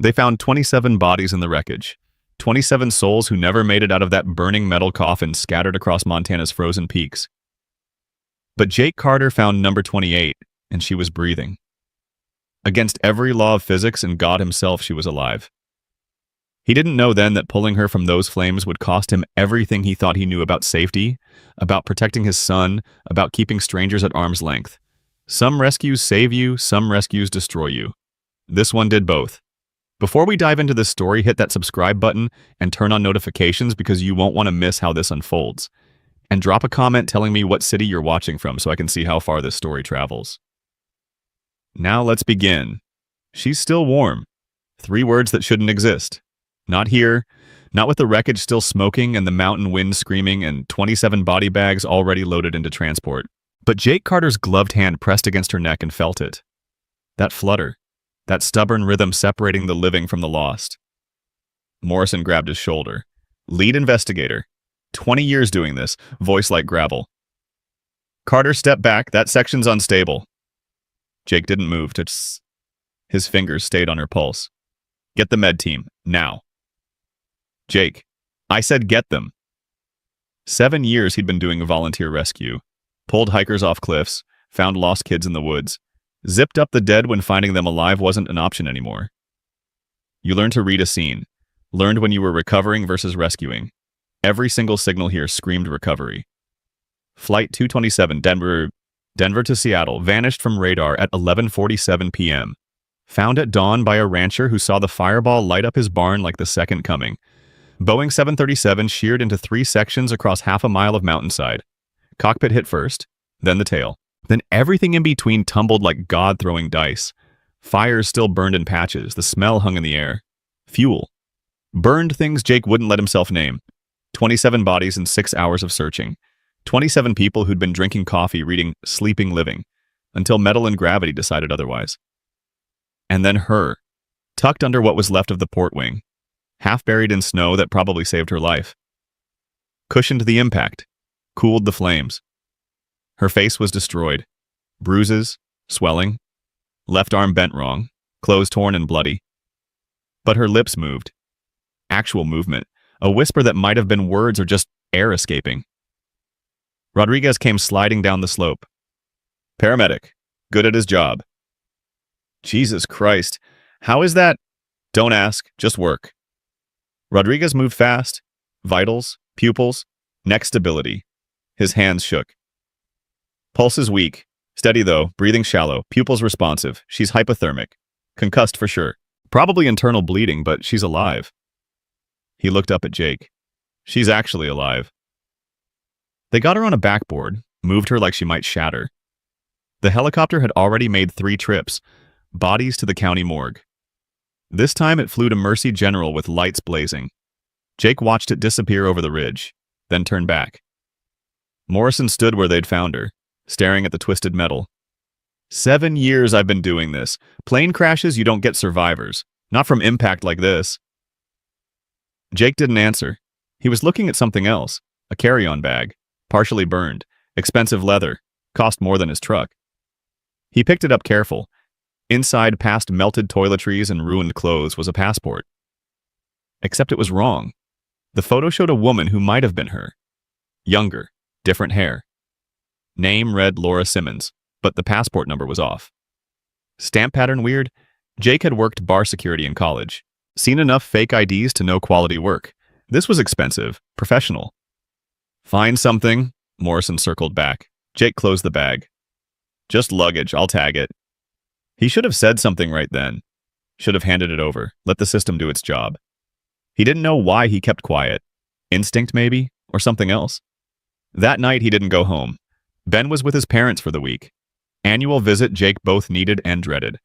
They found 27 bodies in the wreckage, 27 souls who never made it out of that burning metal coffin scattered across Montana's frozen peaks. But Jake Carter found number 28, and she was breathing. Against every law of physics and God himself, she was alive. He didn't know then that pulling her from those flames would cost him everything he thought he knew about safety, about protecting his son, about keeping strangers at arm's length. Some rescues save you, some rescues destroy you. This one did both. Before we dive into this story, hit that subscribe button and turn on notifications because you won't want to miss how this unfolds. And drop a comment telling me what city you're watching from so I can see how far this story travels. Now let's begin. She's still warm. 3 words that shouldn't exist. Not here, not with the wreckage still smoking and the mountain wind screaming and 27 body bags already loaded into transport. But Jake Carter's gloved hand pressed against her neck and felt it. That flutter, that stubborn rhythm separating the living from the lost. Morrison grabbed his shoulder. Lead investigator. 20 years doing this, voice like gravel. Carter, step back, that section's unstable. Jake didn't move. His fingers stayed on her pulse. Get the med team, now. Jake, I said get them. 7 years he'd been doing volunteer rescue. Pulled hikers off cliffs, found lost kids in the woods, zipped up the dead when finding them alive wasn't an option anymore. You learned to read a scene, learned when you were recovering versus rescuing. Every single signal here screamed recovery. Flight 227 Denver to Seattle vanished from radar at 11:47 p.m. Found at dawn by a rancher who saw the fireball light up his barn like the second coming. Boeing 737 sheared into 3 sections across half a mile of mountainside. Cockpit hit first, then the tail. Then everything in between tumbled like God throwing dice. Fires still burned in patches, the smell hung in the air. Fuel. Burned things Jake wouldn't let himself name. 27 bodies in 6 hours of searching. 27 people who'd been drinking coffee, reading Sleeping Living, until Metal and Gravity decided otherwise. And then her, tucked under what was left of the port wing, half buried in snow that probably saved her life. Cushioned the impact, cooled the flames. Her face was destroyed. Bruises, swelling, left arm bent wrong, clothes torn and bloody. But her lips moved. Actual movement, a whisper that might have been words or just air escaping. Rodriguez came sliding down the slope. Paramedic, good at his job. Jesus Christ, how is that? Don't ask, just work. Rodriguez moved fast, vitals, pupils, neck stability. His hands shook. Pulse is weak, steady though, breathing shallow, pupils responsive. She's hypothermic. Concussed for sure. Probably internal bleeding, but she's alive. He looked up at Jake. She's actually alive. They got her on a backboard, moved her like she might shatter. The helicopter had already made 3 trips, bodies to the county morgue. This time it flew to Mercy General with lights blazing. Jake watched it disappear over the ridge, then turn back. Morrison stood where they'd found her, staring at the twisted metal. 7 years I've been doing this. Plane crashes, you don't get survivors. Not from impact like this. Jake didn't answer. He was looking at something else, a carry-on bag, partially burned, expensive leather, cost more than his truck. He picked it up careful. Inside, past melted toiletries and ruined clothes, was a passport. Except it was wrong. The photo showed a woman who might have been her. Younger, different hair. Name read Laura Simmons, but the passport number was off. Stamp pattern weird? Jake had worked bar security in college. Seen enough fake IDs to know quality work. This was expensive, professional. Find something, Morrison circled back. Jake closed the bag. Just luggage, I'll tag it. He should have said something right then. Should have handed it over, let the system do its job. He didn't know why he kept quiet. Instinct maybe, or something else. That night he didn't go home. Ben was with his parents for the week. Annual visit Jake both needed and dreaded.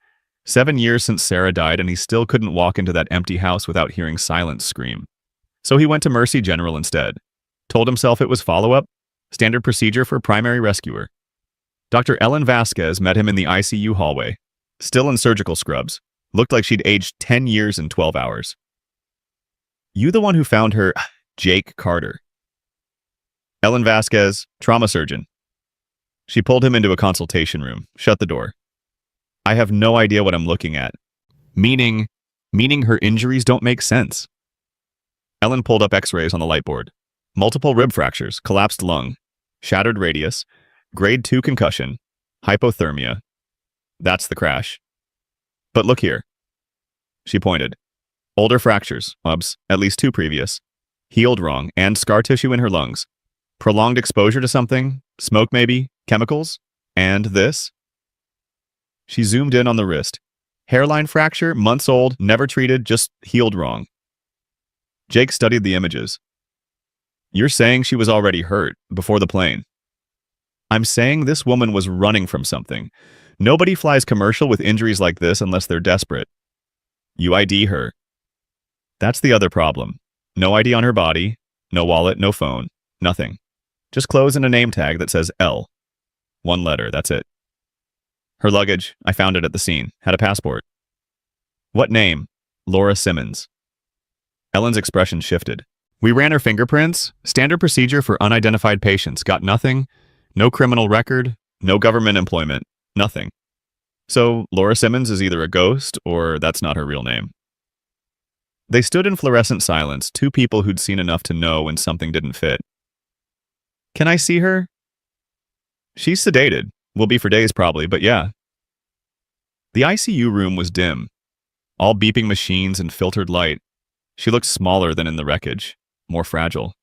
7 years since Sarah died and he still couldn't walk into that empty house without hearing silence scream. So he went to Mercy General instead. Told himself it was follow-up, standard procedure for primary rescuer. Dr. Ellen Vasquez met him in the ICU hallway. Still in surgical scrubs. Looked like she'd aged 10 years in 12 hours. You the one who found her, Jake Carter. Ellen Vasquez, trauma surgeon. She pulled him into a consultation room, shut the door. I have no idea what I'm looking at. Meaning, meaning her injuries don't make sense. Ellen pulled up x-rays on the light board. Multiple rib fractures, collapsed lung, shattered radius, grade 2 concussion, hypothermia. That's the crash. But look here. She pointed. Older fractures, at least 2 previous. Healed wrong, and scar tissue in her lungs. Prolonged exposure to something, smoke maybe, chemicals, and this. She zoomed in on the wrist. Hairline fracture, months old, never treated, just healed wrong. Jake studied the images. You're saying she was already hurt, before the plane. I'm saying this woman was running from something. Nobody flies commercial with injuries like this unless they're desperate. You ID her. That's the other problem. No ID on her body, no wallet, no phone, nothing. Just clothes and a name tag that says L. 1 letter, that's it. Her luggage, I found it at the scene, had a passport. What name? Laura Simmons. Ellen's expression shifted. We ran her fingerprints, standard procedure for unidentified patients, got nothing, no criminal record, no government employment, nothing. So Laura Simmons is either a ghost or that's not her real name. They stood in fluorescent silence, 2 people who'd seen enough to know when something didn't fit. Can I see her? She's sedated. Will be for days probably, but yeah. The ICU room was dim. All beeping machines and filtered light. She looked smaller than in the wreckage, more fragile.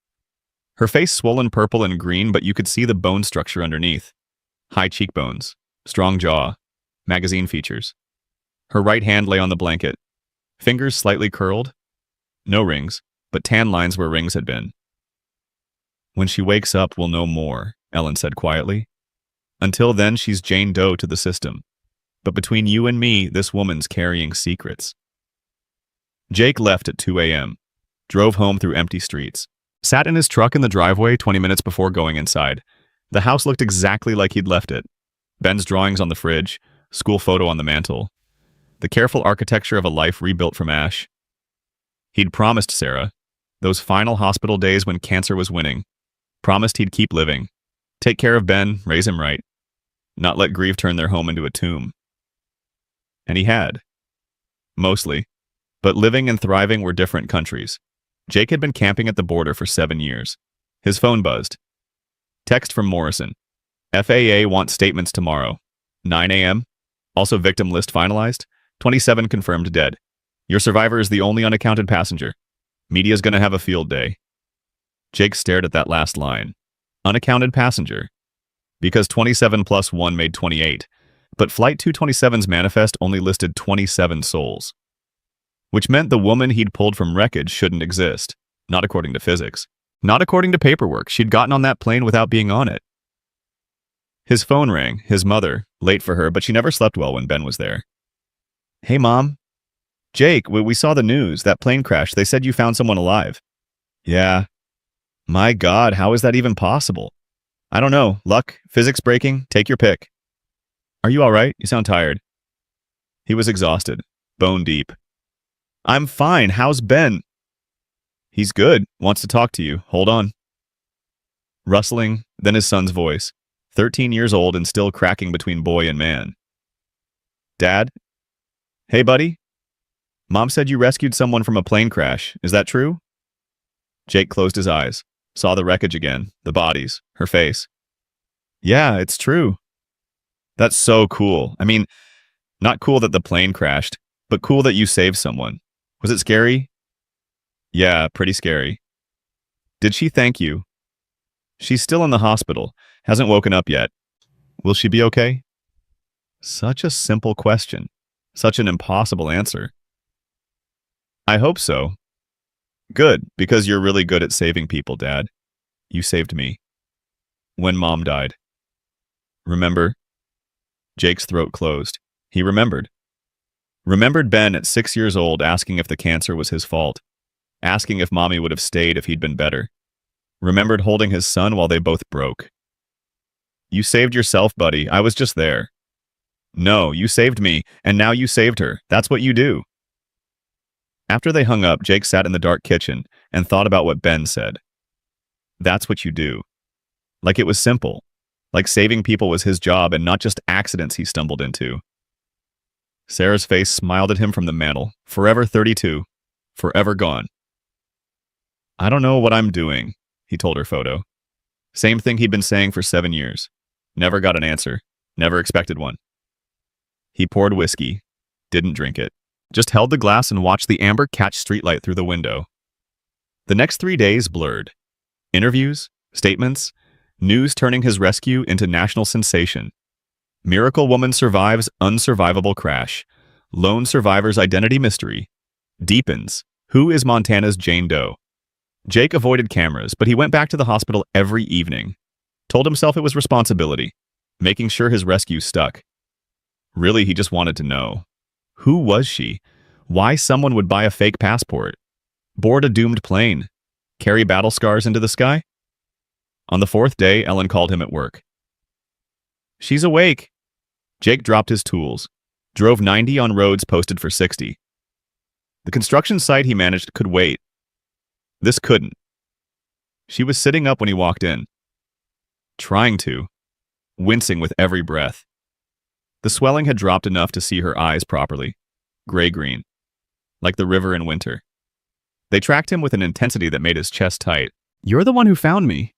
Her face swollen purple and green, but you could see the bone structure underneath. High cheekbones, strong jaw, magazine features. Her right hand lay on the blanket. Fingers slightly curled. No rings, but tan lines where rings had been. When she wakes up, we'll know more, Ellen said quietly. Until then, she's Jane Doe to the system. But between you and me, this woman's carrying secrets. Jake left at 2 a.m., drove home through empty streets, sat in his truck in the driveway 20 minutes before going inside. The house looked exactly like he'd left it. Ben's drawings on the fridge, school photo on the mantle. The careful architecture of a life rebuilt from ash. He'd promised Sarah, those final hospital days when cancer was winning, promised he'd keep living, take care of Ben, raise him right, not let grief turn their home into a tomb. And he had. Mostly. But living and thriving were different countries. Jake had been camping at the border for 7 years. His phone buzzed. Text from Morrison. FAA wants statements tomorrow. 9 a.m. Also victim list finalized. 27 confirmed dead. Your survivor is the only unaccounted passenger. Media's gonna have a field day. Jake stared at that last line. Unaccounted passenger. Because 27 plus 1 made 28. But Flight 227's manifest only listed 27 souls. Which meant the woman he'd pulled from Wreckage shouldn't exist. Not according to physics. Not according to paperwork. She'd gotten on that plane without being on it. His phone rang. His mother. Late for her, but she never slept well when Ben was there. Hey, Mom. Jake, we saw the news. That plane crash. They said you found someone alive. Yeah. My God, how is that even possible? I don't know. Luck, physics breaking, take your pick. Are you all right? You sound tired. He was exhausted. Bone deep. I'm fine. How's Ben? He's good. Wants to talk to you. Hold on. Rustling, then his son's voice. 13 years old and still cracking between boy and man. Dad? Hey, buddy? Mom said you rescued someone from a plane crash. Is that true? Jake closed his eyes. Saw the wreckage again. The bodies. Her face. Yeah, it's true. That's so cool. I mean, not cool that the plane crashed, but cool that you saved someone. Was it scary? Yeah, pretty scary. Did she thank you? She's still in the hospital. Hasn't woken up yet. Will she be okay? Such a simple question. Such an impossible answer. I hope so. Good, because you're really good at saving people, Dad. You saved me. When Mom died. Remember? Jake's throat closed. He remembered. Remembered Ben at 6 years old asking if the cancer was his fault. Asking if Mommy would have stayed if he'd been better. Remembered holding his son while they both broke. You saved yourself, buddy. I was just there. No, you saved me, and now you saved her. That's what you do. After they hung up, Jake sat in the dark kitchen and thought about what Ben said. That's what you do. Like it was simple. Like saving people was his job and not just accidents he stumbled into. Sarah's face smiled at him from the mantel. Forever 32. Forever gone. I don't know what I'm doing, he told her photo. Same thing he'd been saying for 7 years. Never got an answer. Never expected one. He poured whiskey. Didn't drink it. Just held the glass and watched the amber catch streetlight through the window. The next 3 days blurred. Interviews, statements, news turning his rescue into national sensation. Miracle woman survives unsurvivable crash. Lone survivor's identity mystery. Deepens. Who is Montana's Jane Doe? Jake avoided cameras, but he went back to the hospital every evening. Told himself it was responsibility, making sure his rescue stuck. Really, he just wanted to know. Who was she? Why someone would buy a fake passport? Board a doomed plane? Carry battle scars into the sky? On the 4th day, Ellen called him at work. She's awake. Jake dropped his tools, drove 90 on roads posted for 60. The construction site he managed could wait. This couldn't. She was sitting up when he walked in. Trying to. Wincing with every breath. The swelling had dropped enough to see her eyes properly. Gray-green. Like the river in winter. They tracked him with an intensity that made his chest tight. You're the one who found me.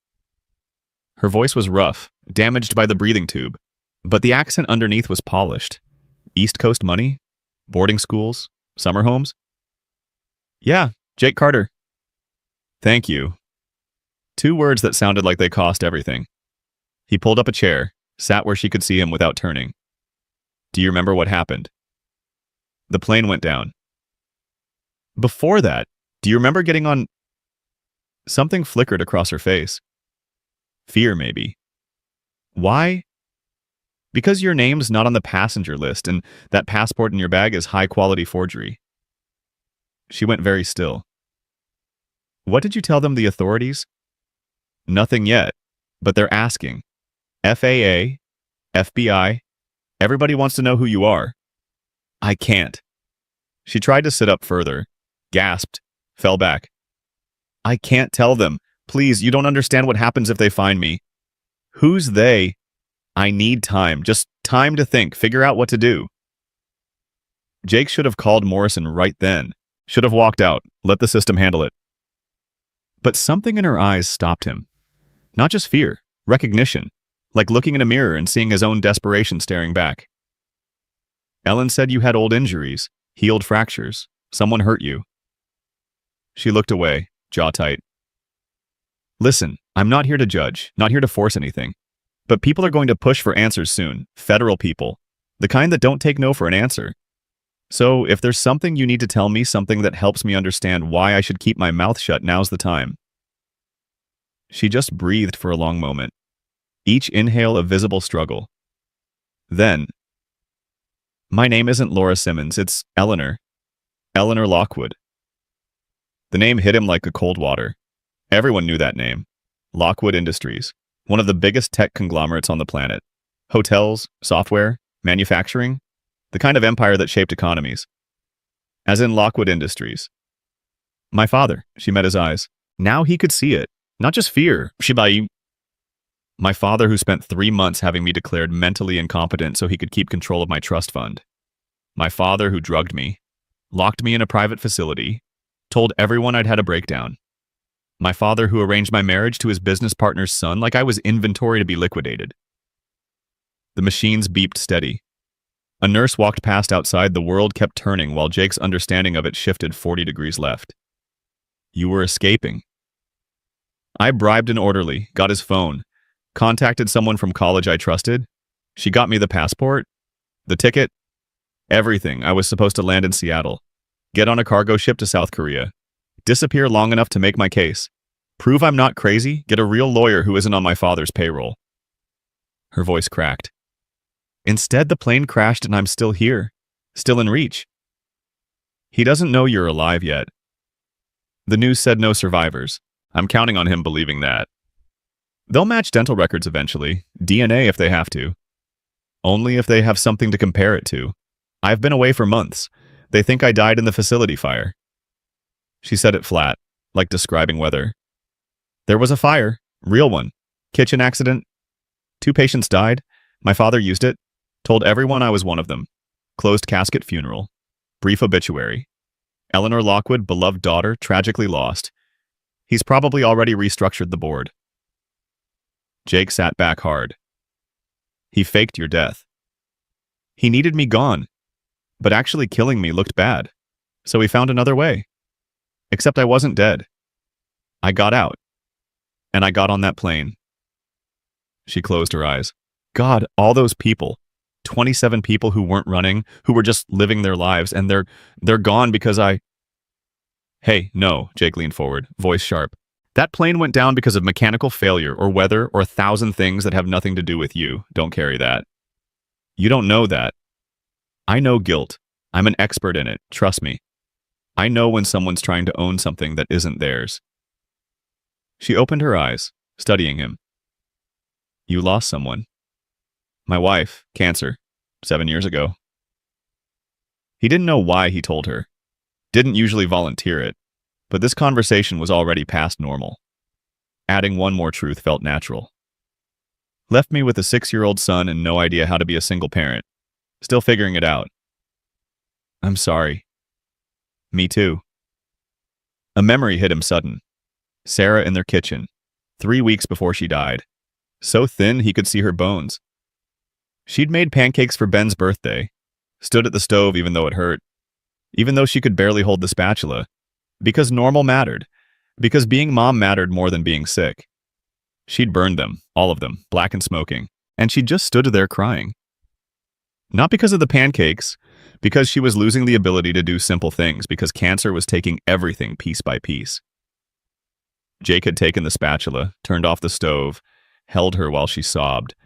Her voice was rough, damaged by the breathing tube. But the accent underneath was polished. East Coast money? Boarding schools? Summer homes? Yeah, Jake Carter. Thank you. 2 words that sounded like they cost everything. He pulled up a chair, sat where she could see him without turning. Do you remember what happened? The plane went down. Before that, do you remember getting on... Something flickered across her face. Fear, maybe. Why? Because your name's not on the passenger list, and that passport in your bag is high-quality forgery. She went very still. What did you tell them, the authorities? Nothing yet, but they're asking. FAA, FBI, everybody wants to know who you are. I can't. She tried to sit up further, gasped, fell back. I can't tell them. Please, you don't understand what happens if they find me. Who's they? I need time, just time to think, figure out what to do. Jake should have called Morrison right then. Should have walked out, let the system handle it. But something in her eyes stopped him. Not just fear, recognition, like looking in a mirror and seeing his own desperation staring back. Ellen said you had old injuries, healed fractures. Someone hurt you. She looked away, jaw tight. Listen, I'm not here to judge, not here to force anything. But people are going to push for answers soon, federal people, the kind that don't take no for an answer. So if there's something you need to tell me, something that helps me understand why I should keep my mouth shut, now's the time. She just breathed for a long moment, each inhale a visible struggle. Then, my name isn't Laura Simmons, it's Eleanor. Eleanor Lockwood. The name hit him like a cold water. Everyone knew that name. Lockwood Industries, one of the biggest tech conglomerates on the planet. Hotels, software, manufacturing, the kind of empire that shaped economies. As in Lockwood Industries. My father, she met his eyes. Now he could see it. Not just fear, Shibai. My father, who spent 3 months having me declared mentally incompetent so he could keep control of my trust fund. My father, who drugged me, locked me in a private facility, told everyone I'd had a breakdown. My father, who arranged my marriage to his business partner's son like I was inventory to be liquidated. The machines beeped steady. A nurse walked past outside. The world kept turning while Jake's understanding of it shifted 40 degrees left. You were escaping. I bribed an orderly, got his phone, contacted someone from college I trusted. She got me the passport, the ticket, everything. I was supposed to land in Seattle, get on a cargo ship to South Korea, disappear long enough to make my case, prove I'm not crazy, get a real lawyer who isn't on my father's payroll. Her voice cracked. Instead, the plane crashed and I'm still here, still in reach. He doesn't know you're alive yet. The news said no survivors. I'm counting on him believing that. They'll match dental records eventually, DNA if they have to. Only if they have something to compare it to. I've been away for months. They think I died in the facility fire. She said it flat, like describing weather. There was a fire, real one. Kitchen accident. 2 patients died. My father used it. Told everyone I was one of them. Closed casket funeral. Brief obituary. Eleanor Lockwood, beloved daughter, tragically lost. He's probably already restructured the board. Jake sat back hard. He faked your death. He needed me gone, but actually killing me looked bad, so he found another way. Except I wasn't dead. I got out, and I got on that plane. She closed her eyes. God, all those people. 27 people who weren't running, who were just living their lives, and they're gone because I... Hey, no, Jake leaned forward, voice sharp. That plane went down because of mechanical failure or weather or 1,000 things that have nothing to do with you. Don't carry that. You don't know that. I know guilt. I'm an expert in it. Trust me. I know when someone's trying to own something that isn't theirs. She opened her eyes, studying him. You lost someone. My wife, cancer, 7 years ago. He didn't know why he told her. Didn't usually volunteer it, but this conversation was already past normal. Adding one more truth felt natural. Left me with a 6-year-old son and no idea how to be a single parent. Still figuring it out. I'm sorry. Me too. A memory hit him sudden. Sarah in their kitchen, 3 weeks before she died. So thin he could see her bones. She'd made pancakes for Ben's birthday, stood at the stove even though it hurt, even though she could barely hold the spatula, because normal mattered, because being mom mattered more than being sick. She'd burned them, all of them, black and smoking, and she just stood there crying. Not because of the pancakes, because she was losing the ability to do simple things, because cancer was taking everything piece by piece. Jake had taken the spatula, turned off the stove, held her while she sobbed,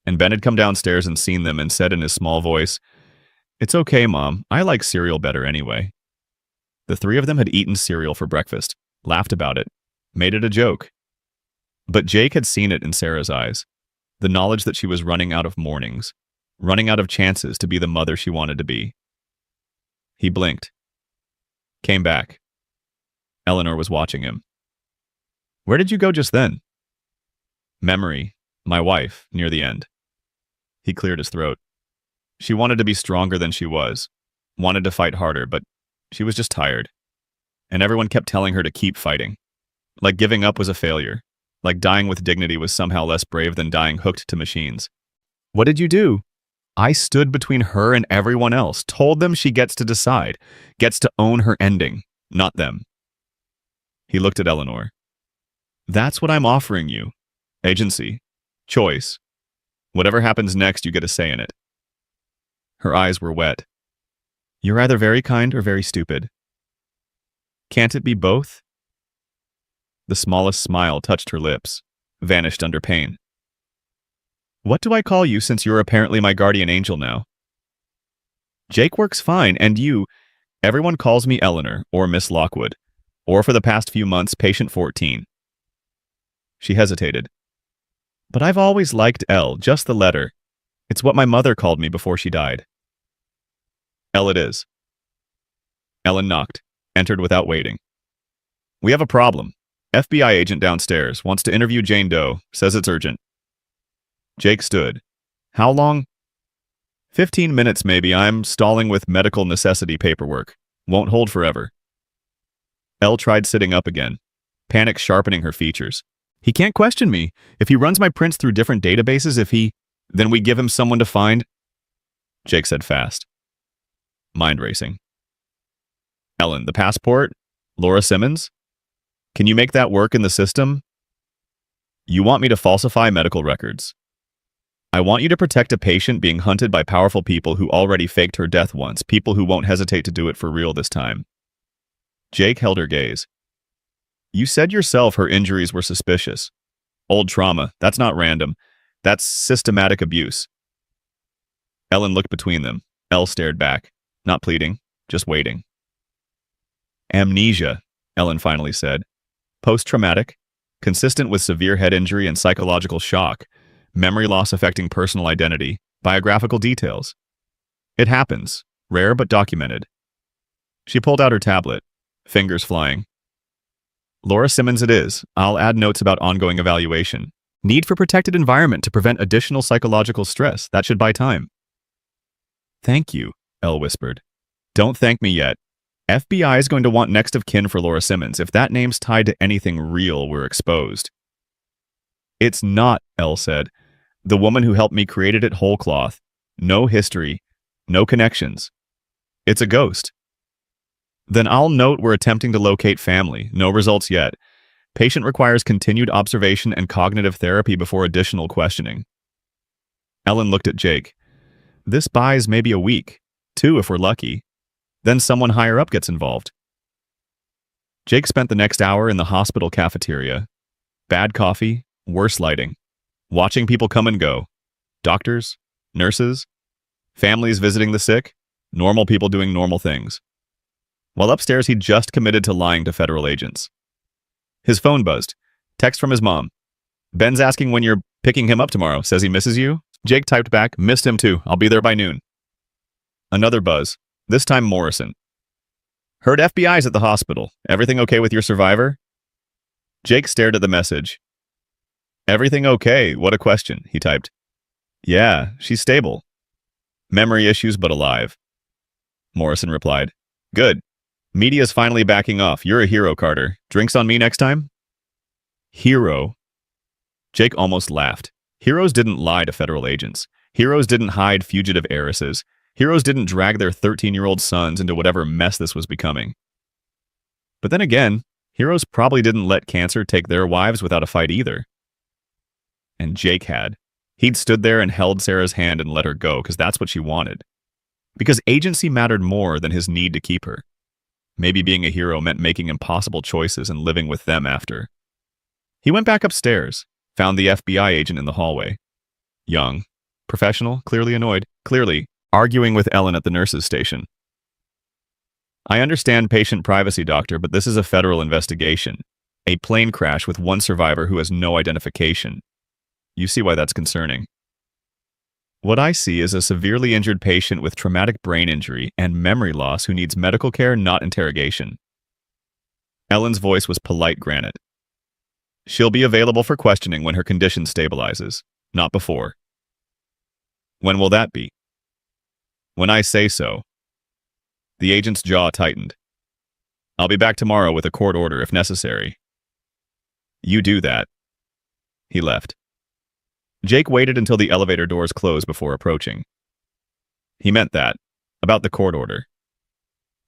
and Ben had come downstairs and seen them and said in his small voice, "It's okay, Mom. I like cereal better anyway." The three of them had eaten cereal for breakfast, laughed about it, made it a joke. But Jake had seen it in Sarah's eyes, the knowledge that she was running out of mornings, running out of chances to be the mother she wanted to be. He blinked. Came back. Eleanor was watching him. Where did you go just then? Memory, my wife, near the end. He cleared his throat. She wanted to be stronger than she was, wanted to fight harder, but she was just tired. And everyone kept telling her to keep fighting. Like giving up was a failure. Like dying with dignity was somehow less brave than dying hooked to machines. What did you do? I stood between her and everyone else, told them she gets to decide, gets to own her ending, not them. He looked at Eleanor. That's what I'm offering you. Agency. Choice. Whatever happens next, you get a say in it. Her eyes were wet. You're either very kind or very stupid. Can't it be both? The smallest smile touched her lips, vanished under pain. What do I call you since you're apparently my guardian angel now? Jake works fine, and you, everyone calls me Eleanor or Miss Lockwood, or for the past few months, Patient 14. She hesitated. But I've always liked Elle, just the letter. It's what my mother called me before she died. Elle it is. Ellen knocked, entered without waiting. We have a problem. FBI agent downstairs wants to interview Jane Doe, says it's urgent. Jake stood. How long? 15 minutes maybe. I'm stalling with medical necessity paperwork. Won't hold forever. Elle tried sitting up again, panic sharpening her features. He can't question me. If he runs my prints through different databases, then we give him someone to find. Jake said fast. Mind racing. Ellen, the passport? Laura Simmons? Can you make that work in the system? You want me to falsify medical records. I want you to protect a patient being hunted by powerful people who already faked her death once, people who won't hesitate to do it for real this time. Jake held her gaze. You said yourself her injuries were suspicious. Old trauma, that's not random. That's systematic abuse. Ellen looked between them. Elle stared back, not pleading, just waiting. Amnesia, Ellen finally said. Post-traumatic, consistent with severe head injury and psychological shock, memory loss affecting personal identity, biographical details. It happens, rare but documented. She pulled out her tablet, fingers flying. Laura Simmons it is. I'll add notes about ongoing evaluation. Need for protected environment to prevent additional psychological stress. That should buy time. Thank you, Elle whispered. Don't thank me yet. FBI is going to want next of kin for Laura Simmons. If that name's tied to anything real, we're exposed. It's not, Elle said. The woman who helped me created it whole cloth. No history. No connections. It's a ghost. Then I'll note we're attempting to locate family. No results yet. Patient requires continued observation and cognitive therapy before additional questioning. Ellen looked at Jake. This buys maybe a week. 2 if we're lucky. Then someone higher up gets involved. Jake spent the next hour in the hospital cafeteria. Bad coffee, worse lighting. Watching people come and go. Doctors, nurses, families visiting the sick, normal people doing normal things. While upstairs, he'd just committed to lying to federal agents. His phone buzzed. Text from his mom. Ben's asking when you're picking him up tomorrow. Says he misses you. Jake typed back, missed him too. I'll be there by noon. Another buzz. This time Morrison. Heard FBI's at the hospital. Everything okay with your survivor? Jake stared at the message. Everything okay? What a question, he typed. Yeah, she's stable. Memory issues but alive. Morrison replied. Good. Media's finally backing off. You're a hero, Carter. Drinks on me next time? Hero. Jake almost laughed. Heroes didn't lie to federal agents. Heroes didn't hide fugitive heiresses. Heroes didn't drag their 13-year-old sons into whatever mess this was becoming. But then again, heroes probably didn't let cancer take their wives without a fight either. And Jake had. He'd stood there and held Sarah's hand and let her go because that's what she wanted. Because agency mattered more than his need to keep her. Maybe being a hero meant making impossible choices and living with them after. He went back upstairs, found the FBI agent in the hallway. Young, professional, clearly annoyed, clearly arguing with Ellen at the nurse's station. I understand patient privacy, doctor, but this is a federal investigation. A plane crash with one survivor who has no identification. You see why that's concerning. What I see is a severely injured patient with traumatic brain injury and memory loss who needs medical care, not interrogation. Ellen's voice was polite granite. She'll be available for questioning when her condition stabilizes, not before. When will that be? When I say so. The agent's jaw tightened. I'll be back tomorrow with a court order if necessary. You do that. He left. Jake waited until the elevator doors closed before approaching. He meant that. About the court order.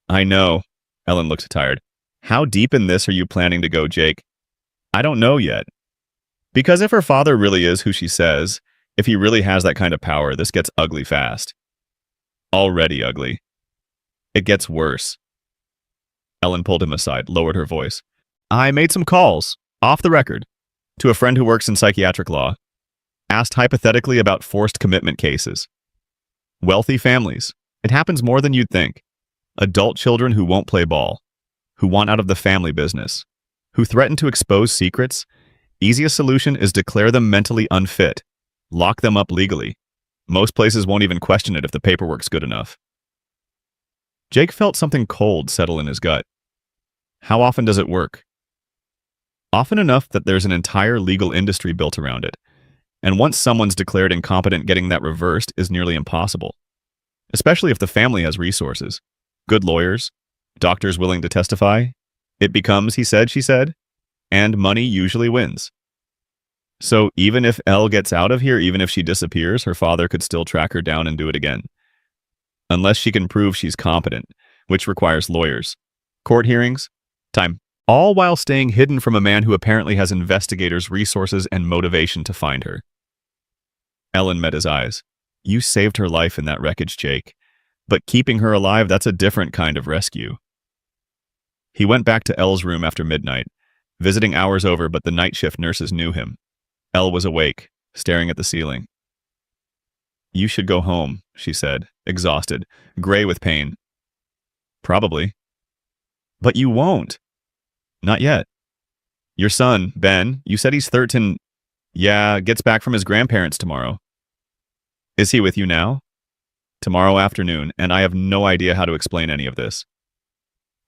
I know. Ellen looked tired. How deep in this are you planning to go, Jake? I don't know yet. Because if her father really is who she says, if he really has that kind of power, this gets ugly fast. Already ugly. It gets worse. Ellen pulled him aside, lowered her voice. I made some calls, off the record, to a friend who works in psychiatric law. Asked hypothetically about forced commitment cases. Wealthy families. It happens more than you'd think. Adult children who won't play ball. Who want out of the family business. Who threaten to expose secrets. Easiest solution is declare them mentally unfit. Lock them up legally. Most places won't even question it if the paperwork's good enough. Jake felt something cold settle in his gut. How often does it work? Often enough that there's an entire legal industry built around it. And once someone's declared incompetent, getting that reversed is nearly impossible. Especially if the family has resources. Good lawyers. Doctors willing to testify. It becomes he said, she said. And money usually wins. So even if Elle gets out of here, even if she disappears, her father could still track her down and do it again. Unless she can prove she's competent, which requires lawyers. Court hearings. Time. All while staying hidden from a man who apparently has investigators' resources and motivation to find her. Ellen met his eyes. You saved her life in that wreckage, Jake. But keeping her alive, that's a different kind of rescue. He went back to Elle's room after midnight. Visiting hours over, but the night shift nurses knew him. Elle was awake, staring at the ceiling. You should go home, she said, exhausted, gray with pain. Probably. But you won't. Not yet. Your son, Ben, you said he's 13. Yeah, gets back from his grandparents tomorrow. Is he with you now? Tomorrow afternoon, and I have no idea how to explain any of this.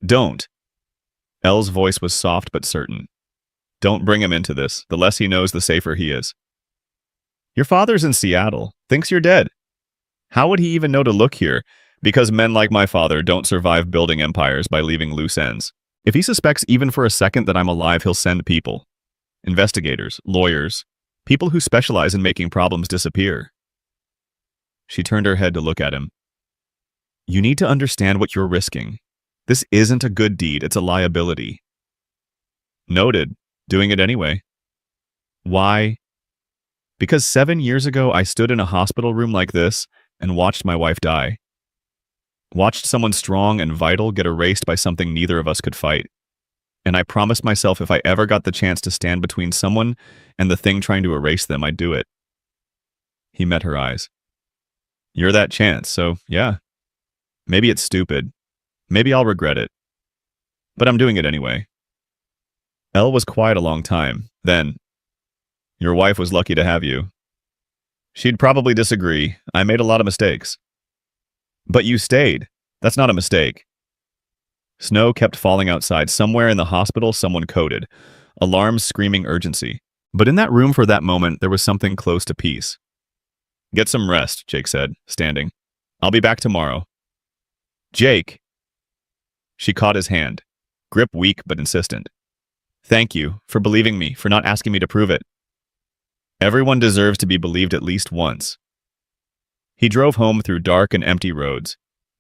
Don't. Elle's voice was soft but certain. Don't bring him into this. The less he knows, the safer he is. Your father's in Seattle. Thinks you're dead. How would he even know to look here? Because men like my father don't survive building empires by leaving loose ends. If he suspects even for a second that I'm alive, he'll send people. Investigators, lawyers, people who specialize in making problems disappear. She turned her head to look at him. You need to understand what you're risking. This isn't a good deed, it's a liability. Noted. Doing it anyway. Why? Because 7 years ago I stood in a hospital room like this and watched my wife die. Watched someone strong and vital get erased by something neither of us could fight. And I promised myself if I ever got the chance to stand between someone and the thing trying to erase them, I'd do it. He met her eyes. You're that chance, so yeah. Maybe it's stupid. Maybe I'll regret it. But I'm doing it anyway. Elle was quiet a long time. Then, your wife was lucky to have you. She'd probably disagree. I made a lot of mistakes. But you stayed. That's not a mistake. Snow kept falling outside. Somewhere in the hospital, someone coded. Alarms screaming urgency. But in that room for that moment, there was something close to peace. Get some rest, Jake said, standing. I'll be back tomorrow. Jake! She caught his hand. Grip weak but insistent. Thank you for believing me, for not asking me to prove it. Everyone deserves to be believed at least once. He drove home through dark and empty roads.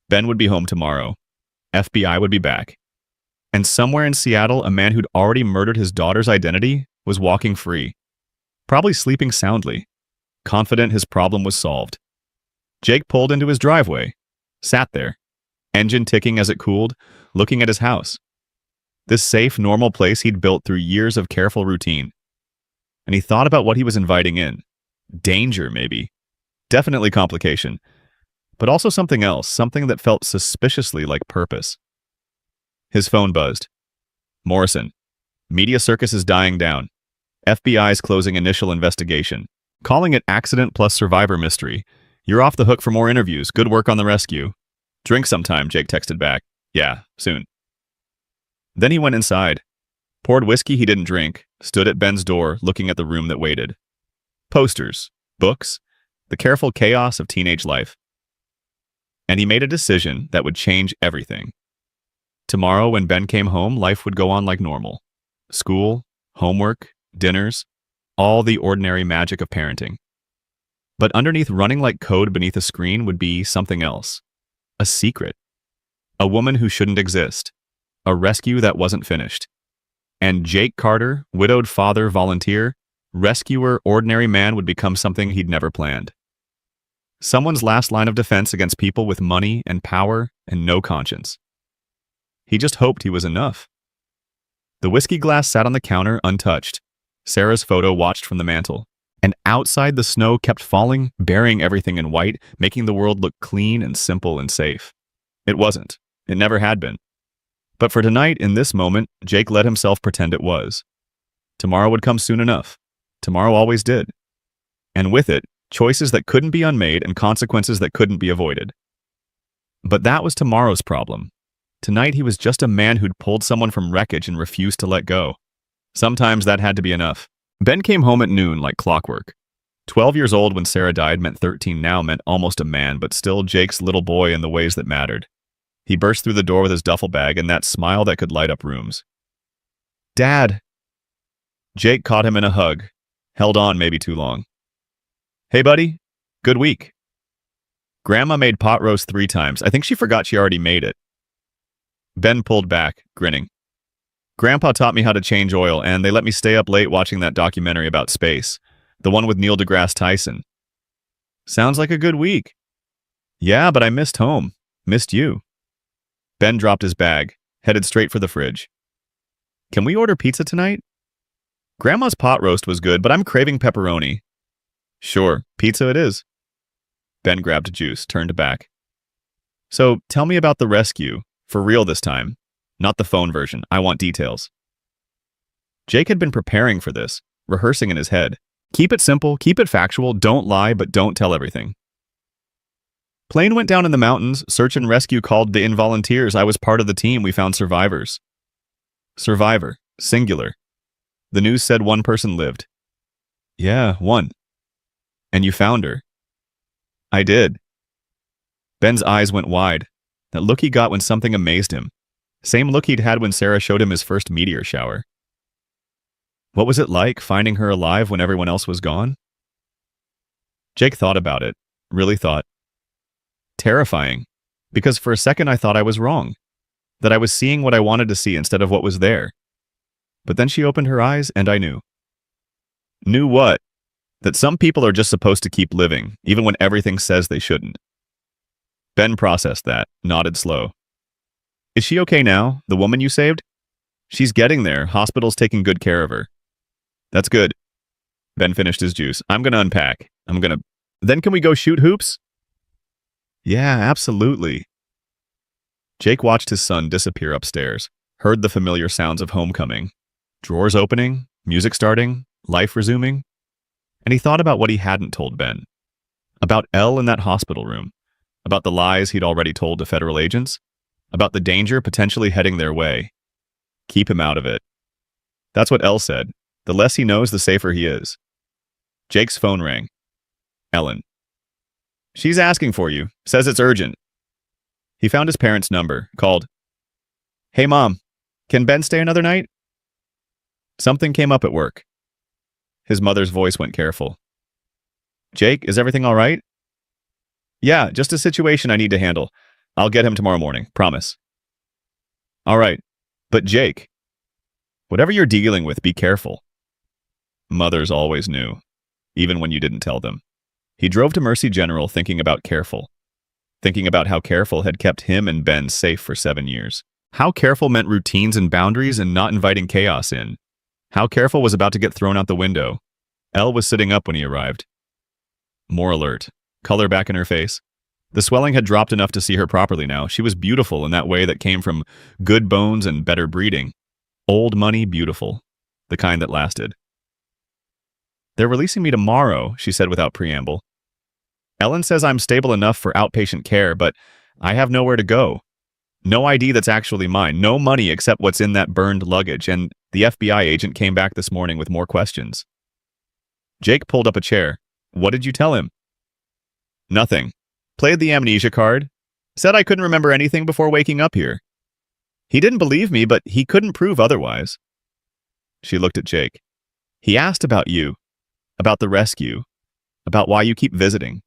Ben would be home tomorrow. FBI would be back. And somewhere in Seattle, a man who'd already murdered his daughter's identity was walking free. Probably sleeping soundly. Confident his problem was solved. Jake pulled into his driveway. Sat there. Engine ticking as it cooled, looking at his house. This safe, normal place he'd built through years of careful routine. And he thought about what he was inviting in. Danger, maybe. Definitely complication. But also something else, something that felt suspiciously like purpose. His phone buzzed. Morrison. Media circus is dying down. FBI's closing initial investigation. Calling it accident plus survivor mystery. You're off the hook for more interviews. Good work on the rescue. Drink sometime, Jake texted back. Yeah, soon. Then he went inside. Poured whiskey he didn't drink. Stood at Ben's door, looking at the room that waited. Posters. Books. The careful chaos of teenage life. And he made a decision that would change everything. Tomorrow, when Ben came home, life would go on like normal. School, homework, dinners, all the ordinary magic of parenting. But underneath running like code beneath a screen would be something else. A secret. A woman who shouldn't exist. A rescue that wasn't finished. And Jake Carter, widowed father, volunteer, rescuer, ordinary man would become something he'd never planned. Someone's last line of defense against people with money and power and no conscience. He just hoped he was enough. The whiskey glass sat on the counter untouched. Sarah's photo watched from the mantel. And outside the snow kept falling, burying everything in white, making the world look clean and simple and safe. It wasn't. It never had been. But for tonight, in this moment, Jake let himself pretend it was. Tomorrow would come soon enough. Tomorrow always did. And with it, choices that couldn't be unmade and consequences that couldn't be avoided. But that was tomorrow's problem. Tonight he was just a man who'd pulled someone from Wreckage and refused to let go. Sometimes that had to be enough. Ben came home at noon like clockwork. 12 years old when Sarah died meant 13 now meant almost a man, but still Jake's little boy in the ways that mattered. He burst through the door with his duffel bag and that smile that could light up rooms. Dad! Jake caught him in a hug. Held on maybe too long. Hey, buddy. Good week. Grandma made pot roast 3 times. I think she forgot she already made it. Ben pulled back, grinning. Grandpa taught me how to change oil, and they let me stay up late watching that documentary about space. The one with Neil deGrasse Tyson. Sounds like a good week. Yeah, but I missed home. Missed you. Ben dropped his bag, headed straight for the fridge. Can we order pizza tonight? Grandma's pot roast was good, but I'm craving pepperoni. Sure, pizza it is. Ben grabbed a juice, turned back. So, tell me about the rescue. For real this time. Not the phone version. I want details. Jake had been preparing for this, rehearsing in his head. Keep it simple, keep it factual, don't lie, but don't tell everything. Plane went down in the mountains, search and rescue called the volunteers. I was part of the team, we found survivors. Survivor, singular. The news said 1 person lived. Yeah, 1. And you found her. I did. Ben's eyes went wide. That look he got when something amazed him. Same look he'd had when Sarah showed him his first meteor shower. What was it like finding her alive when everyone else was gone? Jake thought about it. Really thought. Terrifying. Because for a second I thought I was wrong. That I was seeing what I wanted to see instead of what was there. But then she opened her eyes and I knew. Knew what? That some people are just supposed to keep living, even when everything says they shouldn't. Ben processed that, nodded slow. Is she okay now, the woman you saved? She's getting there. Hospital's taking good care of her. That's good. Ben finished his juice. I'm gonna unpack. Then can we go shoot hoops? Yeah, absolutely. Jake watched his son disappear upstairs, heard the familiar sounds of homecoming. Drawers opening, music starting, life resuming. And he thought about what he hadn't told Ben. About Elle in that hospital room. About the lies he'd already told to federal agents. About the danger potentially heading their way. Keep him out of it. That's what Elle said. The less he knows, the safer he is. Jake's phone rang. Ellen. She's asking for you. Says it's urgent. He found his parents' number, called. Hey, Mom. Can Ben stay another night? Something came up at work. His mother's voice went careful. Jake, is everything all right? Yeah, just a situation I need to handle. I'll get him tomorrow morning, promise. All right, but Jake, whatever you're dealing with, be careful. Mothers always knew, even when you didn't tell them. He drove to Mercy General thinking about careful. Thinking about how careful had kept him and Ben safe for 7 years. How careful meant routines and boundaries and not inviting chaos in. How careful was about to get thrown out the window. Elle was sitting up when he arrived. More alert. Color back in her face. The swelling had dropped enough to see her properly now. She was beautiful in that way that came from good bones and better breeding. Old money beautiful. The kind that lasted. They're releasing me tomorrow, she said without preamble. Ellen says I'm stable enough for outpatient care, but I have nowhere to go. No ID that's actually mine. No money except what's in that burned luggage, and the FBI agent came back this morning with more questions. Jake pulled up a chair. What did you tell him? Nothing. Played the amnesia card. Said I couldn't remember anything before waking up here. He didn't believe me, but he couldn't prove otherwise. She looked at Jake. He asked about you. About the rescue. About why you keep visiting.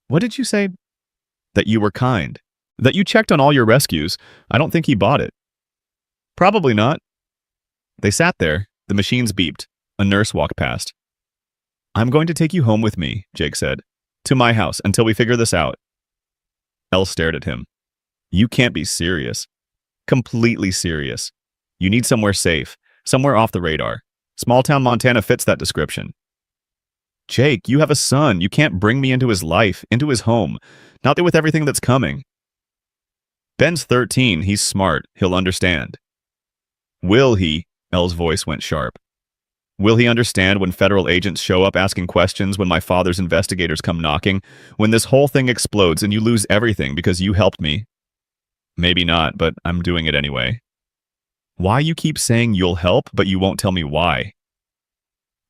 What did you say? That you were kind. That you checked on all your rescues. I don't think he bought it. Probably not. They sat there. The machines beeped. A nurse walked past. I'm going to take you home with me, Jake said. To my house until we figure this out. Elle stared at him. You can't be serious. Completely serious. You need somewhere safe. Somewhere off the radar. Small-town Montana fits that description. Jake, you have a son. You can't bring me into his life, into his home. Not there with everything that's coming. Ben's 13. He's smart. He'll understand. Will he? Elle's voice went sharp. Will he understand when federal agents show up asking questions, when my father's investigators come knocking, when this whole thing explodes and you lose everything because you helped me? Maybe not, but I'm doing it anyway. Why you keep saying you'll help, but you won't tell me why?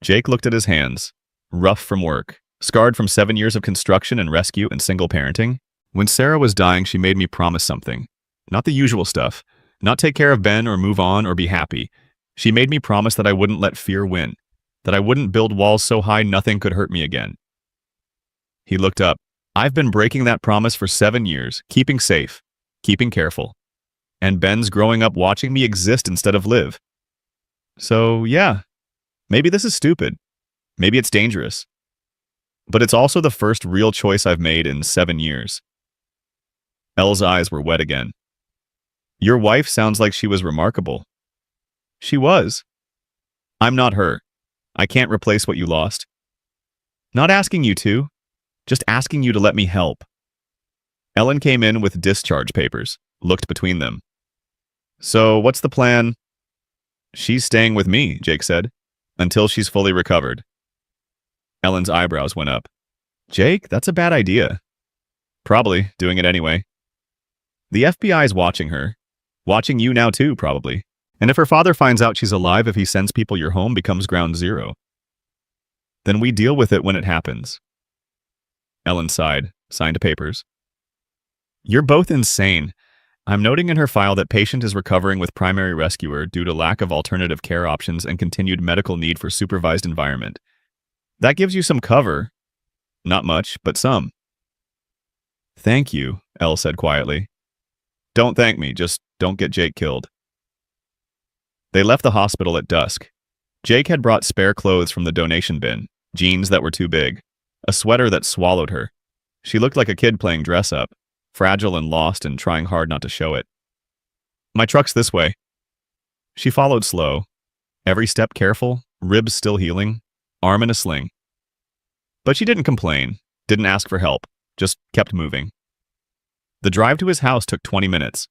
Jake looked at his hands. Rough from work, scarred from 7 years of construction and rescue and single parenting. When Sarah was dying, she made me promise something. Not the usual stuff. Not take care of Ben or move on or be happy. She made me promise that I wouldn't let fear win. That I wouldn't build walls so high nothing could hurt me again. He looked up. I've been breaking that promise for 7 years, keeping safe, keeping careful. And Ben's growing up watching me exist instead of live. So, yeah, maybe this is stupid. Maybe it's dangerous. But it's also the first real choice I've made in 7 years. Elle's eyes were wet again. Your wife sounds like she was remarkable. She was. I'm not her. I can't replace what you lost. Not asking you to, just asking you to let me help. Ellen came in with discharge papers, looked between them. So, what's the plan? She's staying with me, Jake said, until she's fully recovered. Ellen's eyebrows went up. Jake, that's a bad idea. Probably, doing it anyway. The FBI's watching her. Watching you now too, probably. And if her father finds out she's alive, if he sends people your home becomes ground zero. Then we deal with it when it happens. Ellen sighed, signed papers. You're both insane. I'm noting in her file that patient is recovering with primary rescuer due to lack of alternative care options and continued medical need for supervised environment. That gives you some cover. Not much, but some. Thank you, Elle said quietly. Don't thank me, just don't get Jake killed. They left the hospital at dusk. Jake had brought spare clothes from the donation bin, jeans that were too big, a sweater that swallowed her. She looked like a kid playing dress-up, fragile and lost and trying hard not to show it. My truck's this way. She followed slow, every step careful, ribs still healing, arm in a sling. But she didn't complain, didn't ask for help, just kept moving. The drive to his house took 20 minutes.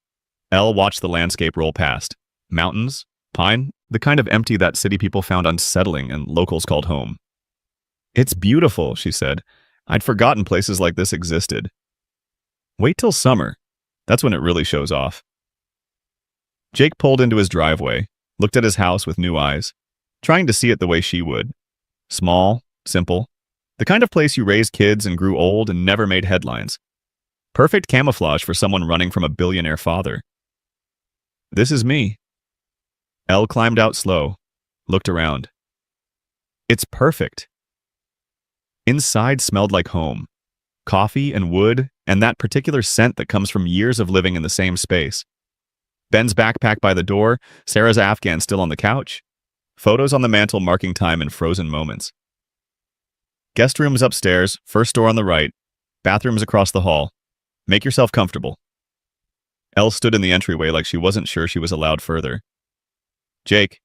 Elle watched the landscape roll past. Mountains, pine, the kind of empty that city people found unsettling and locals called home. It's beautiful, she said. I'd forgotten places like this existed. Wait till summer. That's when it really shows off. Jake pulled into his driveway, looked at his house with new eyes, trying to see it the way she would. Small, simple, the kind of place you raised kids and grew old and never made headlines. Perfect camouflage for someone running from a billionaire father. This is me. Elle climbed out slow, looked around. It's perfect. Inside smelled like home. Coffee and wood and that particular scent that comes from years of living in the same space. Ben's backpack by the door, Sarah's Afghan still on the couch. Photos on the mantle marking time and frozen moments. Guest rooms upstairs, first door on the right, bathrooms across the hall. Make yourself comfortable. Elle stood in the entryway like she wasn't sure she was allowed further. Jake,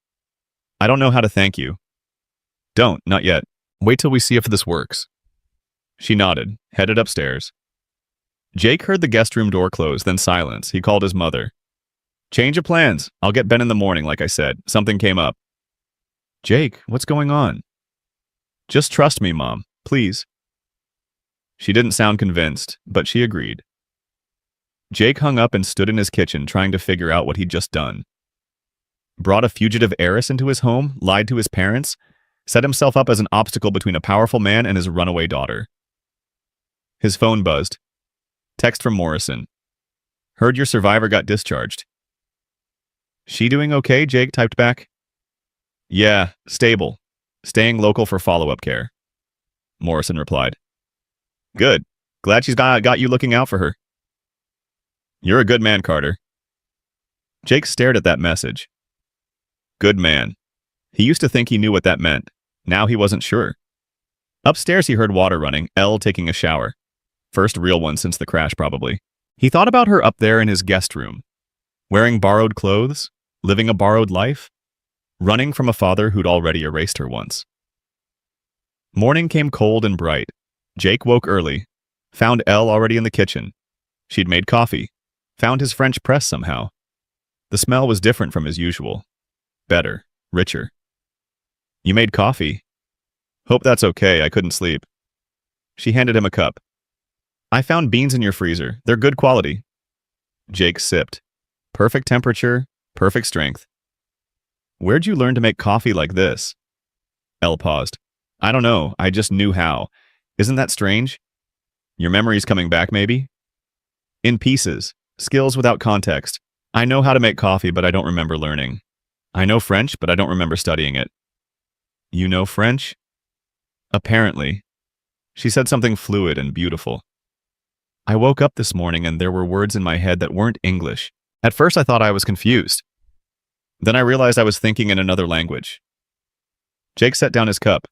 I don't know how to thank you. Don't, not yet. Wait till we see if this works. She nodded, headed upstairs. Jake heard the guest room door close, then silence. He called his mother. Change of plans. I'll get Ben in the morning, like I said. Something came up. Jake, what's going on? Just trust me, Mom, please. She didn't sound convinced, but she agreed. Jake hung up and stood in his kitchen trying to figure out what he'd just done. Brought a fugitive heiress into his home, lied to his parents, set himself up as an obstacle between a powerful man and his runaway daughter. His phone buzzed. Text from Morrison. Heard your survivor got discharged. She doing okay? Jake typed back. Yeah, stable. Staying local for follow-up care. Morrison replied. Good. Glad she's got you looking out for her. You're a good man, Carter. Jake stared at that message. Good man. He used to think he knew what that meant. Now he wasn't sure. Upstairs he heard water running, Elle taking a shower. First real one since the crash, probably. He thought about her up there in his guest room. Wearing borrowed clothes, living a borrowed life, running from a father who'd already erased her once. Morning came cold and bright. Jake woke early, found Elle already in the kitchen. She'd made coffee, found his French press somehow. The smell was different from his usual. Better, richer. You made coffee. Hope that's okay, I couldn't sleep. She handed him a cup. I found beans in your freezer. They're good quality. Jake sipped. Perfect temperature, perfect strength. Where'd you learn to make coffee like this? Elle paused. I don't know, I just knew how. Isn't that strange? Your memory's coming back, maybe? In pieces. Skills without context. I know how to make coffee, but I don't remember learning. I know French, but I don't remember studying it. You know French? Apparently. She said something fluid and beautiful. I woke up this morning and there were words in my head that weren't English. At first I thought I was confused. Then I realized I was thinking in another language. Jake set down his cup.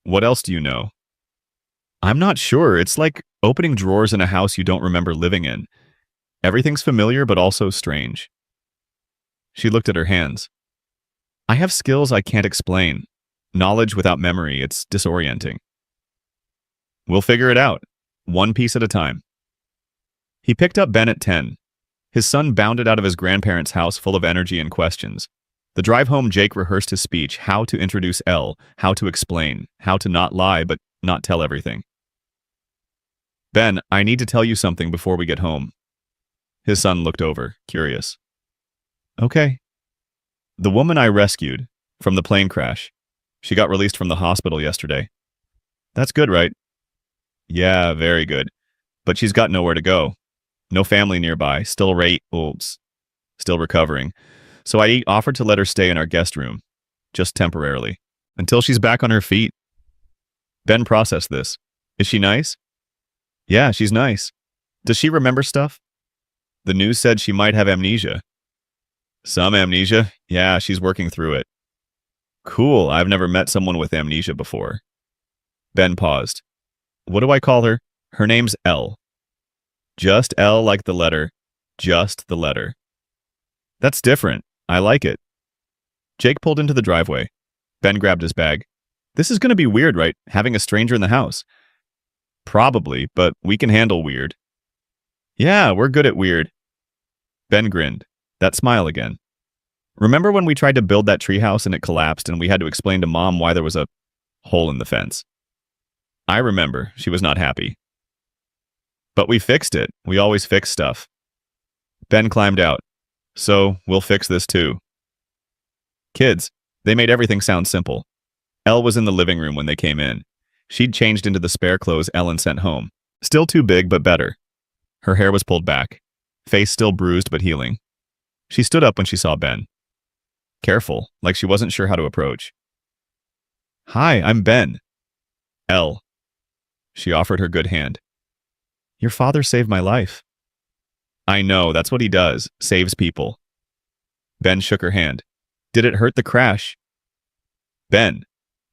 What else do you know? I'm not sure. It's like opening drawers in a house you don't remember living in. Everything's familiar but also strange. She looked at her hands. I have skills I can't explain. Knowledge without memory, it's disorienting. We'll figure it out, one piece at a time. He picked up Ben at 10. His son bounded out of his grandparents' house full of energy and questions. The drive home, Jake rehearsed his speech, how to introduce Elle, how to explain, how to not lie but not tell everything. Ben, I need to tell you something before we get home. His son looked over, curious. Okay. The woman I rescued from the plane crash, she got released from the hospital yesterday. That's good, right? Yeah, very good. But she's got nowhere to go. No family nearby. Still recovering. So I offered to let her stay in our guest room, just temporarily, until she's back on her feet. Ben processed this. Is she nice? Yeah, she's nice. Does she remember stuff? The news said she might have amnesia. Some amnesia? Yeah, she's working through it. Cool, I've never met someone with amnesia before. Ben paused. What do I call her? Her name's Elle. Just L like the letter. Just the letter. That's different. I like it. Jake pulled into the driveway. Ben grabbed his bag. This is going to be weird, right? Having a stranger in the house. Probably, but we can handle weird. Yeah, we're good at weird. Ben grinned. That smile again. Remember when we tried to build that treehouse and it collapsed and we had to explain to Mom why there was a hole in the fence? I remember. She was not happy. But we fixed it. We always fix stuff. Ben climbed out. So, we'll fix this too. Kids, they made everything sound simple. Elle was in the living room when they came in. She'd changed into the spare clothes Ellen sent home. Still too big, but better. Her hair was pulled back. Face still bruised, but healing. She stood up when she saw Ben. Careful, like she wasn't sure how to approach. Hi, I'm Ben. Elle. She offered her good hand. Your father saved my life. I know, that's what he does, saves people. Ben shook her hand. Did it hurt the crash? Ben.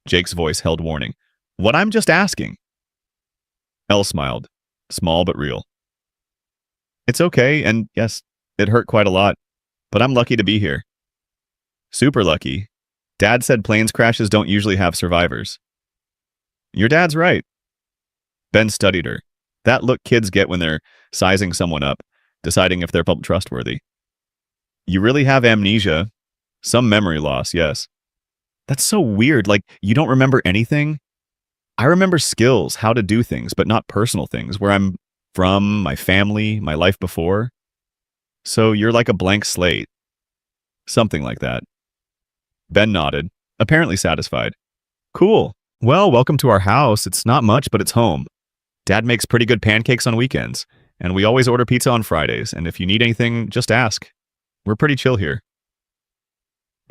Jake's voice held warning. What I'm just asking. Elle smiled, small but real. It's okay, and yes, it hurt quite a lot, but I'm lucky to be here. Super lucky. Dad said planes crashes don't usually have survivors. Your dad's right. Ben studied her. That look kids get when they're sizing someone up, deciding if they're trustworthy. You really have amnesia. Some memory loss, yes. That's so weird, like you don't remember anything? I remember skills, how to do things, but not personal things, where I'm from, my family, my life before. So you're like a blank slate. Something like that. Ben nodded, apparently satisfied. Cool. Well, welcome to our house. It's not much, but it's home. Dad makes pretty good pancakes on weekends, and we always order pizza on Fridays, and if you need anything, just ask. We're pretty chill here.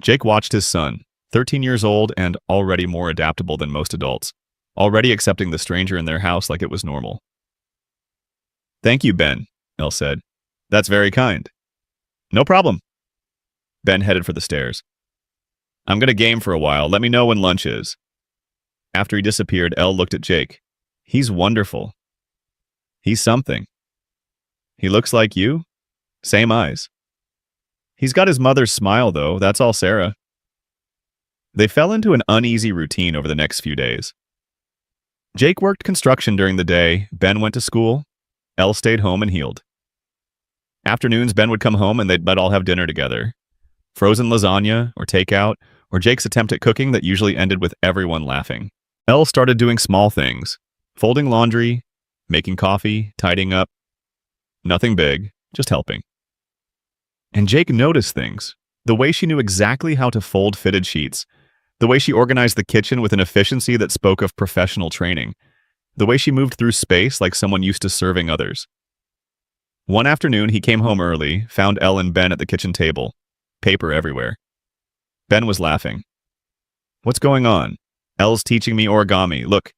Jake watched his son, 13 years old and already more adaptable than most adults, already accepting the stranger in their house like it was normal. Thank you, Ben, Elle said. That's very kind. No problem. Ben headed for the stairs. I'm going to game for a while. Let me know when lunch is. After he disappeared, Elle looked at Jake. He's wonderful. He's something. He looks like you? Same eyes. He's got his mother's smile, though. That's all Sarah. They fell into an uneasy routine over the next few days. Jake worked construction during the day, Ben went to school, Elle stayed home and healed. Afternoons, Ben would come home and they'd all have dinner together. Frozen lasagna, or takeout, or Jake's attempt at cooking that usually ended with everyone laughing. Elle started doing small things, folding laundry, making coffee, tidying up. Nothing big, just helping. And Jake noticed things. The way she knew exactly how to fold fitted sheets. The way she organized the kitchen with an efficiency that spoke of professional training. The way she moved through space like someone used to serving others. One afternoon, he came home early, found Elle and Ben at the kitchen table. Paper everywhere. Ben was laughing. What's going on? Elle's teaching me origami. Look.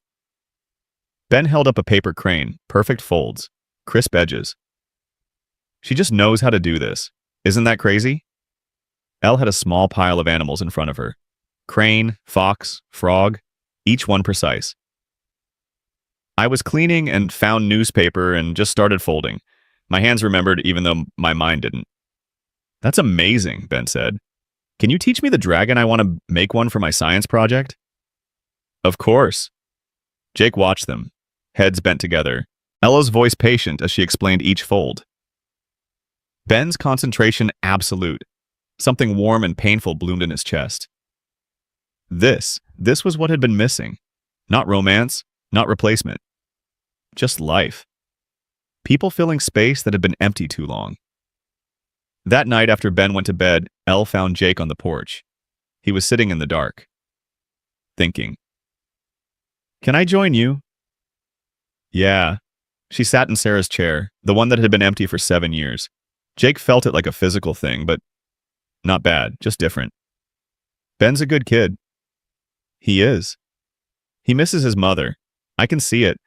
Ben held up a paper crane, perfect folds, crisp edges. She just knows how to do this. Isn't that crazy? Elle had a small pile of animals in front of her. Crane, fox, frog, each one precise. I was cleaning and found newspaper and just started folding. My hands remembered even though my mind didn't. That's amazing, Ben said. Can you teach me the dragon? I want to make one for my science project. Of course. Jake watched them, heads bent together, Ella's voice patient as she explained each fold. Ben's concentration absolute. Something warm and painful bloomed in his chest. This was what had been missing. Not romance, not replacement. Just life. People filling space that had been empty too long. That night after Ben went to bed, Elle found Jake on the porch. He was sitting in the dark. Thinking. Can I join you? Yeah. She sat in Sarah's chair, the one that had been empty for 7 years. Jake felt it like a physical thing, but not bad, just different. Ben's a good kid. He is. He misses his mother. I can see it.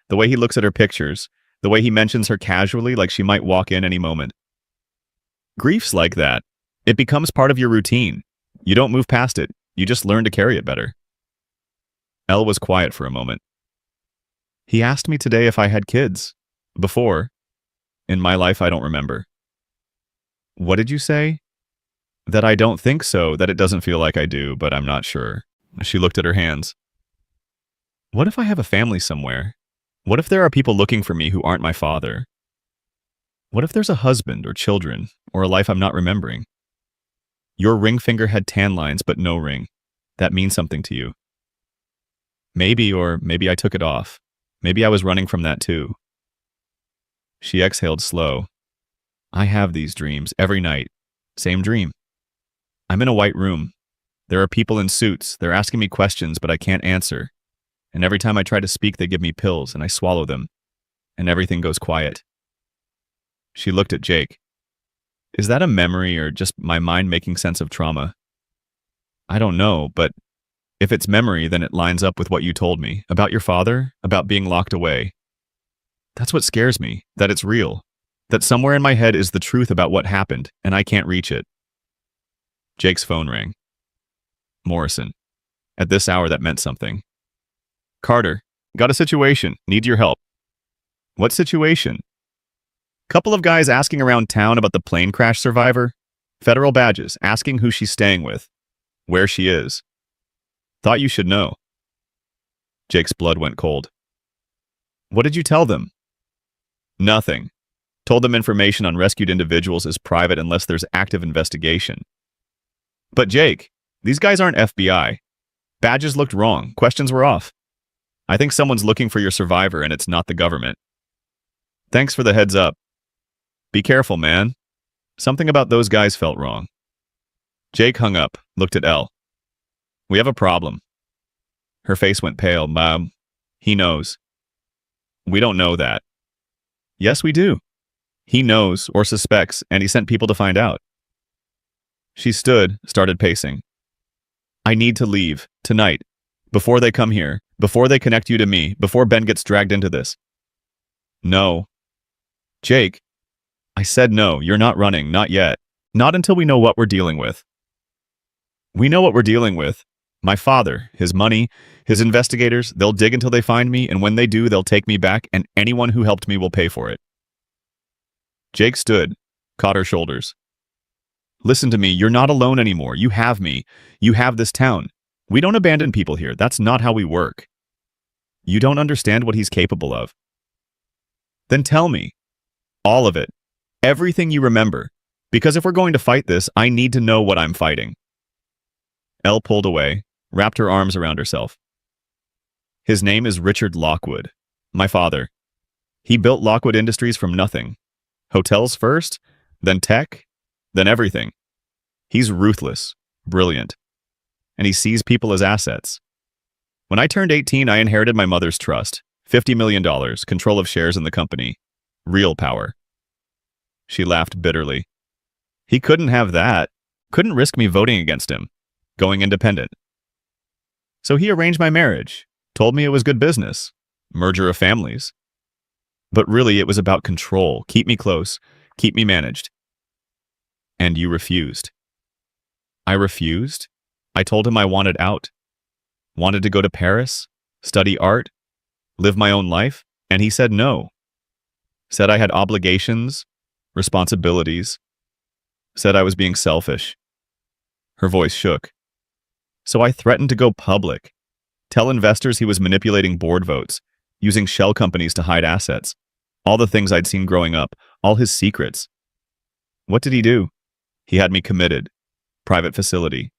The way he looks at her pictures, the way he mentions her casually like she might walk in any moment. Grief's like that. It becomes part of your routine. You don't move past it. You just learn to carry it better. Elle was quiet for a moment. He asked me today if I had kids. Before. In my life, I don't remember. What did you say? That I don't think so, that it doesn't feel like I do, but I'm not sure. She looked at her hands. What if I have a family somewhere? What if there are people looking for me who aren't my father? What if there's a husband or children, or a life I'm not remembering? Your ring finger had tan lines, but no ring. That means something to you. Maybe, or maybe I took it off. Maybe I was running from that too. She exhaled slow. I have these dreams every night. Same dream. I'm in a white room. There are people in suits. They're asking me questions, but I can't answer. And every time I try to speak, they give me pills, and I swallow them. And everything goes quiet. She looked at Jake. Is that a memory or just my mind making sense of trauma? I don't know, but if it's memory, then it lines up with what you told me about your father, about being locked away. That's what scares me, that it's real, that somewhere in my head is the truth about what happened, and I can't reach it. Jake's phone rang. Morrison. At this hour, that meant something. Carter, got a situation, need your help. What situation? Couple of guys asking around town about the plane crash survivor. Federal badges, asking who she's staying with. Where she is. Thought you should know. Jake's blood went cold. What did you tell them? Nothing. Told them information on rescued individuals is private unless there's active investigation. But Jake, these guys aren't FBI. Badges looked wrong. Questions were off. I think someone's looking for your survivor and it's not the government. Thanks for the heads up. Be careful, man. Something about those guys felt wrong. Jake hung up, looked at Elle. We have a problem. Her face went pale. He knows. We don't know that. Yes, we do. He knows or suspects, and he sent people to find out. She stood, started pacing. I need to leave, tonight, before they come here, before they connect you to me, before Ben gets dragged into this. No. Jake, I said no, you're not running, not yet. Not until we know what we're dealing with. We know what we're dealing with. My father, his money, his investigators, they'll dig until they find me, and when they do, they'll take me back, and anyone who helped me will pay for it. Jake stood, caught her shoulders. Listen to me, you're not alone anymore. You have me. You have this town. We don't abandon people here. That's not how we work. You don't understand what he's capable of. Then tell me. All of it. Everything you remember. Because if we're going to fight this, I need to know what I'm fighting. Elle pulled away, wrapped her arms around herself. His name is Richard Lockwood, my father. He built Lockwood Industries from nothing. Hotels first, then tech, then everything. He's ruthless, brilliant, and he sees people as assets. When I turned 18, I inherited my mother's trust, $50 million, control of shares in the company, real power. She laughed bitterly. He couldn't have that, couldn't risk me voting against him, going independent. So he arranged my marriage, told me it was good business, merger of families. But really it was about control, keep me close, keep me managed. And you refused. I refused? I told him I wanted out. Wanted to go to Paris, study art, live my own life, and he said no. Said I had obligations, responsibilities. Said I was being selfish. Her voice shook. So I threatened to go public, tell investors he was manipulating board votes, using shell companies to hide assets, all the things I'd seen growing up, all his secrets. What did he do? He had me committed, private facility,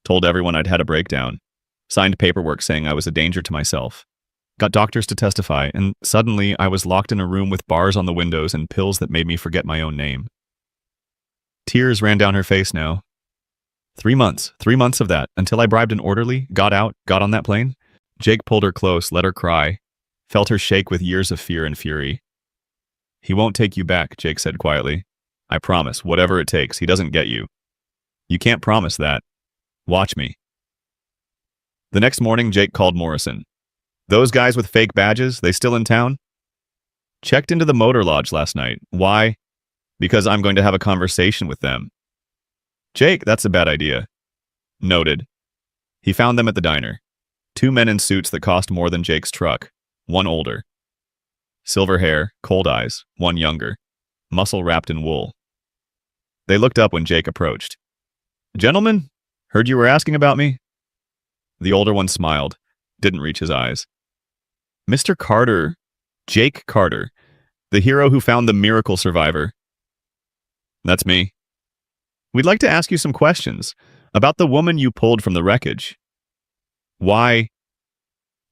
told everyone I'd had a breakdown, signed paperwork saying I was a danger to myself, got doctors to testify, and suddenly I was locked in a room with bars on the windows and pills that made me forget my own name. Tears ran down her face now. 3 months of that, until I bribed an orderly, got out, on that plane. Jake pulled her close, let her cry, felt her shake with years of fear and fury. He won't take you back, Jake said quietly. I promise, whatever it takes, he doesn't get you. You can't promise that. Watch me. The next morning, Jake called Morrison. Those guys with fake badges, they still in town? Checked into the motor lodge last night. Why? Because I'm going to have a conversation with them. Jake, that's a bad idea. Noted. He found them at the diner. 2 men in suits that cost more than Jake's truck. One older. Silver hair, cold eyes, one younger. Muscle wrapped in wool. They looked up when Jake approached. Gentlemen, heard you were asking about me? The older one smiled, didn't reach his eyes. Mr. Carter, Jake Carter, the hero who found the miracle survivor. That's me. We'd like to ask you some questions about the woman you pulled from the wreckage. Why?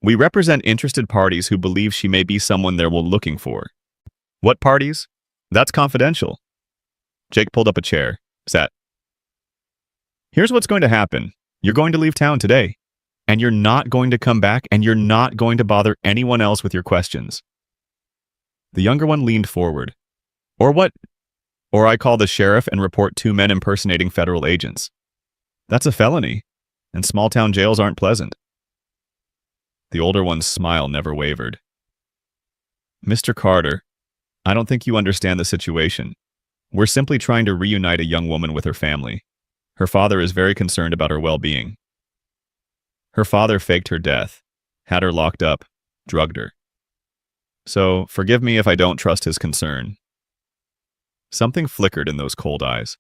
We represent interested parties who believe she may be someone they're looking for. What parties? That's confidential. Jake pulled up a chair, sat. Here's what's going to happen. You're going to leave town today, and you're not going to come back, and you're not going to bother anyone else with your questions. The younger one leaned forward. Or what? Or I call the sheriff and report 2 men impersonating federal agents. That's a felony, and small-town jails aren't pleasant. The older one's smile never wavered. Mr. Carter, I don't think you understand the situation. We're simply trying to reunite a young woman with her family. Her father is very concerned about her well-being. Her father faked her death, had her locked up, drugged her. So, forgive me if I don't trust his concern. Something flickered in those cold eyes.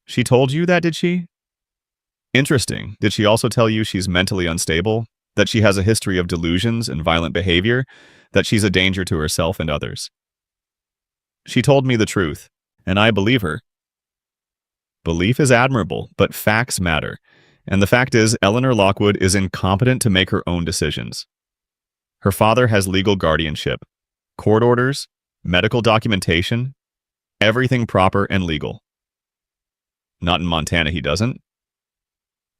She told you that, did she? Interesting. Did she also tell you she's mentally unstable? That she has a history of delusions and violent behavior? That she's a danger to herself and others? She told me the truth, and I believe her. Belief is admirable, but facts matter. And the fact is, Eleanor Lockwood is incompetent to make her own decisions. Her father has legal guardianship, court orders, medical documentation, everything proper and legal. Not in Montana, he doesn't.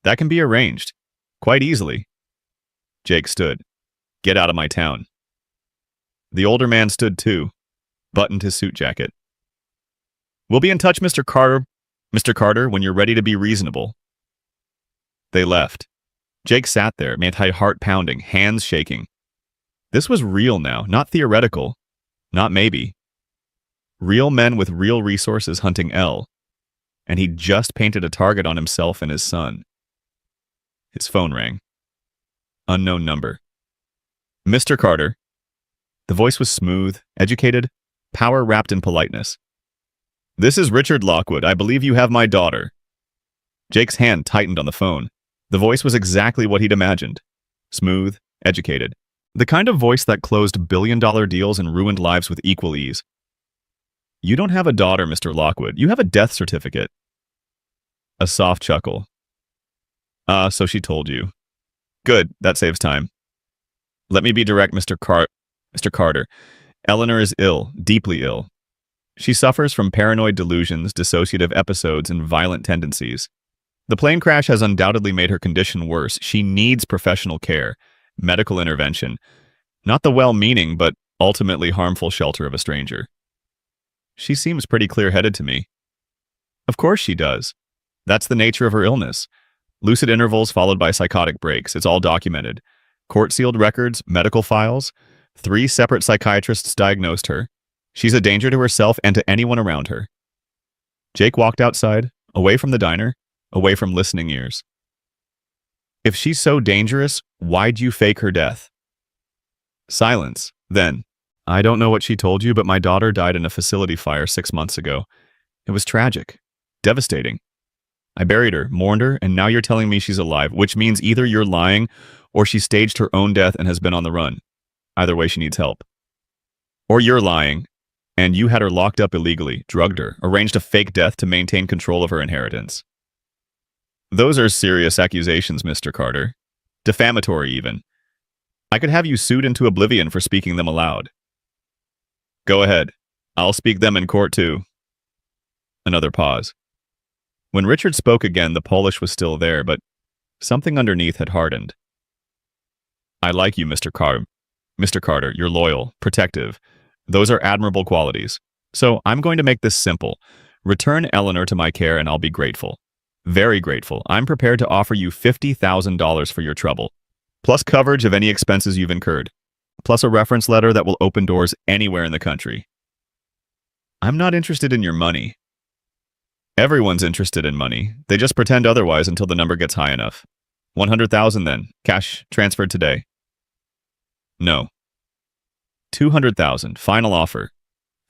That can be arranged, quite easily. Jake stood. Get out of my town. The older man stood too, buttoned his suit jacket. We'll be in touch, Mr. Carter, when you're ready to be reasonable. They left. Jake sat there, made his heart pounding, hands shaking. This was real now, not theoretical, not maybe. Real men with real resources hunting Elle, and he'd just painted a target on himself and his son. His phone rang. Unknown number. Mr. Carter. The voice was smooth, educated, power wrapped in politeness. This is Richard Lockwood. I believe you have my daughter. Jake's hand tightened on the phone. The voice was exactly what he'd imagined. Smooth, educated. The kind of voice that closed billion-dollar deals and ruined lives with equal ease. You don't have a daughter, Mr. Lockwood. You have a death certificate. A soft chuckle. So she told you. Good, that saves time. Let me be direct, Mr. Carter. Eleanor is ill, deeply ill. She suffers from paranoid delusions, dissociative episodes, and violent tendencies. The plane crash has undoubtedly made her condition worse. She needs professional care, medical intervention, not the well-meaning but ultimately harmful shelter of a stranger. She seems pretty clear-headed to me. Of course she does. That's the nature of her illness. Lucid intervals followed by psychotic breaks. It's all documented. Court-sealed records, medical files. 3 separate psychiatrists diagnosed her. She's a danger to herself and to anyone around her. Jake walked outside, away from the diner, away from listening ears. If she's so dangerous, why'd you fake her death? Silence. Then, I don't know what she told you, but my daughter died in a facility fire 6 months ago. It was tragic. Devastating. I buried her, mourned her, and now you're telling me she's alive, which means either you're lying or she staged her own death and has been on the run. Either way, she needs help. Or you're lying, and you had her locked up illegally, drugged her, arranged a fake death to maintain control of her inheritance. Those are serious accusations, Mr. Carter. Defamatory, even. I could have you sued into oblivion for speaking them aloud. Go ahead. I'll speak them in court, too. Another pause. When Richard spoke again, the polish was still there, but something underneath had hardened. I like you, Mr. Carter. You're loyal, protective, Those are admirable qualities. So I'm going to make this simple. Return Eleanor to my care and I'll be grateful. Very grateful. I'm prepared to offer you $50,000 for your trouble, plus coverage of any expenses you've incurred, plus a reference letter that will open doors anywhere in the country. I'm not interested in your money. Everyone's interested in money. They just pretend otherwise until the number gets high enough. 100,000 then. Cash transferred today. No. 200,000. Final offer.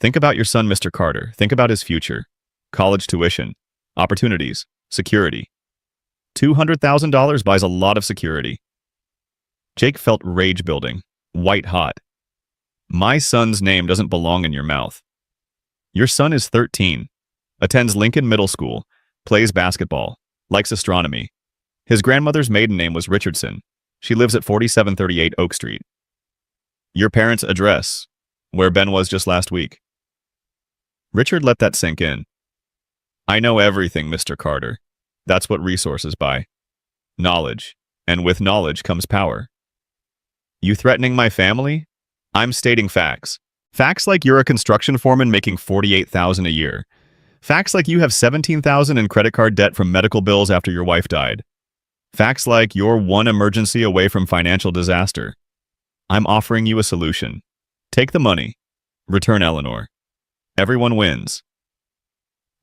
Think about your son, Mr. Carter. Think about his future. College tuition. Opportunities. Security. $200,000 buys a lot of security. Jake felt rage building. White hot. My son's name doesn't belong in your mouth. Your son is 13. Attends Lincoln Middle School. Plays basketball. Likes astronomy. His grandmother's maiden name was Richardson. She lives at 4738 Oak Street. Your parents' address, where Ben was just last week. Richard let that sink in. I know everything, Mr. Carter. That's what resources buy. Knowledge. And with knowledge comes power. You threatening my family? I'm stating facts. Facts like you're a construction foreman making $48,000 a year. Facts like you have $17,000 in credit card debt from medical bills after your wife died. Facts like you're one emergency away from financial disaster. I'm offering you a solution. Take the money. Return Eleanor. Everyone wins.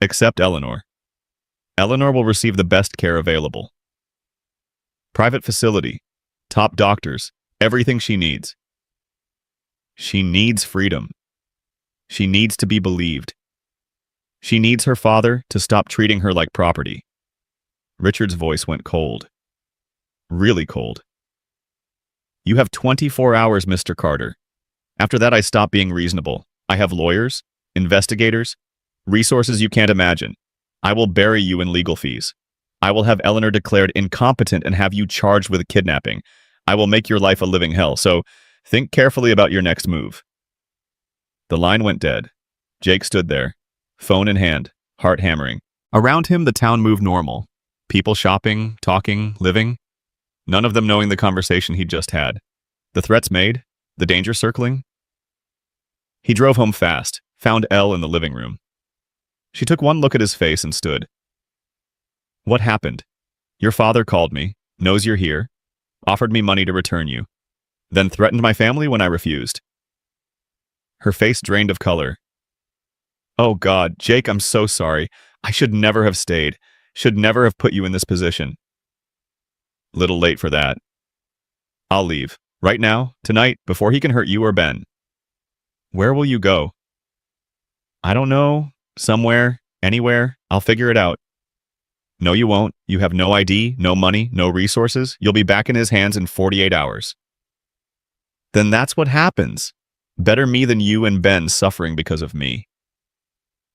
Except Eleanor. Eleanor will receive the best care available. Private facility. Top doctors. Everything she needs. She needs freedom. She needs to be believed. She needs her father to stop treating her like property. Richard's voice went cold. Really cold. You have 24 hours, Mr. Carter. After that, I stop being reasonable. I have lawyers, investigators, resources you can't imagine. I will bury you in legal fees. I will have Eleanor declared incompetent and have you charged with kidnapping. I will make your life a living hell, so think carefully about your next move. The line went dead. Jake stood there, phone in hand, heart hammering. Around him, the town moved normal. People shopping, talking, living. None of them knowing the conversation he'd just had. The threats made, the danger circling. He drove home fast, found Elle in the living room. She took one look at his face and stood. What happened? Your father called me, knows you're here, offered me money to return you, then threatened my family when I refused. Her face drained of color. Oh God, Jake, I'm so sorry. I should never have stayed, should never have put you in this position. Little late for that. I'll leave. Right now, tonight, before he can hurt you or Ben. Where will you go? I don't know. Somewhere, anywhere. I'll figure it out. No, you won't. You have no ID, no money, no resources. You'll be back in his hands in 48 hours. Then that's what happens. Better me than you and Ben suffering because of me.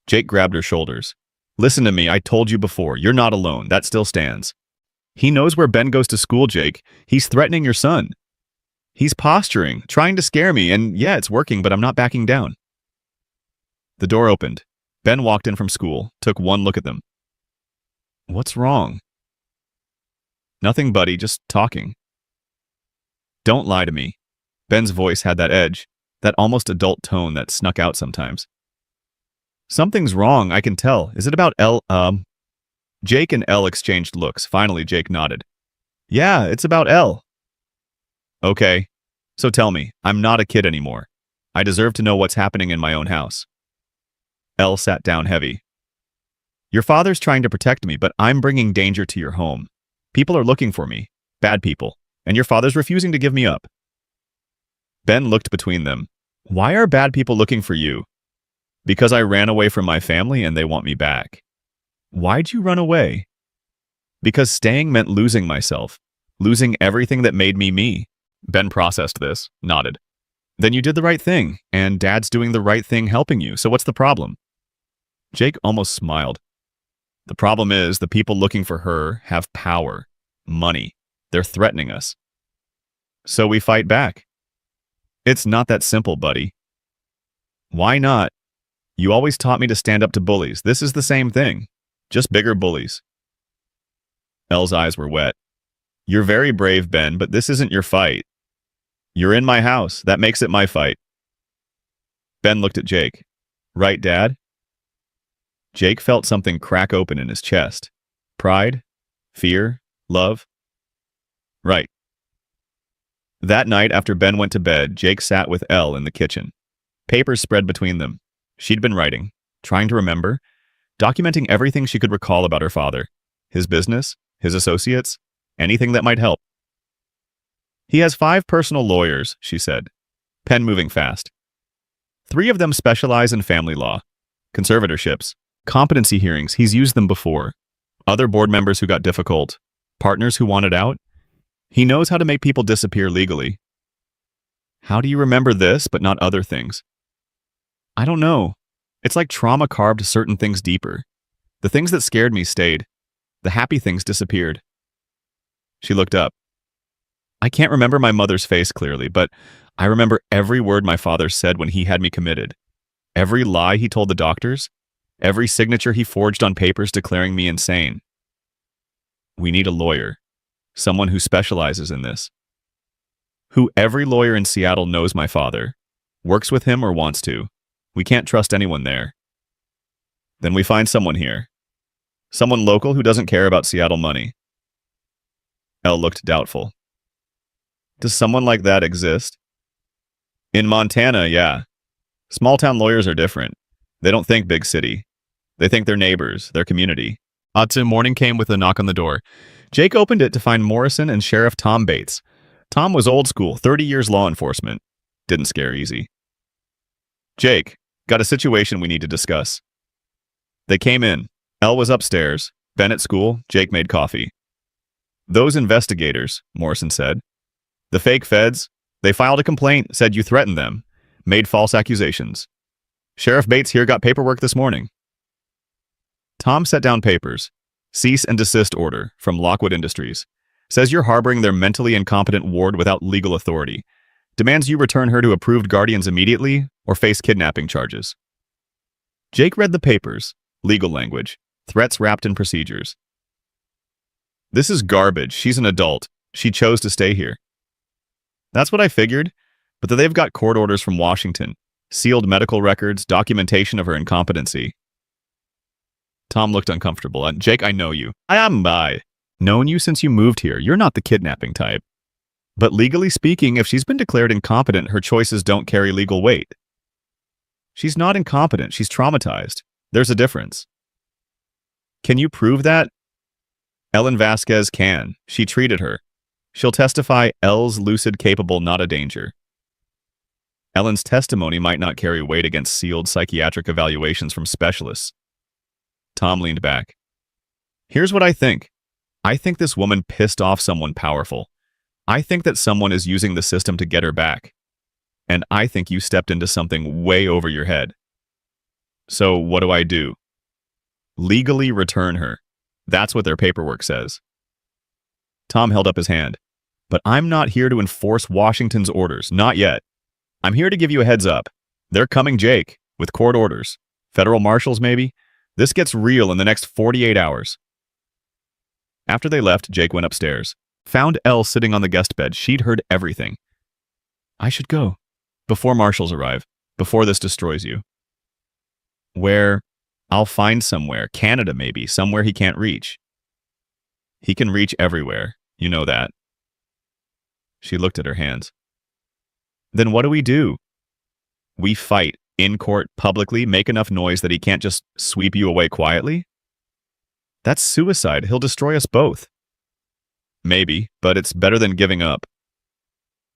Jake grabbed her shoulders. Listen to me, I told you before. You're not alone. That still stands. He knows where Ben goes to school, Jake. He's threatening your son. He's posturing, trying to scare me, and yeah, it's working, but I'm not backing down. The door opened. Ben walked in from school, took one look at them. What's wrong? Nothing, buddy, just talking. Don't lie to me. Ben's voice had that edge, that almost adult tone that snuck out sometimes. Something's wrong, I can tell. Is it about Elle? Jake and Elle exchanged looks. Finally, Jake nodded. Yeah, it's about Elle. Okay, so tell me, I'm not a kid anymore. I deserve to know what's happening in my own house. Elle sat down heavy. Your father's trying to protect me, but I'm bringing danger to your home. People are looking for me, bad people, and your father's refusing to give me up. Ben looked between them. Why are bad people looking for you? Because I ran away from my family and they want me back. Why'd you run away? Because staying meant losing myself, losing everything that made me me. Ben processed this, nodded. Then you did the right thing, and Dad's doing the right thing helping you, so what's the problem? Jake almost smiled. The problem is the people looking for her have power, money. They're threatening us. So we fight back. It's not that simple, buddy. Why not? You always taught me to stand up to bullies. This is the same thing. Just bigger bullies. Elle's eyes were wet. You're very brave, Ben, but this isn't your fight. You're in my house. That makes it my fight. Ben looked at Jake. Right, Dad? Jake felt something crack open in his chest. Pride? Fear? Love? Right. That night, after Ben went to bed, Jake sat with Elle in the kitchen. Papers spread between them. She'd been writing, trying to remember, documenting everything she could recall about her father, his business, his associates, anything that might help. He has 5 personal lawyers, she said, pen moving fast. 3 of them specialize in family law, conservatorships, competency hearings. He's used them before. Other board members who got difficult, partners who wanted out. He knows how to make people disappear legally. How do you remember this but not other things? I don't know. It's like trauma carved certain things deeper. The things that scared me stayed. The happy things disappeared. She looked up. I can't remember my mother's face clearly, but I remember every word my father said when he had me committed. Every lie he told the doctors. Every signature he forged on papers declaring me insane. We need a lawyer. Someone who specializes in this. Who every lawyer in Seattle knows my father. Works with him or wants to. We can't trust anyone there. Then we find someone here. Someone local who doesn't care about Seattle money. Elle looked doubtful. Does someone like that exist? In Montana, yeah. Small-town lawyers are different. They don't think big city. They think their neighbors, their community. Morning came with a knock on the door. Jake opened it to find Morrison and Sheriff Tom Bates. Tom was old school, 30 years law enforcement. Didn't scare easy. Jake, got a situation we need to discuss. They came in. Elle was upstairs. Ben at school. Jake made coffee. Those investigators, Morrison said. The fake feds, they filed a complaint, said you threatened them, made false accusations. Sheriff Bates here got paperwork this morning. Tom set down papers. Cease and desist order from Lockwood Industries. Says you're harboring their mentally incompetent ward without legal authority. Demands you return her to approved guardians immediately or face kidnapping charges. Jake read the papers, legal language, threats wrapped in procedures. This is garbage. She's an adult. She chose to stay here. That's what I figured, but that they've got court orders from Washington, sealed medical records, documentation of her incompetency. Tom looked uncomfortable. Jake, I know you. I am by. Known you since you moved here. You're not the kidnapping type. But legally speaking, if she's been declared incompetent, her choices don't carry legal weight. She's not incompetent. She's traumatized. There's a difference. Can you prove that? Ellen Vasquez can. She treated her. She'll testify Elle's lucid, capable, not a danger. Ellen's testimony might not carry weight against sealed psychiatric evaluations from specialists. Tom leaned back. Here's what I think. I think this woman pissed off someone powerful. I think that someone is using the system to get her back. And I think you stepped into something way over your head. So what do I do? Legally return her. That's what their paperwork says. Tom held up his hand. But I'm not here to enforce Washington's orders. Not yet. I'm here to give you a heads up. They're coming, Jake, with court orders. Federal marshals, maybe? This gets real in the next 48 hours. After they left, Jake went upstairs. Found Elle sitting on the guest bed. She'd heard everything. I should go. Before marshals arrive. Before this destroys you. Where? I'll find somewhere. Canada, maybe. Somewhere he can't reach. He can reach everywhere. You know that. She looked at her hands. Then what do? We fight. In court, publicly, make enough noise that he can't just sweep you away quietly? That's suicide. He'll destroy us both. Maybe, but it's better than giving up.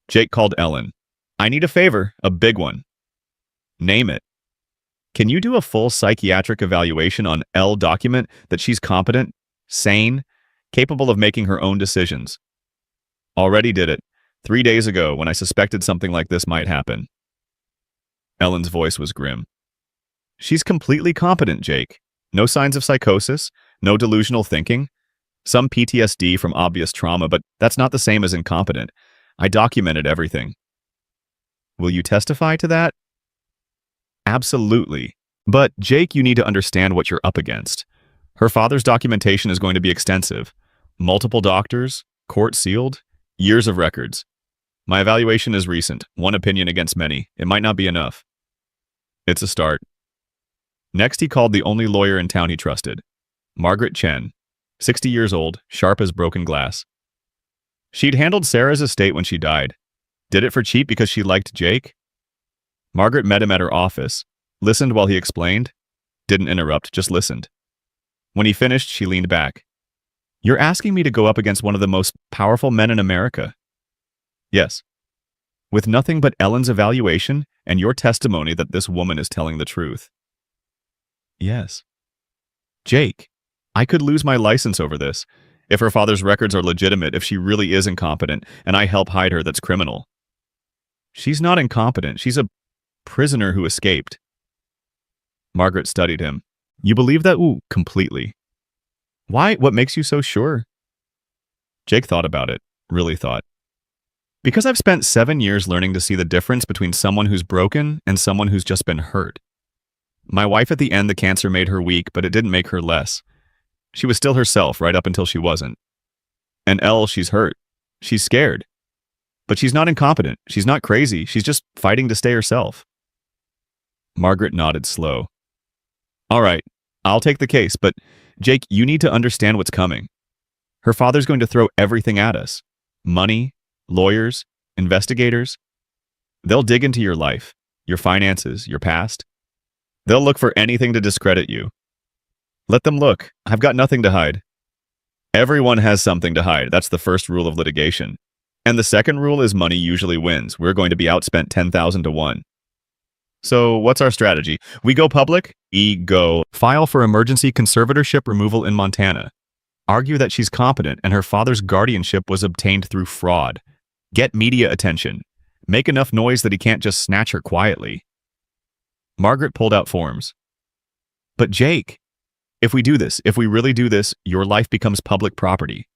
Jake called Ellen. I need a favor, a big one. Name it. Can you do a full psychiatric evaluation on Elle? Document that she's competent, sane, capable of making her own decisions. Already did it, 3 days ago when I suspected something like this might happen. Ellen's voice was grim. She's completely competent, Jake. No signs of psychosis, no delusional thinking. Some PTSD from obvious trauma, but that's not the same as incompetent. I documented everything. Will you testify to that? Absolutely. But, Jake, you need to understand what you're up against. Her father's documentation is going to be extensive. Multiple doctors, court sealed, years of records. My evaluation is recent, one opinion against many. It might not be enough. It's a start. Next, he called the only lawyer in town he trusted, Margaret Chen, 60 years old, sharp as broken glass. She'd handled Sarah's estate when she died. Did it for cheap because she liked Jake? Margaret met him at her office, listened while he explained, didn't interrupt, just listened. When he finished, she leaned back. You're asking me to go up against one of the most powerful men in America? Yes. With nothing but Ellen's evaluation and your testimony that this woman is telling the truth. Yes. Jake, I could lose my license over this. If her father's records are legitimate, if she really is incompetent, and I help hide her, that's criminal. She's not incompetent. She's a prisoner who escaped. Margaret studied him. You believe that? Ooh, completely. Why? What makes you so sure? Jake thought about it, really thought. Because I've spent 7 years learning to see the difference between someone who's broken and someone who's just been hurt. My wife, at the end, the cancer made her weak, but it didn't make her less. She was still herself right up until she wasn't. And Elle, she's hurt. She's scared. But she's not incompetent. She's not crazy. She's just fighting to stay herself. Margaret nodded slow. All right, I'll take the case, but Jake, you need to understand what's coming. Her father's going to throw everything at us. Money, lawyers, investigators. They'll dig into your life, your finances, your past. They'll look for anything to discredit you. Let them look. I've got nothing to hide. Everyone has something to hide. That's the first rule of litigation. And the second rule is money usually wins. We're going to be outspent 10,000 to 1. So what's our strategy? We go public? Go. File for emergency conservatorship removal in Montana. Argue that she's competent and her father's guardianship was obtained through fraud. Get media attention. Make enough noise that he can't just snatch her quietly. Margaret pulled out forms. But Jake, if we do this, if we really do this, your life becomes public property.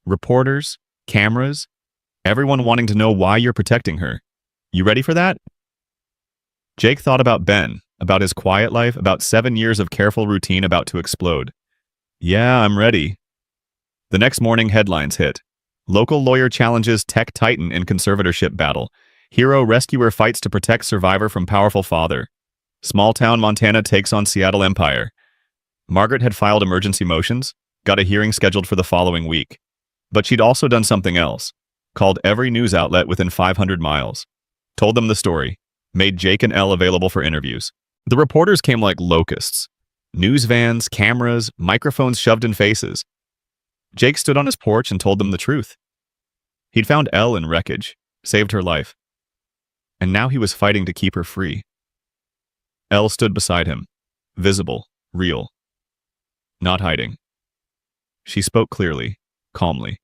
Reporters, cameras, everyone wanting to know why you're protecting her. You ready for that? Jake thought about Ben, about his quiet life, about 7 years of careful routine about to explode. Yeah, I'm ready. The next morning, headlines hit. Local lawyer challenges tech titan in conservatorship battle. Hero rescuer fights to protect survivor from powerful father. Small town Montana takes on Seattle Empire. Margaret had filed emergency motions, got a hearing scheduled for the following week. But she'd also done something else. Called every news outlet within 500 miles. Told them the story. Made Jake and Elle available for interviews. The reporters came like locusts. News vans, cameras, microphones shoved in faces. Jake stood on his porch and told them the truth. He'd found Elle in Wreckage, saved her life. And now he was fighting to keep her free. Elle stood beside him, visible, real. Not hiding. She spoke clearly, calmly.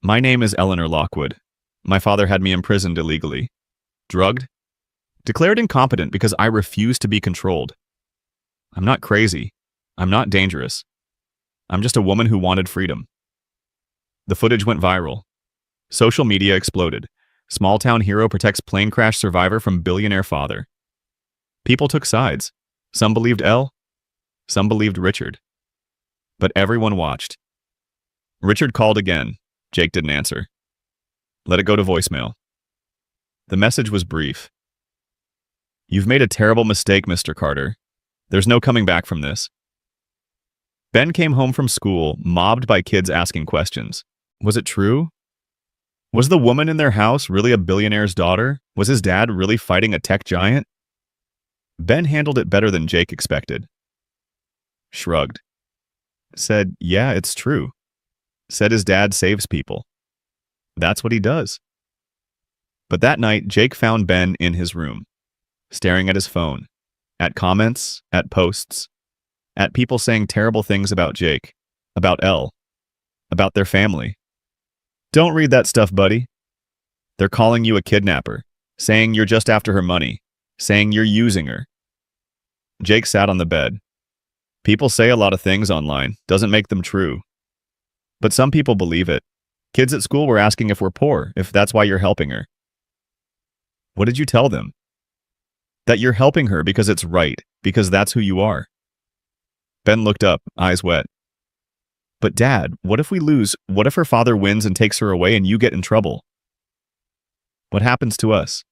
My name is Eleanor Lockwood. My father had me imprisoned illegally. Drugged? Declared incompetent because I refuse to be controlled. I'm not crazy. I'm not dangerous. I'm just a woman who wanted freedom. The footage went viral. Social media exploded. Small town hero protects plane crash survivor from billionaire father. People took sides. Some believed Elle. Some believed Richard. But everyone watched. Richard called again. Jake didn't answer. Let it go to voicemail. The message was brief. You've made a terrible mistake, Mr. Carter. There's no coming back from this. Ben came home from school, mobbed by kids asking questions. Was it true? Was the woman in their house really a billionaire's daughter? Was his dad really fighting a tech giant? Ben handled it better than Jake expected. Shrugged. Said, yeah, it's true. Said his dad saves people. That's what he does. But that night, Jake found Ben in his room, staring at his phone, at comments, at posts, at people saying terrible things about Jake, about Elle, about their family. Don't read that stuff, buddy. They're calling you a kidnapper, saying you're just after her money, saying you're using her. Jake sat on the bed. People say a lot of things online, doesn't make them true. But some people believe it. Kids at school were asking if we're poor, if that's why you're helping her. What did you tell them? That you're helping her because it's right, because that's who you are. Ben looked up, eyes wet. But Dad, what if we lose? What if her father wins and takes her away and you get in trouble? What happens to us?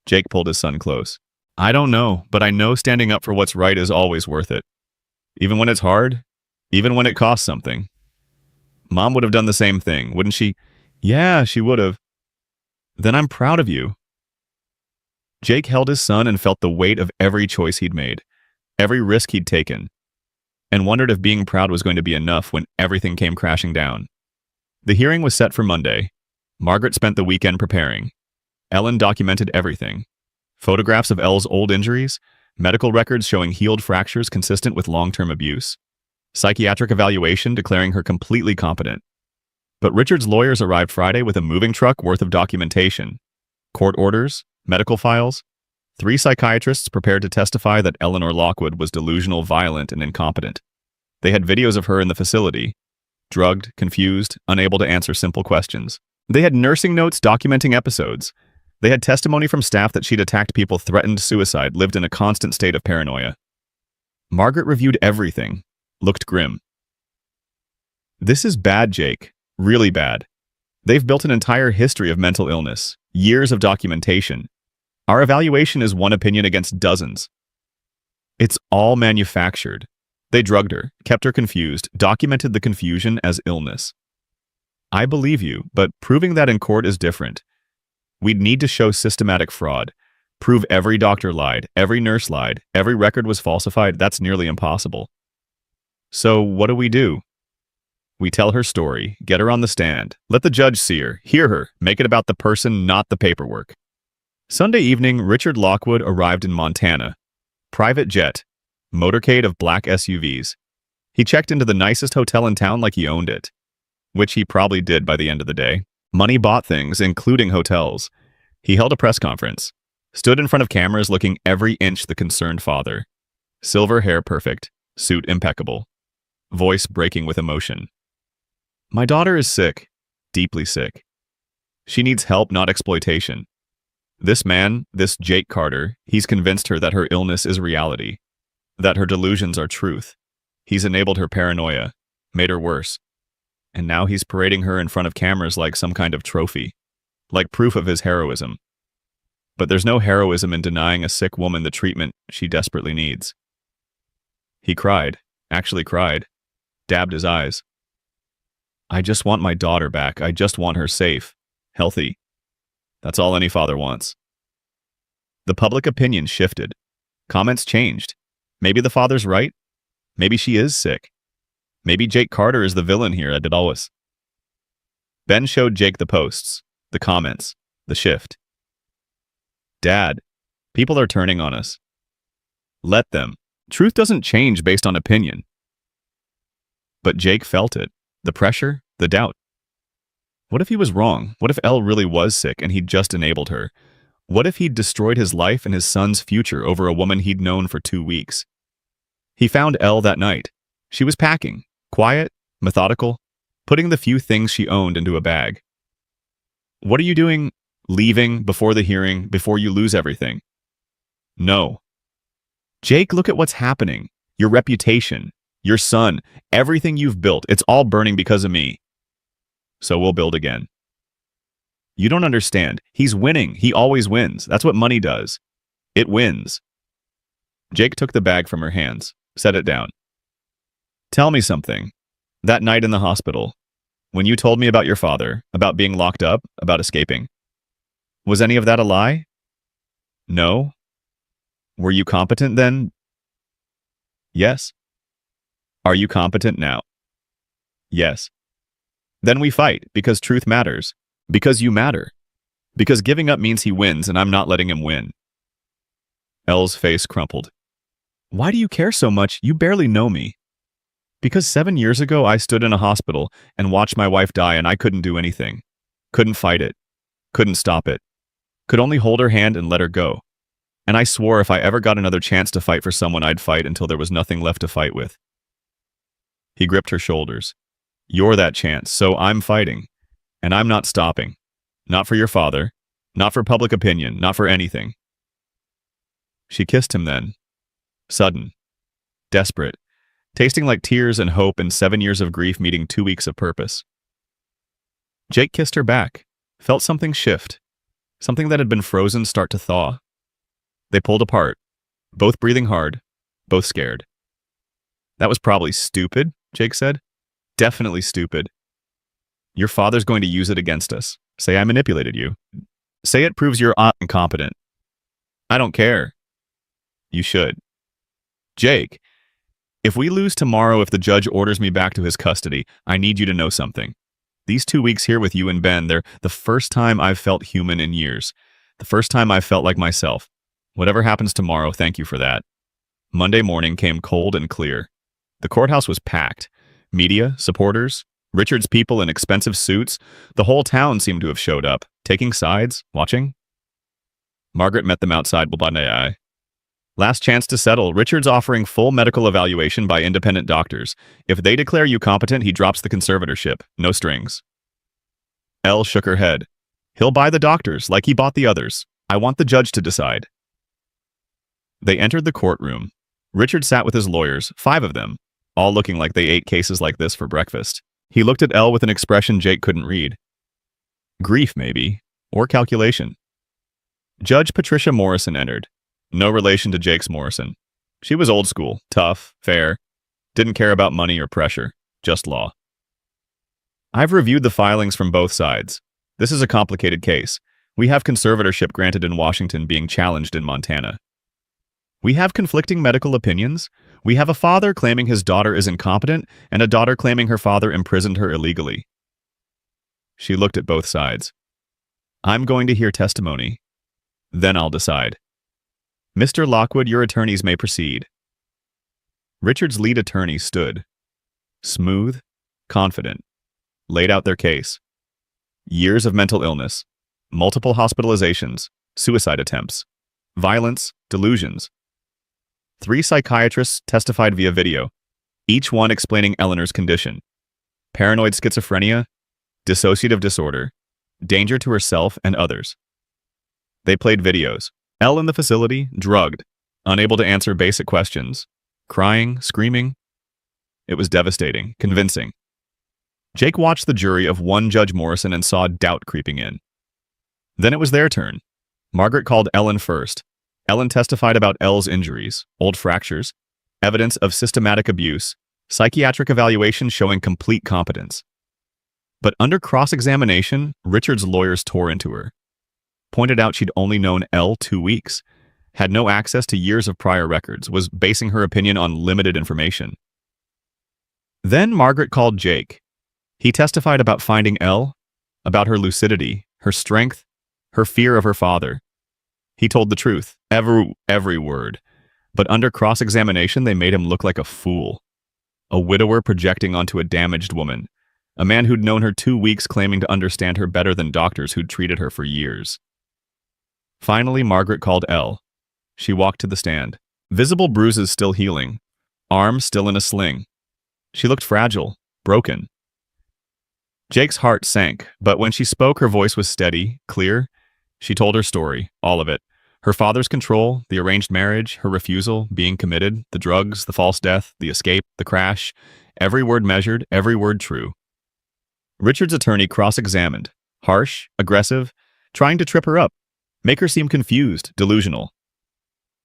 Jake pulled his son close. I don't know, but I know standing up for what's right is always worth it. Even when it's hard, even when it costs something. Mom would have done the same thing, wouldn't she? Yeah, she would have. Then I'm proud of you. Jake held his son and felt the weight of every choice he'd made, every risk he'd taken, and wondered if being proud was going to be enough when everything came crashing down. The hearing was set for Monday. Margaret spent the weekend preparing. Ellen documented everything. Photographs of Elle's old injuries, medical records showing healed fractures consistent with long-term abuse, psychiatric evaluation declaring her completely competent. But Richard's lawyers arrived Friday with a moving truck worth of documentation. Court orders, medical files, 3 psychiatrists prepared to testify that Eleanor Lockwood was delusional, violent, and incompetent. They had videos of her in the facility, drugged, confused, unable to answer simple questions. They had nursing notes documenting episodes. They had testimony from staff that she'd attacked people, threatened suicide, lived in a constant state of paranoia. Margaret reviewed everything, looked grim. This is bad, Jake. Really bad. They've built an entire history of mental illness, years of documentation. Our evaluation is one opinion against dozens. It's all manufactured. They drugged her, kept her confused, documented the confusion as illness. I believe you, but proving that in court is different. We'd need to show systematic fraud. Prove every doctor lied, every nurse lied, every record was falsified. That's nearly impossible. So what do? We tell her story, get her on the stand, let the judge see her, hear her, make it about the person, not the paperwork. Sunday evening, Richard Lockwood arrived in Montana. Private jet, motorcade of black SUVs. He checked into the nicest hotel in town like he owned it, which he probably did by the end of the day. Money bought things, including hotels. He held a press conference, stood in front of cameras looking every inch the concerned father. Silver hair perfect, suit impeccable, voice breaking with emotion. My daughter is sick, deeply sick. She needs help, not exploitation. This man, this Jake Carter, he's convinced her that her illness is reality, that her delusions are truth. He's enabled her paranoia, made her worse. And now he's parading her in front of cameras like some kind of trophy, like proof of his heroism. But there's no heroism in denying a sick woman the treatment she desperately needs. He cried, actually cried, dabbed his eyes. I just want my daughter back. I just want her safe, healthy. That's all any father wants. The public opinion shifted. Comments changed. Maybe the father's right. Maybe she is sick. Maybe Jake Carter is the villain here, I did always. Ben showed Jake the posts, the comments, the shift. Dad, people are turning on us. Let them. Truth doesn't change based on opinion. But Jake felt it. The pressure, the doubt. What if he was wrong? What if Elle really was sick and he'd just enabled her? What if he'd destroyed his life and his son's future over a woman he'd known for 2 weeks? He found Elle that night. She was packing, quiet, methodical, putting the few things she owned into a bag. What are you doing? Leaving before the hearing, before you lose everything? No. Jake, look at what's happening. Your reputation, your son, everything you've built, it's all burning because of me. So we'll build again. You don't understand. He's winning. He always wins. That's what money does. It wins. Jake took the bag from her hands, set it down. Tell me something. That night in the hospital, when you told me about your father, about being locked up, about escaping, was any of that a lie? No. Were you competent then? Yes. Are you competent now? Yes. Then we fight, because truth matters. Because you matter. Because giving up means he wins, and I'm not letting him win. Elle's face crumpled. Why do you care so much? You barely know me. Because 7 years ago, I stood in a hospital and watched my wife die, and I couldn't do anything. Couldn't fight it. Couldn't stop it. Could only hold her hand and let her go. And I swore if I ever got another chance to fight for someone, I'd fight until there was nothing left to fight with. He gripped her shoulders. You're that chance, so I'm fighting. And I'm not stopping. Not for your father. Not for public opinion. Not for anything. She kissed him then. Sudden. Desperate. Tasting like tears and hope and 7 years of grief meeting 2 weeks of purpose. Jake kissed her back. Felt something shift. Something that had been frozen start to thaw. They pulled apart, both breathing hard, both scared. That was probably stupid, Jake said. Definitely stupid. Your father's going to use it against us. Say I manipulated you. Say it proves you're incompetent. I don't care. You should. Jake, if we lose tomorrow, if the judge orders me back to his custody, I need you to know something. These 2 weeks here with you and Ben, they're the first time I've felt human in years. The first time I've felt like myself. Whatever happens tomorrow, thank you for that. Monday morning came cold and clear. The courthouse was packed. Media, supporters, Richard's people in expensive suits. The whole town seemed to have showed up, taking sides, watching. Margaret met them outside. Last chance to settle. Richard's offering full medical evaluation by independent doctors. If they declare you competent, he drops the conservatorship. No strings. Elle shook her head. He'll buy the doctors, like he bought the others. I want the judge to decide. They entered the courtroom. Richard sat with his lawyers, 5 of them, all looking like they ate cases like this for breakfast. He looked at Elle with an expression Jake couldn't read. Grief, maybe, or calculation. Judge Patricia Morrison entered. No relation to Jake's Morrison. She was old school, tough, fair, didn't care about money or pressure, just law. I've reviewed the filings from both sides. This is a complicated case. We have conservatorship granted in Washington being challenged in Montana. We have conflicting medical opinions. We have a father claiming his daughter is incompetent and a daughter claiming her father imprisoned her illegally. She looked at both sides. I'm going to hear testimony. Then I'll decide. Mr. Lockwood, your attorneys may proceed. Richard's lead attorney stood. Smooth, confident. Laid out their case. Years of mental illness. Multiple hospitalizations. Suicide attempts. Violence. Delusions. 3 psychiatrists testified via video, each one explaining Eleanor's condition. Paranoid schizophrenia, dissociative disorder, danger to herself and others. They played videos. Elle in the facility, drugged, unable to answer basic questions, crying, screaming. It was devastating, convincing. Jake watched the jury of one Judge Morrison and saw doubt creeping in. Then it was their turn. Margaret called Ellen first. Ellen testified about Elle's injuries, old fractures, evidence of systematic abuse, psychiatric evaluation showing complete competence. But under cross-examination, Richard's lawyers tore into her. Pointed out she'd only known Elle 2 weeks, had no access to years of prior records, was basing her opinion on limited information. Then Margaret called Jake. He testified about finding Elle, about her lucidity, her strength, her fear of her father. He told the truth, every word. But under cross-examination, they made him look like a fool. A widower projecting onto a damaged woman. A man who'd known her 2 weeks claiming to understand her better than doctors who'd treated her for years. Finally, Margaret called Elle. She walked to the stand. Visible bruises still healing. Arm still in a sling. She looked fragile, broken. Jake's heart sank, but when she spoke, her voice was steady, clear. She told her story, all of it. Her father's control, the arranged marriage, her refusal, being committed, the drugs, the false death, the escape, the crash. Every word measured, every word true. Richard's attorney cross-examined. Harsh, aggressive, trying to trip her up. Make her seem confused, delusional.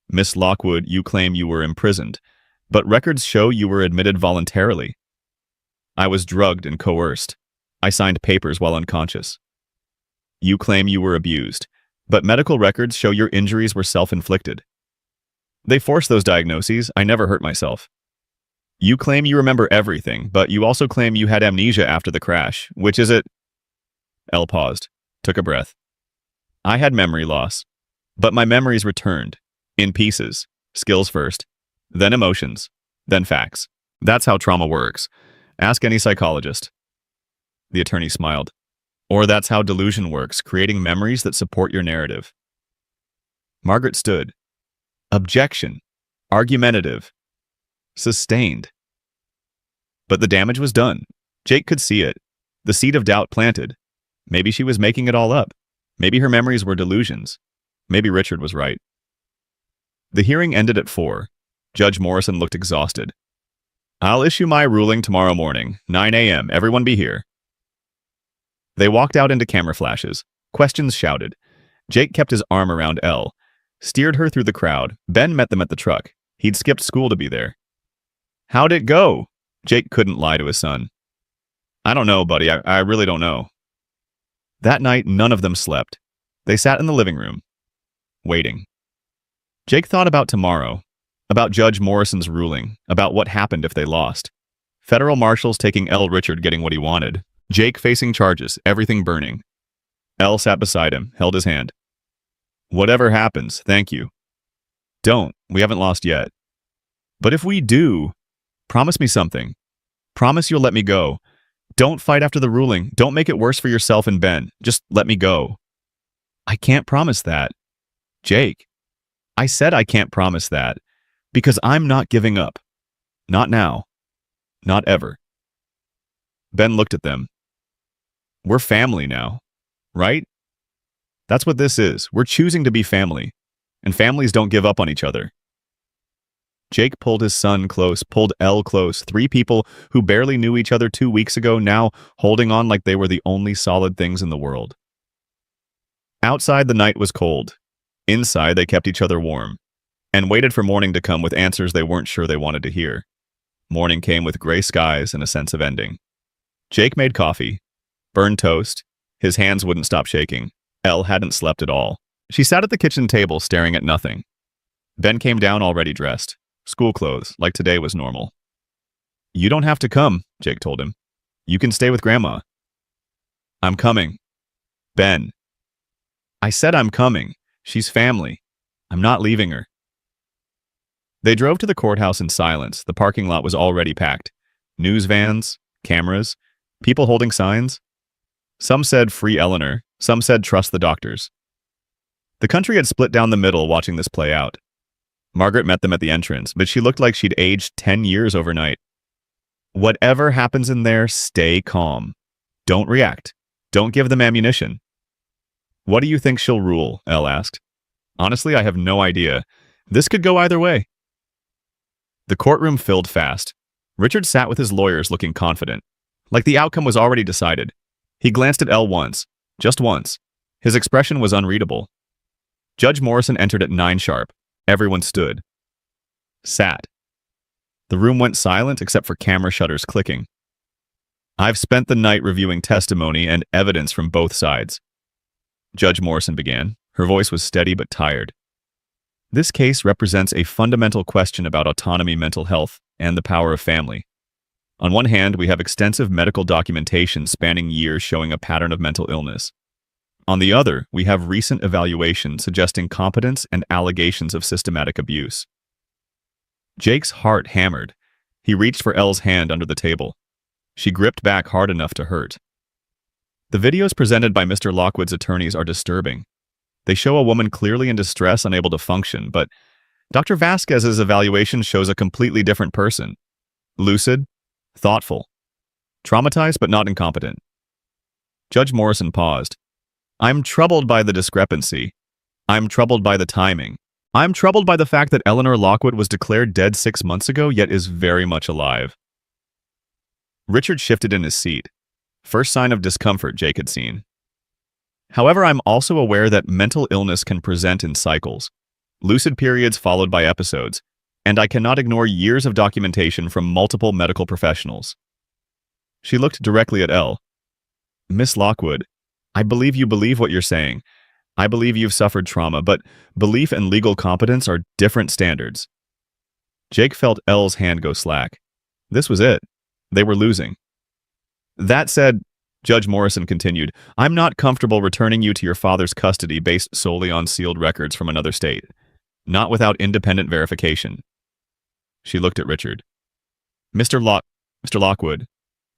Miss Lockwood, you claim you were imprisoned, but records show you were admitted voluntarily. I was drugged and coerced. I signed papers while unconscious. You claim you were abused, but medical records show your injuries were self-inflicted. They forced those diagnoses. I never hurt myself. You claim you remember everything, but you also claim you had amnesia after the crash. Which is it? Elle paused, took a breath. I had memory loss, but my memories returned, in pieces, skills first, then emotions, then facts. That's how trauma works. Ask any psychologist. The attorney smiled. Or that's how delusion works, creating memories that support your narrative. Margaret stood. Objection. Argumentative. Sustained. But the damage was done. Jake could see it. The seed of doubt planted. Maybe she was making it all up. Maybe her memories were delusions. Maybe Richard was right. The hearing ended at 4. Judge Morrison looked exhausted. I'll issue my ruling tomorrow morning, 9 a.m. Everyone be here. They walked out into camera flashes. Questions shouted. Jake kept his arm around Elle. steered her through the crowd. Ben met them at the truck. He'd skipped school to be there. "How'd it go?" Jake couldn't lie to his son. "I don't know, buddy. I really don't know." That night, none of them slept. They sat in the living room, waiting. Jake thought about tomorrow, about Judge Morrison's ruling, about what happened if they lost. Federal marshals taking Richard getting what he wanted. Jake facing charges, everything burning. Sat beside him, held his hand. "Whatever happens, thank you." "Don't. We haven't lost yet." "But if we do, promise me something. Promise you'll let me go. Don't fight after the ruling. Don't make it worse for yourself and Ben. Just let me go." "I can't promise that." "Jake, I said I can't promise that because I'm not giving up. Not now. Not ever." Ben looked at them. "We're family now, right? That's what this is. We're choosing to be family, and families don't give up on each other." Jake pulled his son close, pulled close, 3 people who barely knew each other 2 weeks ago now holding on like they were the only solid things in the world. Outside, the night was cold. Inside, they kept each other warm and waited for morning to come with answers they weren't sure they wanted to hear. Morning came with gray skies and a sense of ending. Jake made coffee, burned toast. His hands wouldn't stop shaking. Hadn't slept at all. She sat at the kitchen table staring at nothing. Ben came down already dressed. School clothes, like today was normal. "You don't have to come," Jake told him. "You can stay with Grandma." "I'm coming." "Ben." "I said I'm coming. She's family. I'm not leaving her." They drove to the courthouse in silence. The parking lot was already packed. News vans, cameras, people holding signs. Some said free Eleanor, some said trust the doctors. The country had split down the middle watching this play out. Margaret met them at the entrance, but she looked like she'd aged 10 years overnight. "Whatever happens in there, stay calm. Don't react. Don't give them ammunition." "What do you think she'll rule?" asked. "Honestly, I have no idea. This could go either way." The courtroom filled fast. Richard sat with his lawyers looking confident, like the outcome was already decided. He glanced at once, just once. His expression was unreadable. Judge Morrison entered at 9 sharp. Everyone stood. Sat. The room went silent except for camera shutters clicking. "I've spent the night reviewing testimony and evidence from both sides." Judge Morrison began. Her voice was steady but tired. "This case represents a fundamental question about autonomy, mental health, and the power of family. On one hand, we have extensive medical documentation spanning years showing a pattern of mental illness. On the other, we have recent evaluations suggesting competence and allegations of systematic abuse." Jake's heart hammered. He reached for hand under the table. She gripped back hard enough to hurt. The videos presented by Mr. Lockwood's attorneys are disturbing. They show a woman clearly in distress, unable to function, but Dr. Vasquez's evaluation shows a completely different person. Lucid, thoughtful, traumatized but not incompetent. Judge Morrison paused. "I'm troubled by the discrepancy. I'm troubled by the timing. I'm troubled by the fact that Eleanor Lockwood was declared dead 6 months ago, yet is very much alive." Richard shifted in his seat. First sign of discomfort Jake had seen. "However, I'm also aware that mental illness can present in cycles, lucid periods followed by episodes, and I cannot ignore years of documentation from multiple medical professionals." She looked directly at "Miss Lockwood, I believe you believe what you're saying. I believe you've suffered trauma, but belief and legal competence are different standards." Jake felt hand go slack. This was it. They were losing. "That said," Judge Morrison continued, "I'm not comfortable returning you to your father's custody based solely on sealed records from another state. Not without independent verification." She looked at Richard. Mr. Lockwood,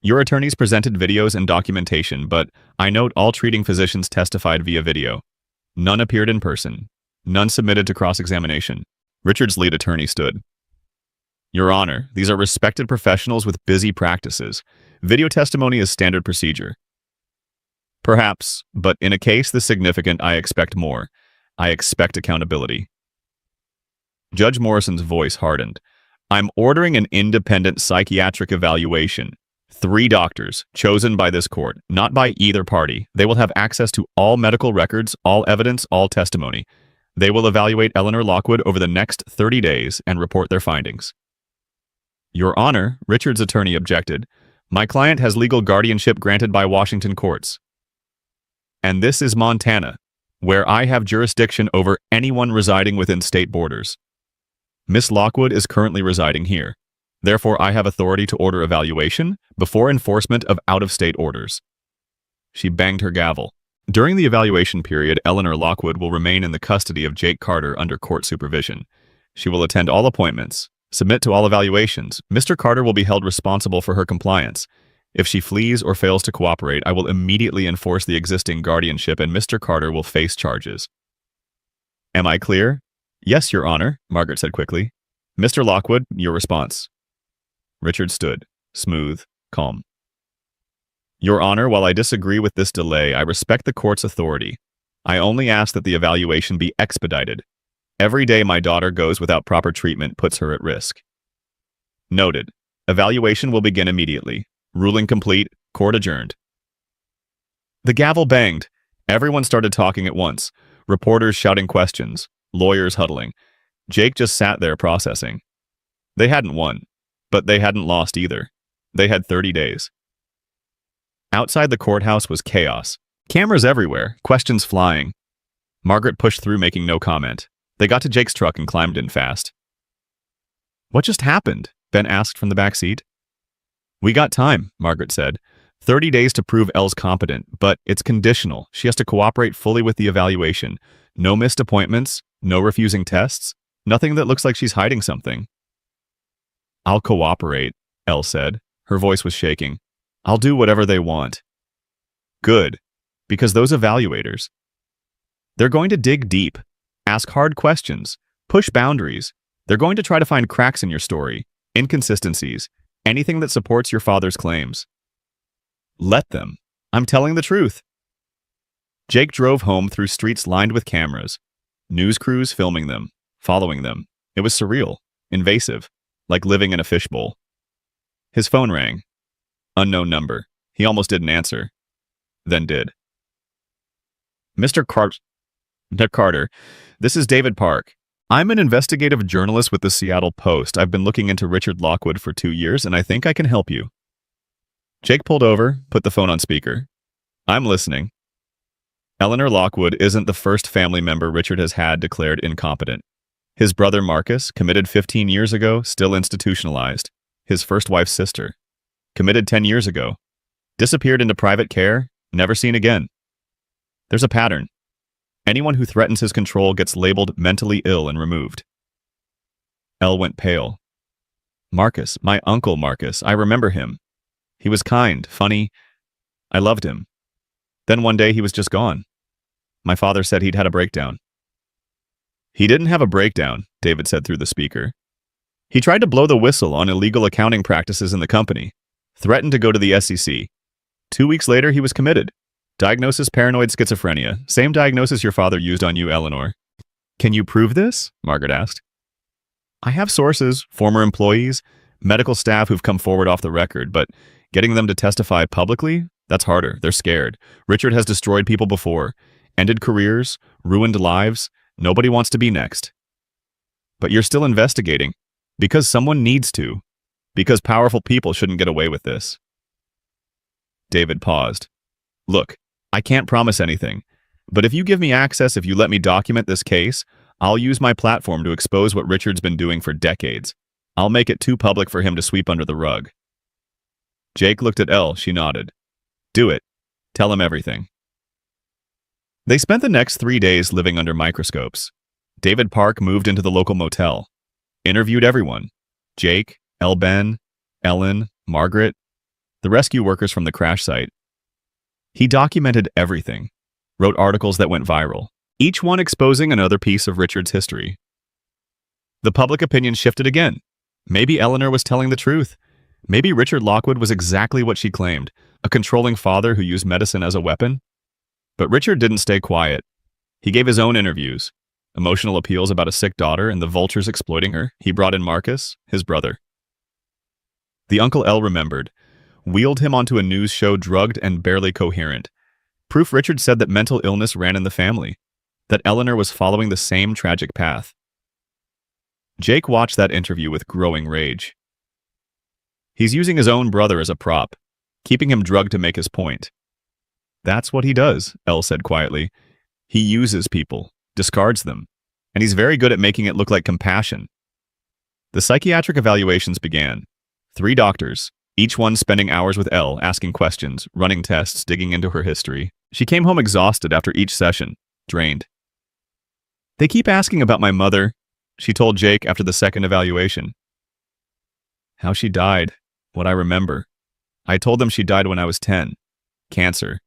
your attorneys presented videos and documentation, but I note all treating physicians testified via video. None appeared in person. None submitted to cross-examination." Richard's lead attorney stood. "Your Honor, these are respected professionals with busy practices. Video testimony is standard procedure." "Perhaps, but in a case this significant, I expect more. I expect accountability." Judge Morrison's voice hardened. "I'm ordering an independent psychiatric evaluation. 3 doctors, chosen by this court, not by either party. They will have access to all medical records, all evidence, all testimony. They will evaluate Eleanor Lockwood over the next 30 days and report their findings. Your Honor, Richard's attorney objected. My client has legal guardianship granted by Washington courts. And this is Montana, where I have jurisdiction over anyone residing within state borders. Miss Lockwood is currently residing here. Therefore, I have authority to order evaluation before enforcement of out-of-state orders. She banged her gavel. During the evaluation period, Eleanor Lockwood will remain in the custody of Jake Carter under court supervision. She will attend all appointments, submit to all evaluations. Mr. Carter will be held responsible for her compliance. If she flees or fails to cooperate, I will immediately enforce the existing guardianship and Mr. Carter will face charges. Am I clear? Yes, Your Honor, Margaret said quickly. Mr. Lockwood, your response. Richard stood, smooth, calm. Your Honor, while I disagree with this delay, I respect the court's authority. I only ask that the evaluation be expedited. Every day my daughter goes without proper treatment puts her at risk. Noted. Evaluation will begin immediately. Ruling complete. Court adjourned. The gavel banged. Everyone started talking at once. Reporters shouting questions. Lawyers huddling. Jake just sat there processing. They hadn't won, but they hadn't lost either. They had 30 days. Outside the courthouse was chaos. Cameras everywhere, questions flying. Margaret pushed through, making no comment. They got to Jake's truck and climbed in fast. What just happened? Ben asked from the back seat. We got time, Margaret said. 30 days to prove Elle's competent, but it's conditional. She has to cooperate fully with the evaluation. No missed appointments, no refusing tests, nothing that looks like she's hiding something. I'll cooperate, Elle said. Her voice was shaking. I'll do whatever they want. Good, because those evaluators, they're going to dig deep, ask hard questions, push boundaries. They're going to try to find cracks in your story, inconsistencies, anything that supports your father's claims. Let them. I'm telling the truth. Jake drove home through streets lined with cameras, news crews filming them, following them. It was surreal, invasive, like living in a fishbowl. His phone rang. Unknown number. He almost didn't answer. Then did. Mr. Carter, this is David Park. I'm an investigative journalist with the Seattle Post. I've been looking into Richard Lockwood for 2 years, and I think I can help you. Jake pulled over, put the phone on speaker. I'm listening. Eleanor Lockwood isn't the first family member Richard has had declared incompetent. His brother Marcus, committed 15 years ago, still institutionalized. His first wife's sister, committed 10 years ago, disappeared into private care, never seen again. There's a pattern. Anyone who threatens his control gets labeled mentally ill and removed. Elle went pale. Marcus, my uncle Marcus, I remember him. He was kind, funny. I loved him. Then one day he was just gone. My father said he'd had a breakdown. He didn't have a breakdown, David said through the speaker. He tried to blow the whistle on illegal accounting practices in the company, threatened to go to the SEC. 2 weeks later, he was committed. Diagnosis paranoid schizophrenia, same diagnosis your father used on you, Eleanor. Can you prove this? Margaret asked. I have sources, former employees, medical staff who've come forward off the record, but getting them to testify publicly, that's harder. They're scared. Richard has destroyed people before, ended careers, ruined lives. Nobody wants to be next. But you're still investigating, because someone needs to, because powerful people shouldn't get away with this. David paused. Look, I can't promise anything, but if you give me access, if you let me document this case, I'll use my platform to expose what Richard's been doing for decades. I'll make it too public for him to sweep under the rug. Jake looked at Elle. She nodded. Do it. Tell him everything. They spent the next 3 days living under microscopes. David Park moved into the local motel, interviewed everyone. Jake, Elle Ben, Ellen, Margaret, the rescue workers from the crash site. He documented everything, wrote articles that went viral, each one exposing another piece of Richard's history. The public opinion shifted again. Maybe Eleanor was telling the truth. Maybe Richard Lockwood was exactly what she claimed, a controlling father who used medicine as a weapon. But Richard didn't stay quiet. He gave his own interviews, emotional appeals about a sick daughter and the vultures exploiting her. He brought in Marcus, his brother. The Uncle Elle remembered, wheeled him onto a news show drugged and barely coherent. Proof Richard said that mental illness ran in the family. that Eleanor was following the same tragic path. Jake watched that interview with growing rage. He's using his own brother as a prop, keeping him drugged to make his point. That's what he does, Elle said quietly. He uses people, discards them, and he's very good at making it look like compassion. The psychiatric evaluations began. 3 doctors, each one spending hours with Elle, asking questions, running tests, digging into her history. She came home exhausted after each session, drained. They keep asking about my mother, she told Jake after the second evaluation. How she died, what I remember. I told them she died when I was 10. Cancer.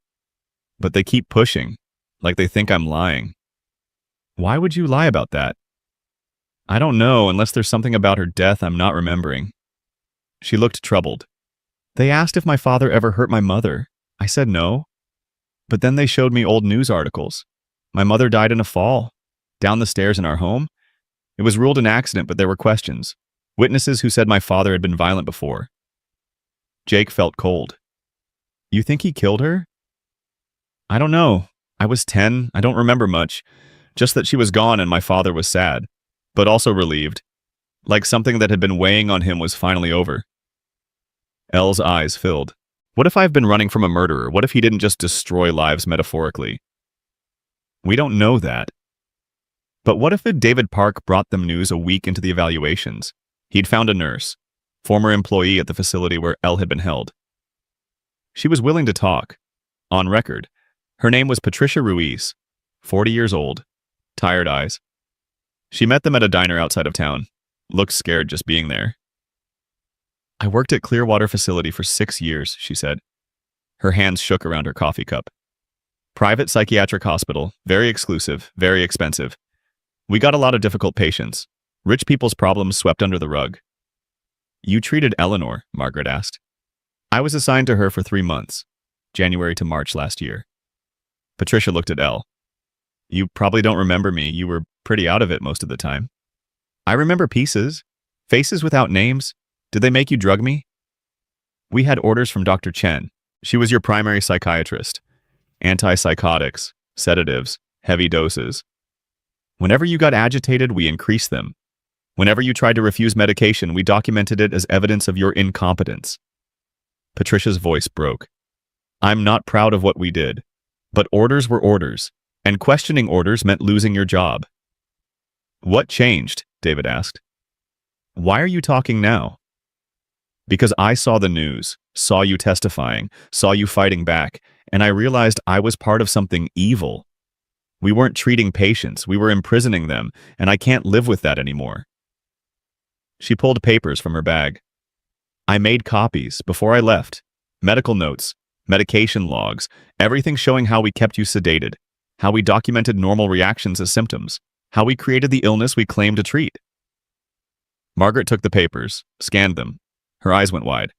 But they keep pushing, like they think I'm lying. Why would you lie about that? I don't know, unless there's something about her death I'm not remembering. She looked troubled. They asked if my father ever hurt my mother. I said no. But then they showed me old news articles. My mother died in a fall, down the stairs in our home. It was ruled an accident, but there were questions. Witnesses who said my father had been violent before. Jake felt cold. You think he killed her? I don't know. I was 10. I don't remember much. Just that she was gone and my father was sad, but also relieved. Like something that had been weighing on him was finally over. Elle's eyes filled. What if I've been running from a murderer? What if he didn't just destroy lives metaphorically? We don't know that. But what if David Park brought them news a week into the evaluations? He'd found a nurse, former employee at the facility where Elle had been held. She was willing to talk. On record. Her name was Patricia Ruiz, 40 years old, tired eyes. She met them at a diner outside of town, looked scared just being there. I worked at Clearwater facility for 6 years, she said. Her hands shook around her coffee cup. Private psychiatric hospital, very exclusive, very expensive. We got a lot of difficult patients. Rich people's problems swept under the rug. You treated Eleanor, Margaret asked. I was assigned to her for 3 months, January to March last year. Patricia looked at Elle. You probably don't remember me. You were pretty out of it most of the time. I remember pieces. Faces without names. Did they make you drug me? We had orders from Dr. Chen. She was your primary psychiatrist. Antipsychotics, sedatives, heavy doses. Whenever you got agitated, we increased them. Whenever you tried to refuse medication, we documented it as evidence of your incompetence. Patricia's voice broke. I'm not proud of what we did. But orders were orders, and questioning orders meant losing your job. What changed? David asked. Why are you talking now? Because I saw the news, saw you testifying, saw you fighting back, and I realized I was part of something evil. We weren't treating patients, we were imprisoning them, and I can't live with that anymore. She pulled papers from her bag. I made copies before I left, medical notes, medication logs, everything showing how we kept you sedated, how we documented normal reactions as symptoms, how we created the illness we claimed to treat. Margaret took the papers, scanned them. Her eyes went wide.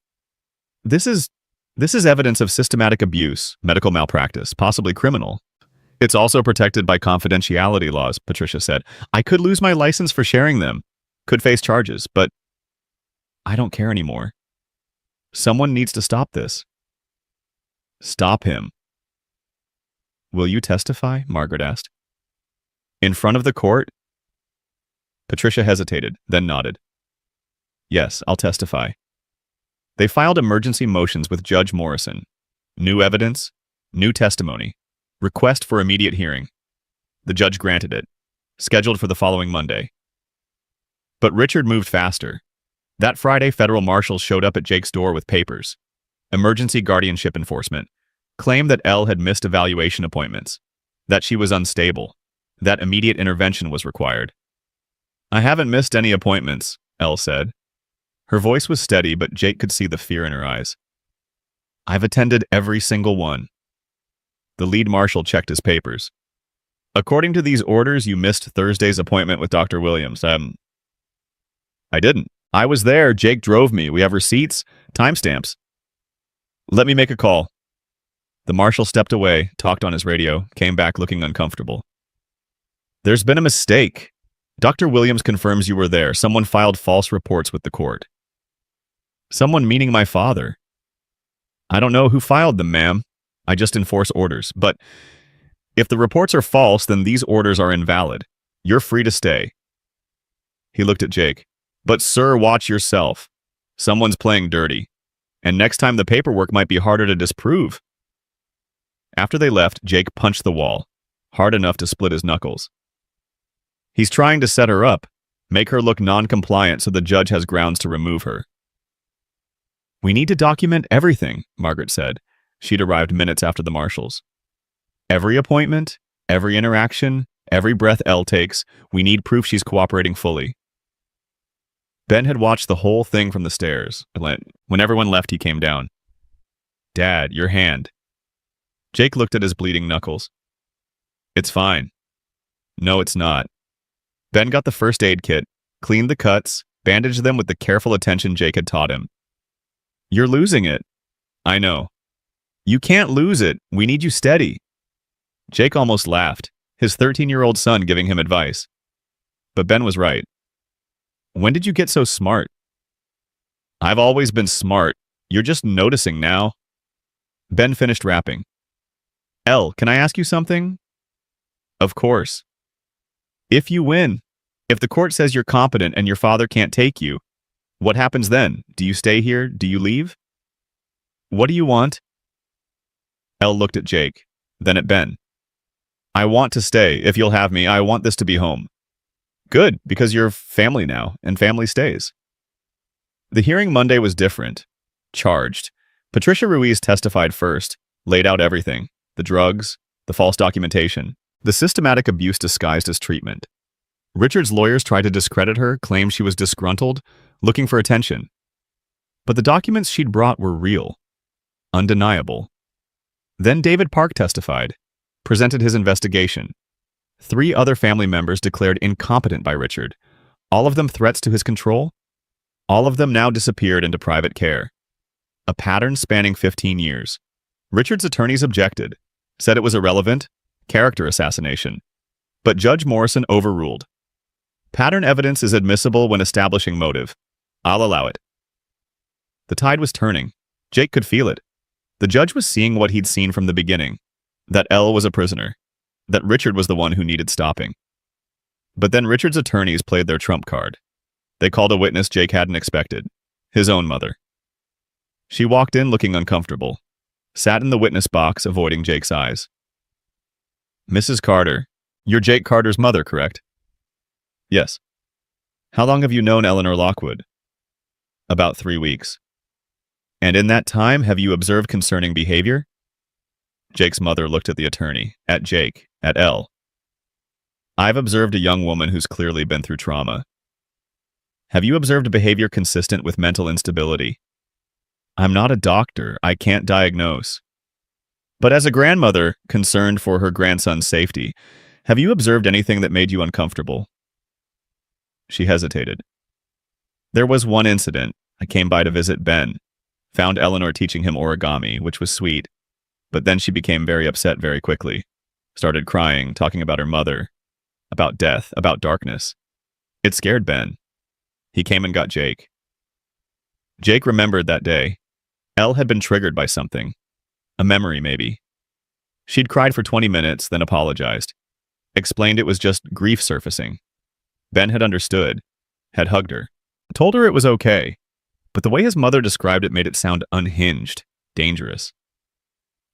This is evidence of systematic abuse, medical malpractice, possibly criminal. It's also protected by confidentiality laws, Patricia said. I could lose my license for sharing them, could face charges, but I don't care anymore. Someone needs to stop this. Stop him. Will you testify? Margaret asked. In front of the court? Patricia hesitated, then nodded. Yes, I'll testify. They filed emergency motions with Judge Morrison. New evidence, new testimony, request for immediate hearing. The judge granted it, scheduled for the following Monday. But Richard moved faster. That Friday, federal marshals showed up at Jake's door with papers. Emergency guardianship enforcement, claimed that Elle had missed evaluation appointments, that she was unstable, that immediate intervention was required. I haven't missed any appointments, Elle said. Her voice was steady, but Jake could see the fear in her eyes. I've attended every single one. The lead marshal checked his papers. According to these orders, you missed Thursday's appointment with Dr. Williams. I didn't. I was there. Jake drove me. We have receipts, timestamps. Let me make a call. The marshal stepped away, talked on his radio, came back looking uncomfortable. There's been a mistake. Dr. Williams confirms you were there. Someone filed false reports with the court. Someone meaning my father. I don't know who filed them, ma'am. I just enforce orders. But If the reports are false, then these orders are invalid. You're free to stay. He looked at Jake. But sir, watch yourself. Someone's playing dirty. And next time the paperwork might be harder to disprove. After they left, Jake punched the wall, hard enough to split his knuckles. He's trying to set her up, make her look non-compliant so the judge has grounds to remove her. We need to document everything, Margaret said. She'd arrived minutes after the marshals. Every appointment, every interaction, every breath Elle takes, we need proof she's cooperating fully. Ben had watched the whole thing from the stairs. When everyone left, he came down. Dad, your hand. Jake looked at his bleeding knuckles. It's fine. No, it's not. Ben got the first aid kit, cleaned the cuts, bandaged them with the careful attention Jake had taught him. You're losing it. I know. You can't lose it. We need you steady. Jake almost laughed, his 13-year-old son giving him advice. But Ben was right. When did you get so smart? I've always been smart. You're just noticing now. Ben finished rapping. Elle, can I ask you something? Of course. If you win, if the court says you're competent and your father can't take you, what happens then? Do you stay here? Do you leave? What do you want? Elle looked at Jake, then at Ben. I want to stay. If you'll have me, I want this to be home. Good, because you're family now, and family stays. The hearing Monday was different. Charged. Patricia Ruiz testified first, laid out everything. The drugs, the false documentation, the systematic abuse disguised as treatment. Richard's lawyers tried to discredit her, claimed she was disgruntled, looking for attention. But the documents she'd brought were real. Undeniable. Then David Park testified, presented his investigation. 3 other family members declared incompetent by Richard, all of them threats to his control. All of them now disappeared into private care. A pattern spanning 15 years. Richard's attorneys objected, said it was irrelevant, character assassination. But Judge Morrison overruled. Pattern evidence is admissible when establishing motive. I'll allow it. The tide was turning. Jake could feel it. The judge was seeing what he'd seen from the beginning, that Elle was a prisoner, that Richard was the one who needed stopping. But then Richard's attorneys played their trump card. They called a witness Jake hadn't expected, his own mother. She walked in looking uncomfortable, sat in the witness box, avoiding Jake's eyes. Mrs. Carter, you're Jake Carter's mother, correct? Yes. How long have you known Eleanor Lockwood? About 3 weeks. And in that time, have you observed concerning behavior? Jake's mother looked at the attorney, at Jake, at Elle. I've observed a young woman who's clearly been through trauma. Have you observed behavior consistent with mental instability? I'm not a doctor. I can't diagnose. But as a grandmother concerned for her grandson's safety, have you observed anything that made you uncomfortable? She hesitated. There was one incident. I came by to visit Ben. Found Eleanor teaching him origami, which was sweet. But then she became very upset very quickly. Started crying, talking about her mother, about death, about darkness. It scared Ben. He came and got Jake. Jake remembered that day. Elle had been triggered by something. A memory, maybe. She'd cried for 20 minutes, then apologized. Explained it was just grief surfacing. Ben had understood, had hugged her, told her it was okay. But the way his mother described it made it sound unhinged, dangerous.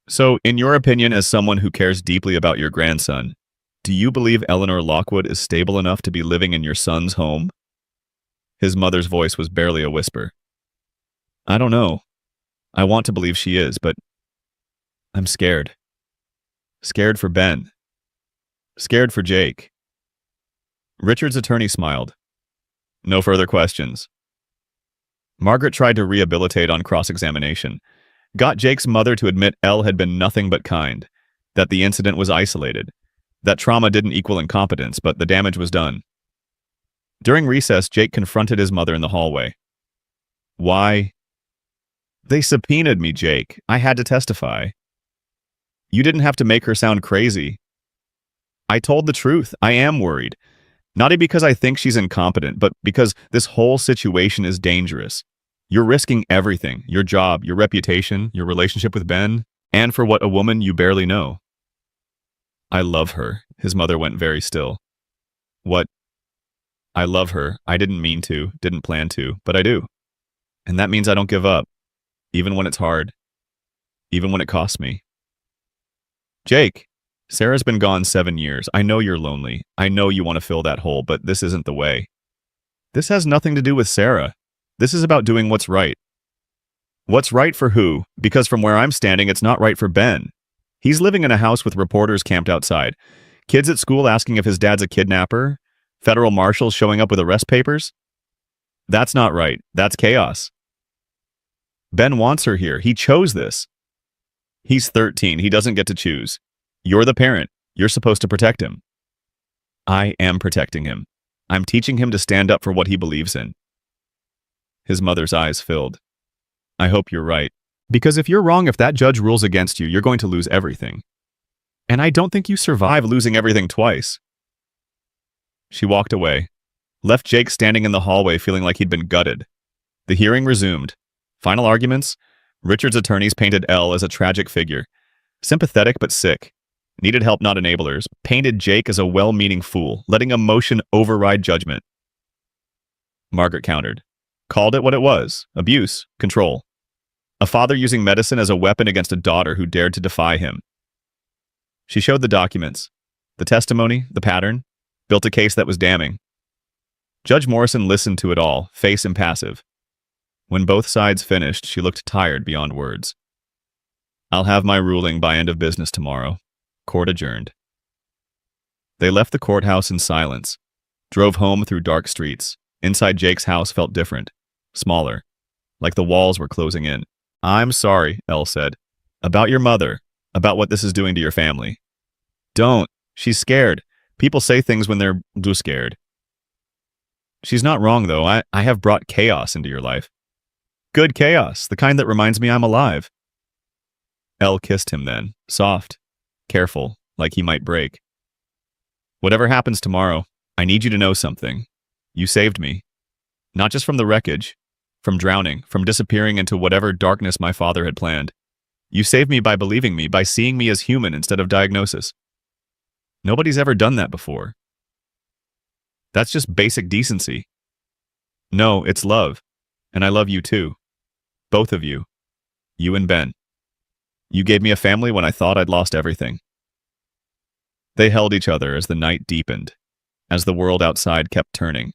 So, in your opinion, as someone who cares deeply about your grandson, do you believe Eleanor Lockwood is stable enough to be living in your son's home? His mother's voice was barely a whisper. I don't know. I want to believe she is, but I'm scared. Scared for Ben. Scared for Jake. Richard's attorney smiled. No further questions. Margaret tried to rehabilitate on cross-examination. Got Jake's mother to admit Elle had been nothing but kind, that the incident was isolated, that trauma didn't equal incompetence, but the damage was done. During recess, Jake confronted his mother in the hallway. Why? They subpoenaed me, Jake. I had to testify. You didn't have to make her sound crazy. I told the truth. I am worried. Not because I think she's incompetent, but because this whole situation is dangerous. You're risking everything, your job, your reputation, your relationship with Ben, and for what a woman you barely know. I love her. His mother went very still. What? I love her. I didn't mean to, didn't plan to, but I do. And that means I don't give up, even when it's hard, even when it costs me. Jake, Sarah's been gone 7 years. I know you're lonely. I know you want to fill that hole, but this isn't the way. This has nothing to do with Sarah. This is about doing what's right. What's right for who? Because from where I'm standing, it's not right for Ben. He's living in a house with reporters camped outside. Kids at school asking if his dad's a kidnapper. Federal marshals showing up with arrest papers. That's not right. That's chaos. Ben wants her here. He chose this. He's 13. He doesn't get to choose. You're the parent. You're supposed to protect him. I am protecting him. I'm teaching him to stand up for what he believes in. His mother's eyes filled. I hope you're right. Because if you're wrong, if that judge rules against you, you're going to lose everything. And I don't think you survive losing everything twice. She walked away, left Jake standing in the hallway feeling like he'd been gutted. The hearing resumed. Final arguments? Richard's attorneys painted Elle as a tragic figure. Sympathetic but sick. Needed help, not enablers. Painted Jake as a well-meaning fool, letting emotion override judgment. Margaret countered. Called it what it was. Abuse. Control. A father using medicine as a weapon against a daughter who dared to defy him. She showed the documents. The testimony, the pattern. Built a case that was damning. Judge Morrison listened to it all, face impassive. When both sides finished, she looked tired beyond words. I'll have my ruling by end of business tomorrow. Court adjourned. They left the courthouse in silence, drove home through dark streets. Inside Jake's house felt different, smaller, like the walls were closing in. I'm sorry, Elle said. About your mother, about what this is doing to your family. Don't. She's scared. People say things when they're scared. She's not wrong, though. I have brought chaos into your life. Good chaos, the kind that reminds me I'm alive. Elle kissed him then, soft, careful, like he might break. Whatever happens tomorrow, I need you to know something. You saved me. Not just from the wreckage, from drowning, from disappearing into whatever darkness my father had planned. You saved me by believing me, by seeing me as human instead of diagnosis. Nobody's ever done that before. That's just basic decency. No, it's love. And I love you too. Both of you. You and Ben. You gave me a family when I thought I'd lost everything. They held each other as the night deepened, as the world outside kept turning,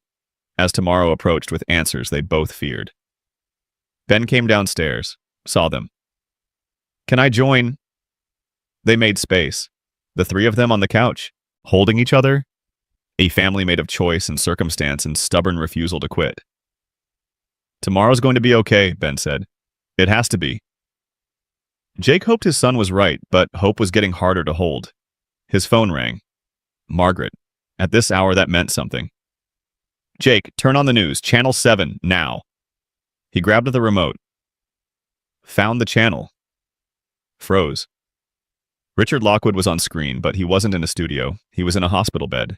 as tomorrow approached with answers they both feared. Ben came downstairs, saw them. Can I join? They made space. The three of them on the couch, holding each other, a family made of choice and circumstance and stubborn refusal to quit. Tomorrow's going to be okay, Ben said. It has to be. Jake hoped his son was right, but hope was getting harder to hold. His phone rang. Margaret. At this hour, that meant something. Jake, turn on the news, Channel 7, now. He grabbed the remote. Found the channel. Froze. Richard Lockwood was on screen, but he wasn't in a studio. He was in a hospital bed.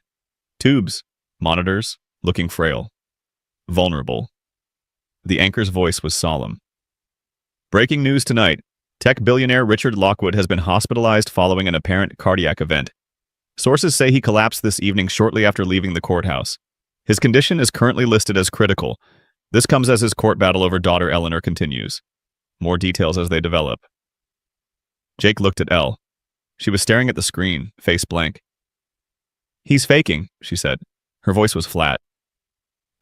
Tubes, monitors, looking frail. Vulnerable. The anchor's voice was solemn. Breaking news tonight. Tech billionaire Richard Lockwood has been hospitalized following an apparent cardiac event. Sources say he collapsed this evening shortly after leaving the courthouse. His condition is currently listed as critical. This comes as his court battle over daughter Eleanor continues. More details as they develop. Jake looked at Elle. She was staring at the screen, face blank. He's faking, she said. Her voice was flat.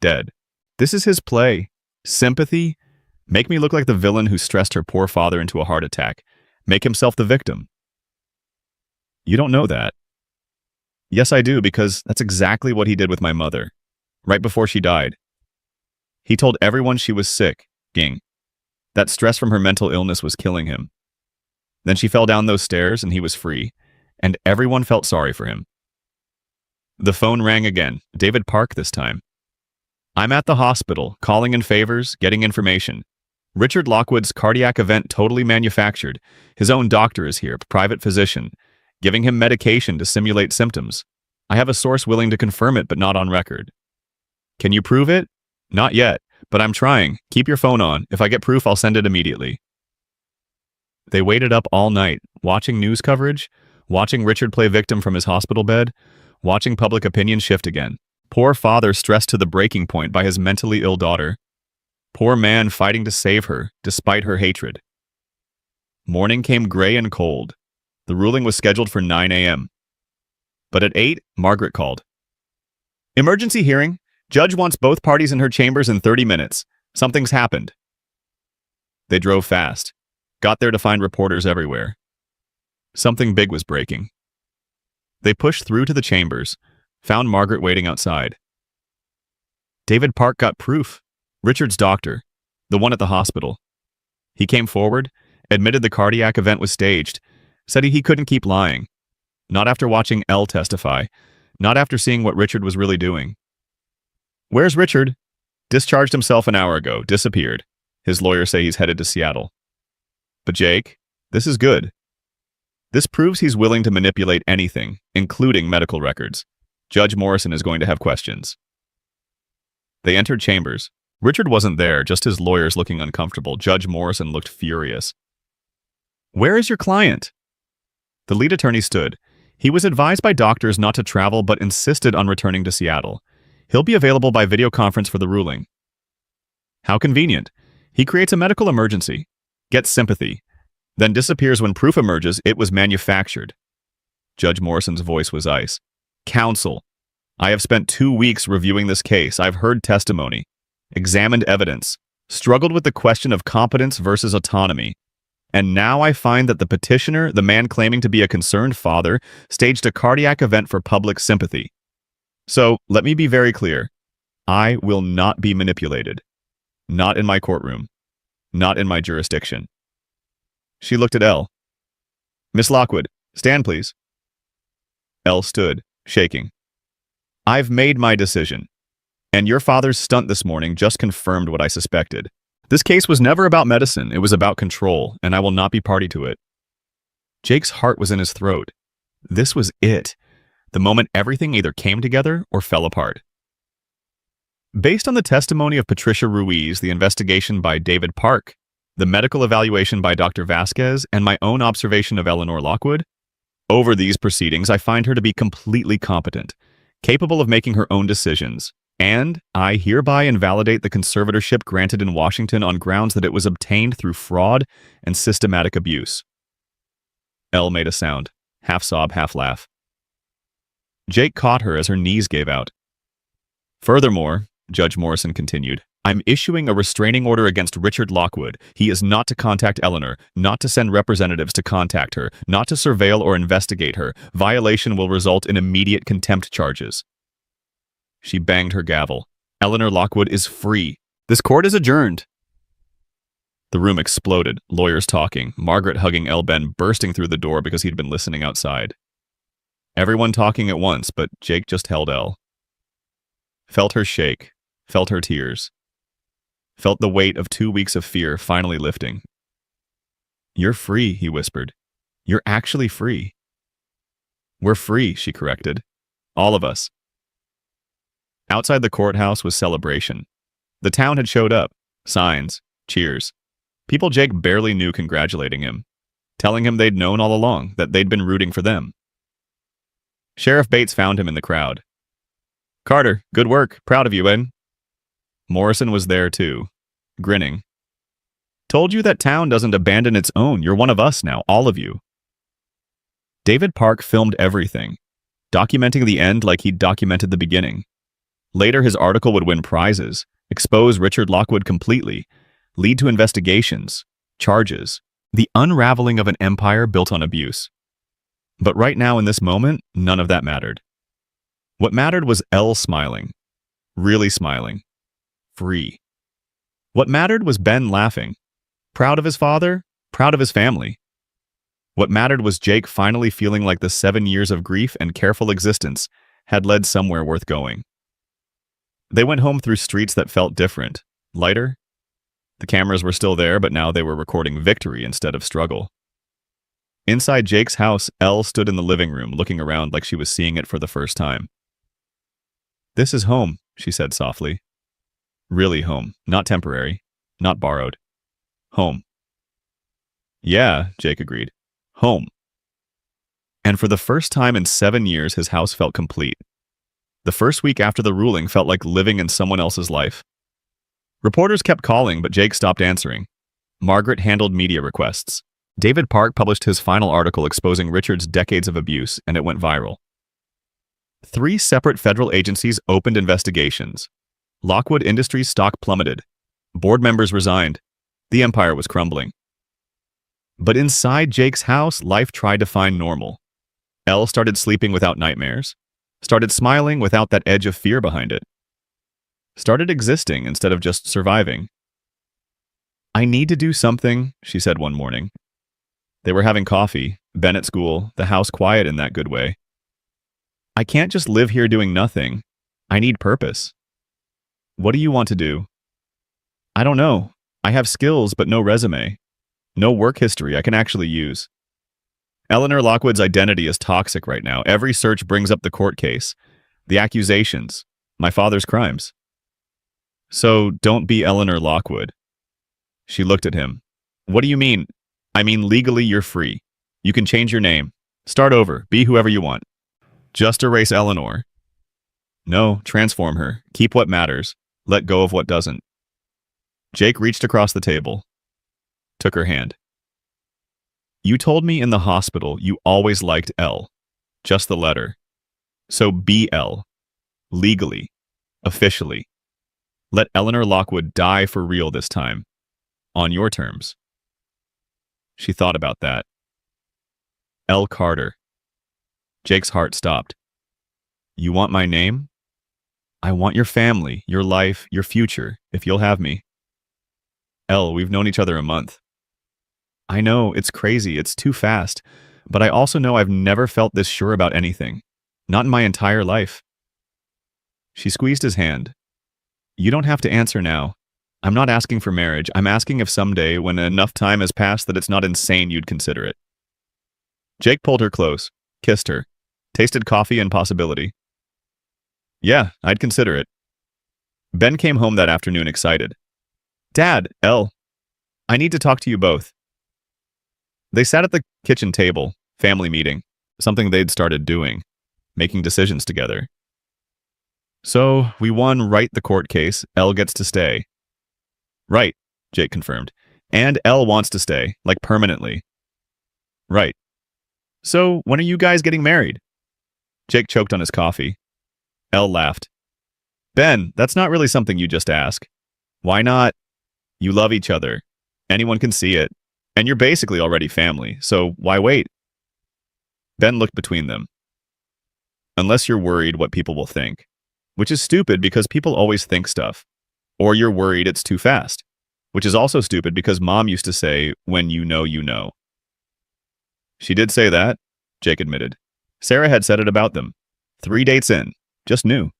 Dead. This is his play. Sympathy? Make me look like the villain who stressed her poor father into a heart attack. Make himself the victim. You don't know that. Yes, I do, because that's exactly what he did with my mother. Right before she died. He told everyone she was sick, ging. That stress from her mental illness was killing him. Then she fell down those stairs and he was free, and everyone felt sorry for him. The phone rang again, David Park this time. I'm at the hospital, calling in favors, getting information. Richard Lockwood's cardiac event totally manufactured. His own doctor is here, private physician, giving him medication to simulate symptoms. I have a source willing to confirm it, but not on record. Can you prove it? Not yet, but I'm trying. Keep your phone on. If I get proof, I'll send it immediately. They waited up all night, watching news coverage, watching Richard play victim from his hospital bed, watching public opinion shift again. Poor father stressed to the breaking point by his mentally ill daughter. Poor man fighting to save her, despite her hatred. Morning came gray and cold. The ruling was scheduled for 9 a.m. But at 8, Margaret called. "Emergency hearing. Judge wants both parties in her chambers in 30 minutes. Something's happened." They drove fast, got there to find reporters everywhere. Something big was breaking. They pushed through to the chambers, found Margaret waiting outside. David Park got proof. Richard's doctor, the one at the hospital. He came forward, admitted the cardiac event was staged, said he couldn't keep lying. Not after watching Elle testify, not after seeing what Richard was really doing. "Where's Richard?" "Discharged himself an hour ago, disappeared. His lawyers say he's headed to Seattle." "But Jake, this is good. This proves he's willing to manipulate anything, including medical records. Judge Morrison is going to have questions." They entered chambers. Richard wasn't there, just his lawyers looking uncomfortable. Judge Morrison looked furious. "Where is your client?" The lead attorney stood. He was advised by doctors not to travel but insisted on returning to Seattle. He'll be available by video conference for the ruling. How convenient. He creates a medical emergency, gets sympathy, then disappears when proof emerges it was manufactured. Judge Morrison's voice was ice. "Counsel, I have spent 2 weeks reviewing this case. I've heard testimony, examined evidence, struggled with the question of competence versus autonomy. And now I find that the petitioner, the man claiming to be a concerned father, staged a cardiac event for public sympathy. So, let me be very clear. I will not be manipulated. Not in my courtroom. Not in my jurisdiction." She looked at Elle. "Miss Lockwood, stand please." Elle stood, shaking. "I've made my decision. And your father's stunt this morning just confirmed what I suspected. This case was never about medicine, it was about control, and I will not be party to it." Jake's heart was in his throat. This was it. The moment everything either came together or fell apart. Based on the testimony of Patricia Ruiz, the investigation by David Park, the medical evaluation by Dr. Vasquez, and my own observation of Eleanor Lockwood, over these proceedings I find her to be completely competent, capable of making her own decisions, and I hereby invalidate the conservatorship granted in Washington on grounds that it was obtained through fraud and systematic abuse. Elle made a sound, half sob, half laugh. Jake caught her as her knees gave out. "Furthermore," Judge Morrison continued, "I'm issuing a restraining order against Richard Lockwood. He is not to contact Eleanor, not to send representatives to contact her, not to surveil or investigate her. Violation will result in immediate contempt charges." She banged her gavel. "Eleanor Lockwood is free. This court is adjourned." The room exploded, lawyers talking, Margaret hugging Elle, Ben bursting through the door because he'd been listening outside. Everyone talking at once, but Jake just held Elle. Felt her shake, felt her tears. Felt the weight of 2 weeks of fear finally lifting. "You're free," he whispered. "You're actually free." "We're free," she corrected. "All of us." Outside the courthouse was celebration. The town had showed up. Signs, cheers. People Jake barely knew congratulating him, telling him they'd known all along, that they'd been rooting for them. Sheriff Bates found him in the crowd. "Carter, good work. Proud of you, Ed." Morrison was there too, grinning. "Told you that town doesn't abandon its own. You're one of us now, all of you." David Park filmed everything, documenting the end like he'd documented the beginning. Later, his article would win prizes, expose Richard Lockwood completely, lead to investigations, charges, the unraveling of an empire built on abuse. But right now, in this moment, none of that mattered. What mattered was Elle smiling, really smiling, free. What mattered was Ben laughing, proud of his father, proud of his family. What mattered was Jake finally feeling like the 7 years of grief and careful existence had led somewhere worth going. They went home through streets that felt different, lighter. The cameras were still there, but now they were recording victory instead of struggle. Inside Jake's house, Elle stood in the living room, looking around like she was seeing it for the first time. "This is home," she said softly. "Really home, not temporary, not borrowed. Home." "Yeah," Jake agreed. "Home." And for the first time in 7 years, his house felt complete. The first week after the ruling felt like living in someone else's life. Reporters kept calling, but Jake stopped answering. Margaret handled media requests. David Park published his final article exposing Richard's decades of abuse, and it went viral. 3 separate federal agencies opened investigations. Lockwood Industries stock plummeted. Board members resigned. The empire was crumbling. But inside Jake's house, life tried to find normal. Elle started sleeping without nightmares. Started smiling without that edge of fear behind it. Started existing instead of just surviving. "I need to do something," she said one morning. They were having coffee, Ben at school, the house quiet in that good way. "I can't just live here doing nothing. I need purpose." "What do you want to do?" "I don't know. I have skills, but no resume. No work history I can actually use." Eleanor Lockwood's identity is toxic right now. Every search brings up the court case, the accusations, my father's crimes. "So don't be Eleanor Lockwood." She looked at him. "What do you mean?" "I mean, legally you're free. You can change your name. Start over. Be whoever you want. Just erase Eleanor." "No, transform her. Keep what matters. Let go of what doesn't." Jake reached across the table. Took her hand. "You told me in the hospital you always liked L. Just the letter. So be L. Legally. Officially. Let Eleanor Lockwood die for real this time. On your terms." She thought about that. L. Carter. Jake's heart stopped. "You want my name?" "I want your family, your life, your future, if you'll have me." "Elle, we've known each other a month." "I know, it's crazy, it's too fast, but I also know I've never felt this sure about anything. Not in my entire life." She squeezed his hand. "You don't have to answer now. I'm not asking for marriage. I'm asking if someday, when enough time has passed that it's not insane, you'd consider it." Jake pulled her close, kissed her, tasted coffee and possibility. "Yeah, I'd consider it." Ben came home that afternoon excited. "Dad, Elle, I need to talk to you both." They sat at the kitchen table, family meeting, something they'd started doing, making decisions together. "So, we won right the court case. Elle gets to stay." "Right," Jake confirmed. "And Elle wants to stay, like permanently." "Right. So, when are you guys getting married?" Jake choked on his coffee. Elle laughed. "Ben, that's not really something you just ask. Why not? You love each other. Anyone can see it. And you're basically already family, so why wait?" Ben looked between them. "Unless you're worried what people will think. Which is stupid because people always think stuff. Or you're worried it's too fast. Which is also stupid because Mom used to say, when you know, you know." "She did say that," Jake admitted. Sarah had said it about them. 3 dates in. Just knew.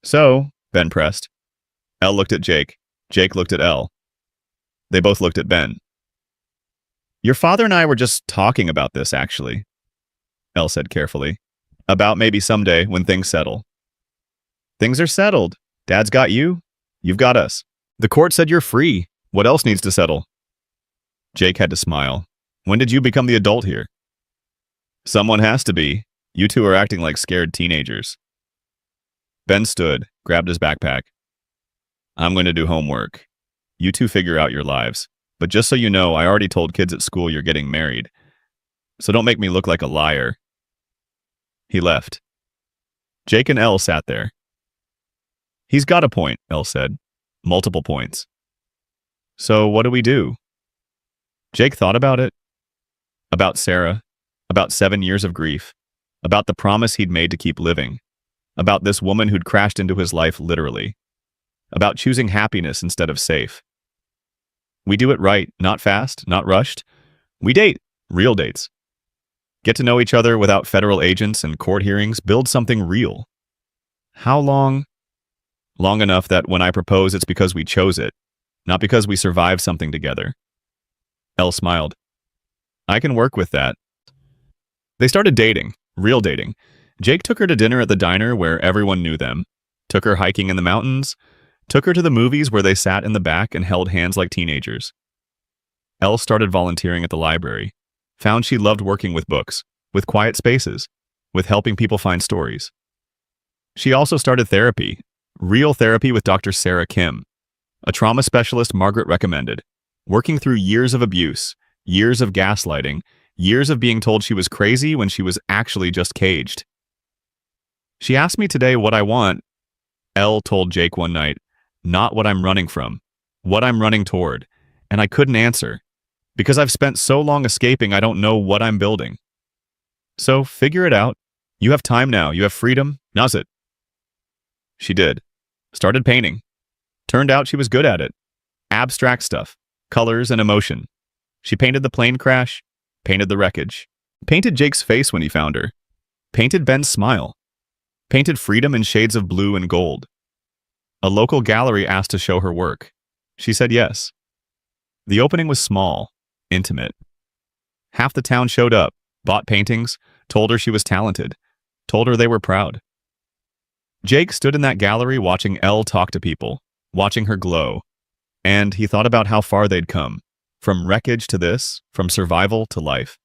"So," Ben pressed. Elle looked at Jake. Jake looked at Elle. They both looked at Ben. "Your father and I were just talking about this, actually," Elle said carefully. "About maybe someday when things settle." "Things are settled. Dad's got you. You've got us. The court said you're free. What else needs to settle?" Jake had to smile. "When did you become the adult here?" "Someone has to be. You two are acting like scared teenagers." Ben stood, grabbed his backpack. "I'm going to do homework. You two figure out your lives. But just so you know, I already told kids at school you're getting married. So don't make me look like a liar." He left. Jake and Elle sat there. "He's got a point," Elle said. "Multiple points." "So what do we do?" Jake thought about it. About Sarah. About 7 years of grief. About the promise he'd made to keep living. About this woman who'd crashed into his life literally. About choosing happiness instead of safe. We do it right, not fast, not rushed. We date, real dates. Get to know each other without federal agents and court hearings, build something real. How long? Long enough that when I propose, it's because we chose it, not because we survived something together. Elle smiled. "I can work with that." They started dating, real dating. Jake took her to dinner at the diner where everyone knew them, took her hiking in the mountains, took her to the movies where they sat in the back and held hands like teenagers. Elle started volunteering at the library, found she loved working with books, with quiet spaces, with helping people find stories. She also started therapy, real therapy with Dr. Sarah Kim, a trauma specialist Margaret recommended, working through years of abuse, years of gaslighting, years of being told she was crazy when she was actually just caged. She asked me today what I want, Elle told Jake one night, not what I'm running from, what I'm running toward, and I couldn't answer. Because I've spent so long escaping, I don't know what I'm building. So figure it out. You have time now. You have freedom. Now's it. She did. Started painting. Turned out she was good at it. Abstract stuff. Colors and emotion. She painted the plane crash. Painted the wreckage. Painted Jake's face when he found her. Painted Ben's smile. Painted freedom in shades of blue and gold. A local gallery asked to show her work. She said yes. The opening was small, intimate. Half the town showed up, bought paintings, told her she was talented, told her they were proud. Jake stood in that gallery watching Elle talk to people, watching her glow, and he thought about how far they'd come, from wreckage to this, from survival to life.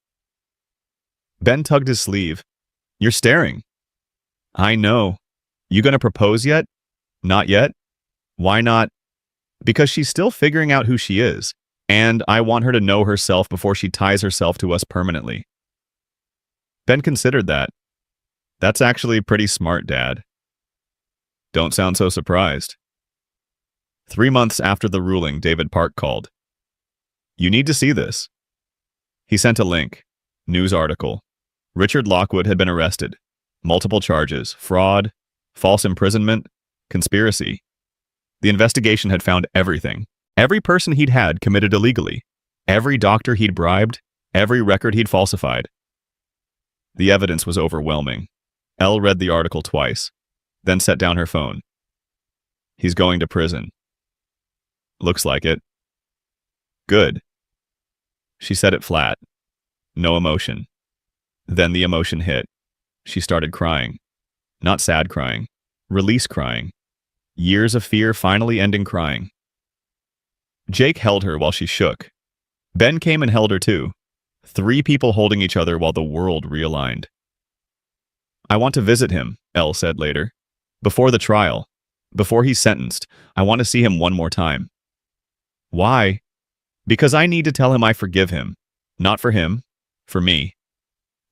Ben tugged his sleeve. You're staring. I know. You gonna propose yet? Not yet. Why not? Because she's still figuring out who she is, and I want her to know herself before she ties herself to us permanently. Ben considered that. That's actually pretty smart, Dad. Don't sound so surprised. 3 months after the ruling, David Park called. You need to see this. He sent a link. News article. Richard Lockwood had been arrested. Multiple charges. Fraud, false imprisonment, conspiracy. The investigation had found everything. Every person he'd had committed illegally. Every doctor he'd bribed. Every record he'd falsified. The evidence was overwhelming. Elle read the article twice, then set down her phone. He's going to prison. Looks like it. Good. She said it flat. No emotion. Then the emotion hit. She started crying. Not sad crying. Release crying. Years of fear finally ending crying. Jake held her while she shook. Ben came and held her too. 3 people holding each other while the world realigned. I want to visit him, Elle said later. Before the trial. Before he's sentenced. I want to see him one more time. Why? Because I need to tell him I forgive him. Not for him. For me.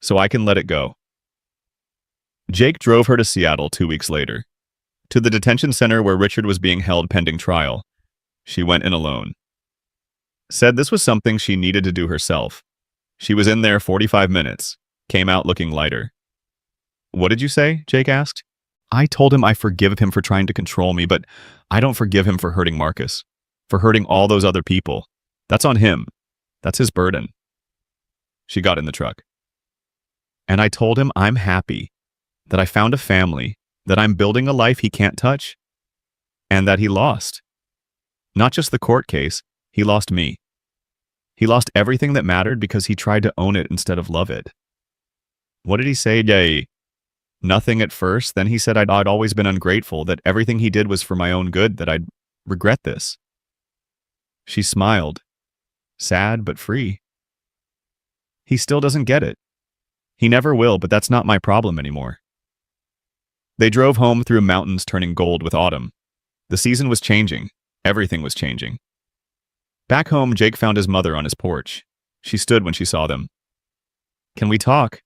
So I can let it go. Jake drove her to Seattle 2 weeks later. To the detention center where Richard was being held pending trial. She went in alone. Said this was something she needed to do herself. She was in there 45 minutes. Came out looking lighter. What did you say? Jake asked. I told him I forgive him for trying to control me, but I don't forgive him for hurting Marcus. For hurting all those other people. That's on him. That's his burden. She got in the truck. And I told him I'm happy. That I found a family. That I'm building a life he can't touch. And that he lost. Not just the court case, he lost me. He lost everything that mattered because he tried to own it instead of love it. What did he say? Yay. Nothing at first. Then he said I'd always been ungrateful, that everything he did was for my own good, that I'd regret this. She smiled. Sad but free. He still doesn't get it. He never will, but that's not my problem anymore. They drove home through mountains turning gold with autumn. The season was changing. Everything was changing. Back home, Jake found his mother on his porch. She stood when she saw them. Can we talk?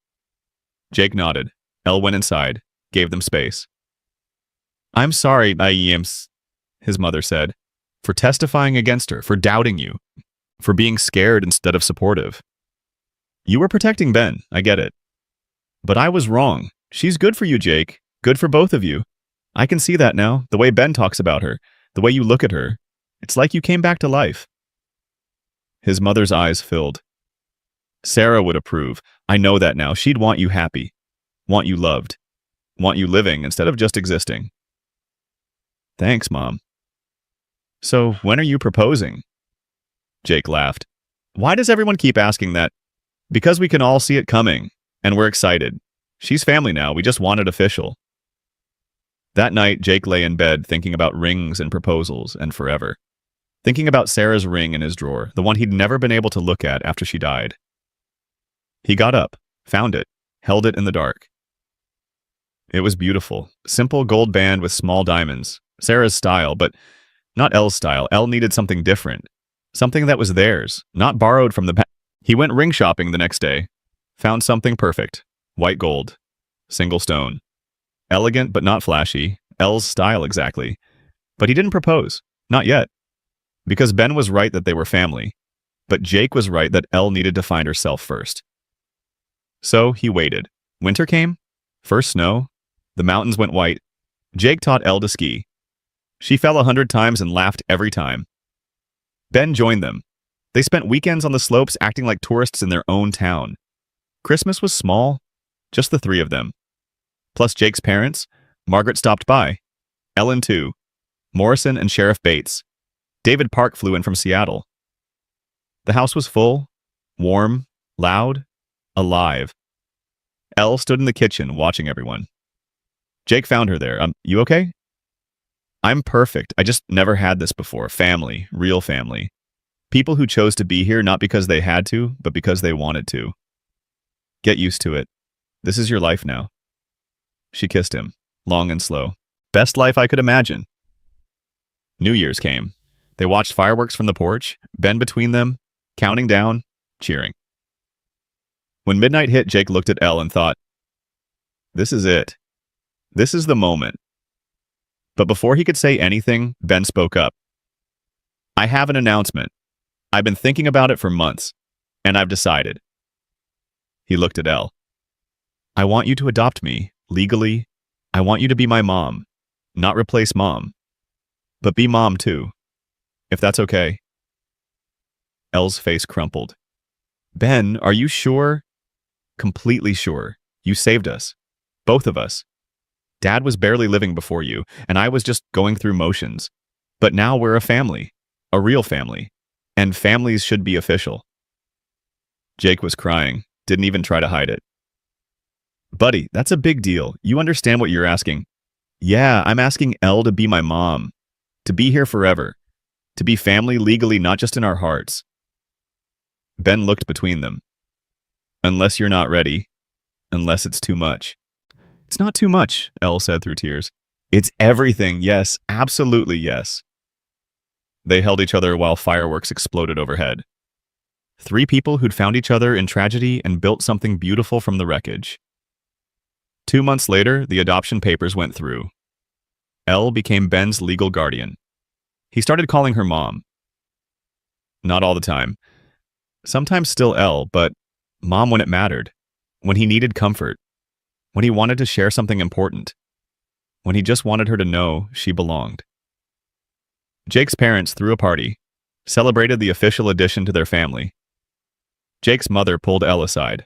Jake nodded. Elle went inside, gave them space. I'm sorry, his mother said, for testifying against her, for doubting you, for being scared instead of supportive. You were protecting Ben, I get it. But I was wrong. She's good for you, Jake. Good for both of you. I can see that now, the way Ben talks about her, the way you look at her. It's like you came back to life. His mother's eyes filled. Sarah would approve. I know that now. She'd want you happy. Want you loved. Want you living instead of just existing. Thanks, Mom. So, when are you proposing? Jake laughed. Why does everyone keep asking that? Because we can all see it coming, and we're excited. She's family now. We just want it official. That night, Jake lay in bed thinking about rings and proposals and forever. Thinking about Sarah's ring in his drawer, the one he'd never been able to look at after she died. He got up, found it, held it in the dark. It was beautiful. Simple gold band with small diamonds. Sarah's style, but not Elle's style. Elle needed something different. Something that was theirs, not borrowed from the past. He went ring shopping the next day. Found something perfect. White gold. Single stone. Elegant but not flashy. Elle's style exactly. But he didn't propose. Not yet. Because Ben was right that they were family. But Jake was right that Elle needed to find herself first. So he waited. Winter came. First snow. The mountains went white. Jake taught Elle to ski. She fell 100 times and laughed every time. Ben joined them. They spent weekends on the slopes acting like tourists in their own town. Christmas was small. Just the three of them. Plus Jake's parents. Margaret stopped by. Ellen too. Morrison and Sheriff Bates. David Park flew in from Seattle. The house was full, warm, loud, alive. Elle stood in the kitchen watching everyone. Jake found her there. You okay? I'm perfect. I just never had this before. Family, real family. People who chose to be here not because they had to, but because they wanted to. Get used to it. This is your life now. She kissed him, long and slow. Best life I could imagine. New Year's came. They watched fireworks from the porch, Ben between them, counting down, cheering. When midnight hit, Jake looked at Elle and thought, this is it. This is the moment. But before he could say anything, Ben spoke up. I have an announcement. I've been thinking about it for months, and I've decided. He looked at Elle. I want you to adopt me, legally. I want you to be my mom, not replace mom, but be mom too, if that's okay. Elle's face crumpled. Ben, are you sure? Completely sure. You saved us. Both of us. Dad was barely living before you, and I was just going through motions. But now we're a family. A real family. And families should be official. Jake was crying. Didn't even try to hide it. Buddy, that's a big deal. You understand what you're asking. Yeah, I'm asking Elle to be my mom. To be here forever. To be family legally, not just in our hearts. Ben looked between them. Unless you're not ready. Unless it's too much. It's not too much, Elle said through tears. It's everything, yes, absolutely yes. They held each other while fireworks exploded overhead. Three people who'd found each other in tragedy and built something beautiful from the wreckage. 2 months later, the adoption papers went through. Elle became Ben's legal guardian. He started calling her mom. Not all the time. Sometimes still Elle, but mom when it mattered. When he needed comfort. When he wanted to share something important. When he just wanted her to know she belonged. Jake's parents threw a party, celebrated the official addition to their family. Jake's mother pulled Elle aside.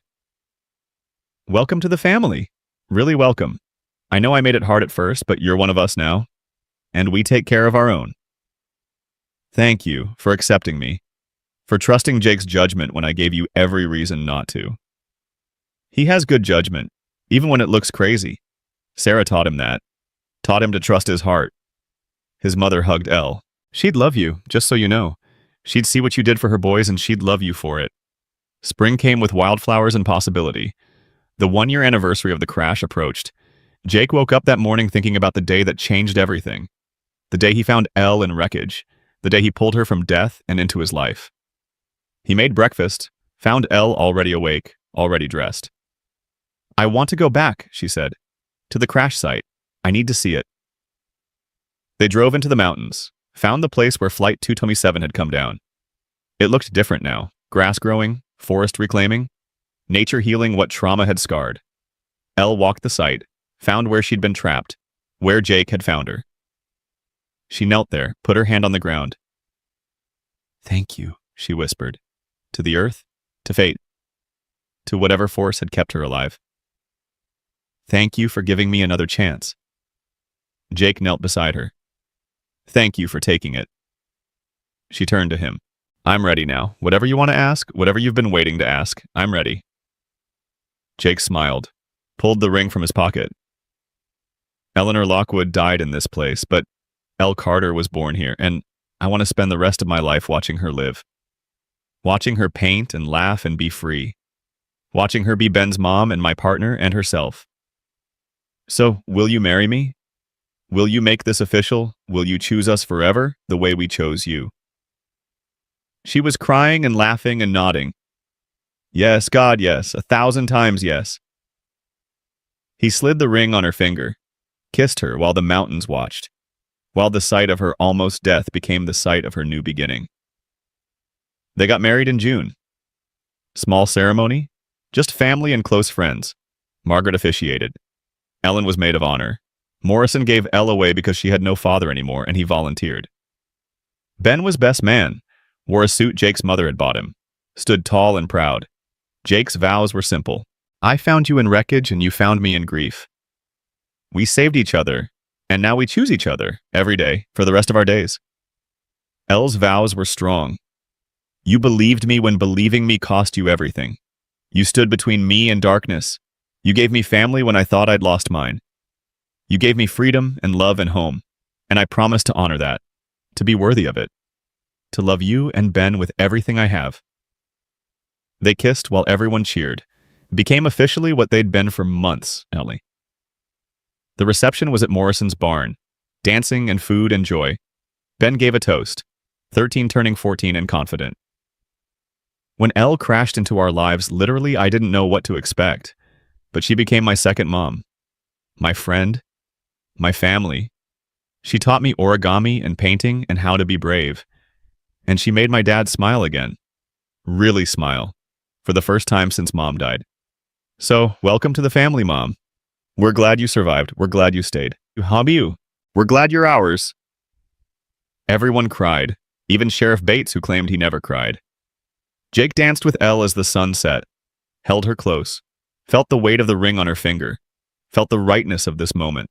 Welcome to the family. Really welcome. I know I made it hard at first, but you're one of us now. And we take care of our own. Thank you for accepting me. For trusting Jake's judgment when I gave you every reason not to. He has good judgment, even when it looks crazy. Sarah taught him that. Taught him to trust his heart. His mother hugged Elle. She'd love you, just so you know. She'd see what you did for her boys and she'd love you for it. Spring came with wildflowers and possibility. The 1-year anniversary of the crash approached. Jake woke up that morning thinking about the day that changed everything. The day he found Elle in Wreckage. The day he pulled her from death and into his life. He made breakfast, found Elle already awake, already dressed. I want to go back, she said. To the crash site. I need to see it. They drove into the mountains, found the place where Flight 227 had come down. It looked different now. Grass growing, forest reclaiming, nature healing what trauma had scarred. Elle walked the site, found where she'd been trapped, where Jake had found her. She knelt there, put her hand on the ground. Thank you, she whispered. To the earth, to fate, to whatever force had kept her alive. Thank you for giving me another chance. Jake knelt beside her. Thank you for taking it. She turned to him. I'm ready now. Whatever you want to ask, whatever you've been waiting to ask, I'm ready. Jake smiled, pulled the ring from his pocket. Eleanor Lockwood died in this place, but Elle Carter was born here, and I want to spend the rest of my life watching her live. Watching her paint and laugh and be free. watching her be Ben's mom and my partner and herself. So, will you marry me? Will you make this official? Will you choose us forever, the way we chose you? She was crying and laughing and nodding. Yes, God, yes, 1,000 times yes. He slid the ring on her finger, kissed her while the mountains watched, while the sight of her almost death became the sight of her new beginning. They got married in June. Small ceremony, just family and close friends. Margaret officiated. Ellen was maid of honor. Morrison gave Elle away because she had no father anymore, and he volunteered. Ben was best man, wore a suit Jake's mother had bought him, stood tall and proud. Jake's vows were simple. I found you in wreckage and you found me in grief. We saved each other, and now we choose each other every day for the rest of our days. Elle's vows were strong. You believed me when believing me cost you everything. You stood between me and darkness. You gave me family when I thought I'd lost mine. You gave me freedom and love and home, and I promise to honor that, to be worthy of it, to love you and Ben with everything I have. They kissed while everyone cheered. It became officially what they'd been for months, Ellie. The reception was at Morrison's barn, dancing and food and joy. Ben gave a toast, 13 turning 14 and confident. When Elle crashed into our lives, literally I didn't know what to expect, but she became my second mom, my friend, my family. She taught me origami and painting and how to be brave. And she made my dad smile again. Really smile. For the first time since Mom died. So, welcome to the family, Mom. We're glad you survived. We're glad you stayed. How about you? We're glad you're ours. Everyone cried, even Sheriff Bates, who claimed he never cried. Jake danced with Elle as the sun set, held her close, felt the weight of the ring on her finger, felt the rightness of this moment.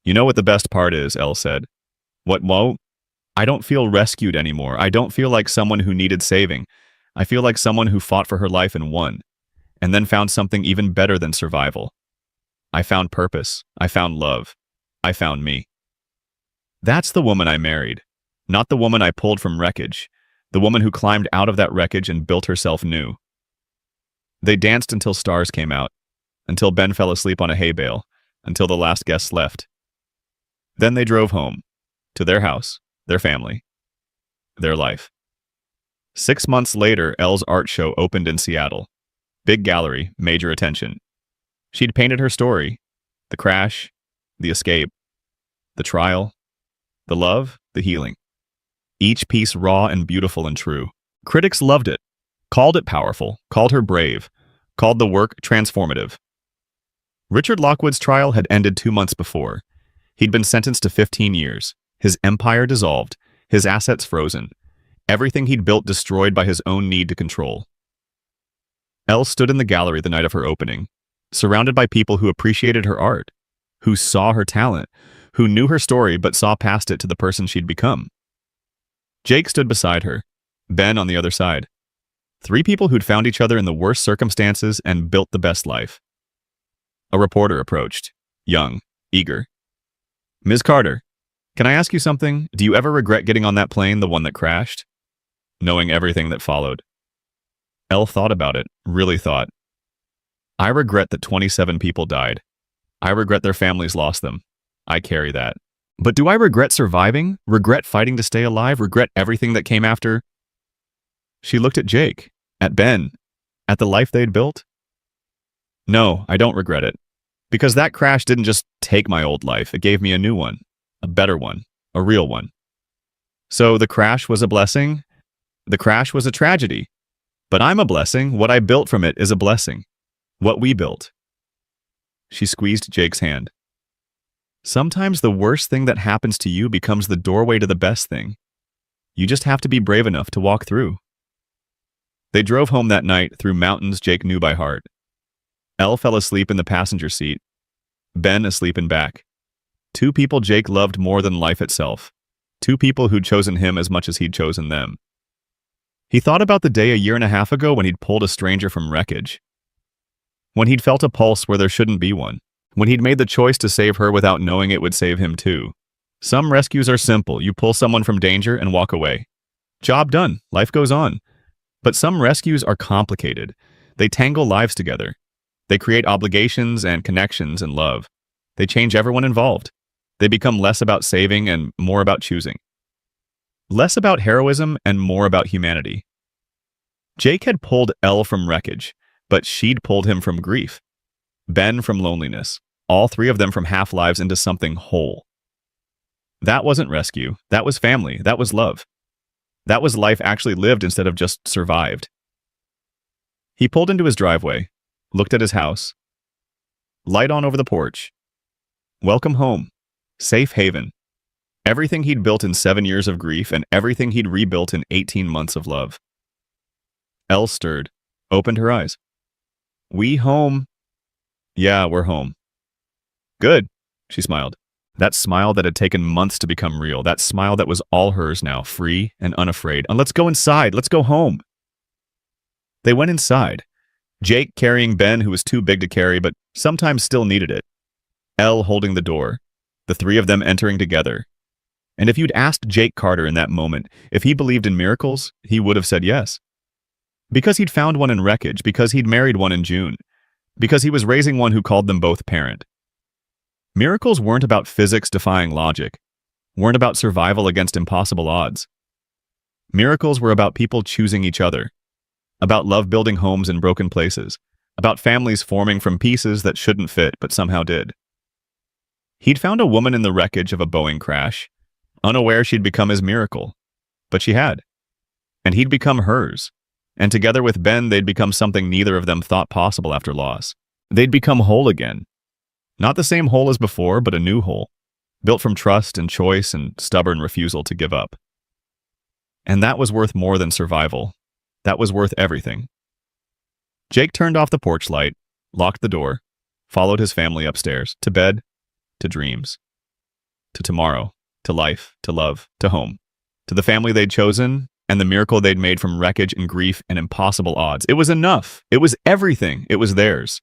You know what the best part is, Elle said. What, whoa? I don't feel rescued anymore. I don't feel like someone who needed saving. I feel like someone who fought for her life and won, and then found something even better than survival. I found purpose. I found love. I found me. That's the woman I married, not the woman I pulled from wreckage, the woman who climbed out of that wreckage and built herself new. They danced until stars came out, until Ben fell asleep on a hay bale, until the last guests left. Then they drove home, to their house, their family, their life. 6 months later, Elle's art show opened in Seattle. Big gallery, major attention. She'd painted her story, the crash, the escape, the trial, the love, the healing. Each piece raw and beautiful and true. Critics loved it, called it powerful, called her brave, called the work transformative. Richard Lockwood's trial had ended 2 months before. He'd been sentenced to 15 years, his empire dissolved, his assets frozen, everything he'd built destroyed by his own need to control. Elle stood in the gallery the night of her opening, surrounded by people who appreciated her art, who saw her talent, who knew her story but saw past it to the person she'd become. Jake stood beside her, Ben on the other side. 3 people who'd found each other in the worst circumstances and built the best life. A reporter approached, young, eager. Ms. Carter, can I ask you something? Do you ever regret getting on that plane, the one that crashed? Knowing everything that followed. Elle thought about it, really thought. I regret that 27 people died. I regret their families lost them. I carry that. But do I regret surviving? Regret fighting to stay alive? Regret everything that came after? She looked at Jake, at Ben, at the life they'd built. No, I don't regret it. Because that crash didn't just take my old life, it gave me a new one, a better one, a real one. So the crash was a blessing? The crash was a tragedy. But I'm a blessing. What I built from it is a blessing. What we built. She squeezed Jake's hand. Sometimes the worst thing that happens to you becomes the doorway to the best thing. You just have to be brave enough to walk through. They drove home that night through mountains Jake knew by heart. Elle fell asleep in the passenger seat, Ben asleep in back. 2 people Jake loved more than life itself. 2 people who'd chosen him as much as he'd chosen them. He thought about the day a year and a half ago when he'd pulled a stranger from wreckage. When he'd felt a pulse where there shouldn't be one. When he'd made the choice to save her without knowing it would save him too. Some rescues are simple. You pull someone from danger and walk away. Job done. Life goes on. But some rescues are complicated. They tangle lives together. They create obligations and connections and love. They change everyone involved. They become less about saving and more about choosing. Less about heroism and more about humanity. Jake had pulled Elle from Wreckage, but she'd pulled him from grief. Ben from loneliness. All three of them from half-lives into something whole. That wasn't rescue. That was family. That was love. That was life actually lived instead of just survived. He pulled into his driveway, looked at his house. Light on over the porch. Welcome home. Safe haven. Everything he'd built in 7 years of grief and everything he'd rebuilt in 18 months of love. Elle stirred, opened her eyes. We home. Yeah, we're home. Good, she smiled. That smile that had taken months to become real, that smile that was all hers now, free and unafraid. And let's go inside, let's go home. They went inside, Jake carrying Ben, who was too big to carry, but sometimes still needed it. Elle holding the door, the three of them entering together. And if you'd asked Jake Carter in that moment if he believed in miracles, he would have said yes. Because he'd found one in Wreckage, because he'd married one in June, because he was raising one who called them both parent. Miracles weren't about physics defying logic, weren't about survival against impossible odds. Miracles were about people choosing each other, about love building homes in broken places, about families forming from pieces that shouldn't fit but somehow did. He'd found a woman in the wreckage of a Boeing crash, unaware she'd become his miracle, but she had. And he'd become hers, and together with Ben they'd become something neither of them thought possible after loss. They'd become whole again. Not the same whole as before, but a new whole, built from trust and choice and stubborn refusal to give up. And that was worth more than survival. That was worth everything. Jake turned off the porch light, locked the door, followed his family upstairs, to bed, to dreams, to tomorrow, to life, to love, to home, to the family they'd chosen and the miracle they'd made from wreckage and grief and impossible odds. It was enough. It was everything. It was theirs.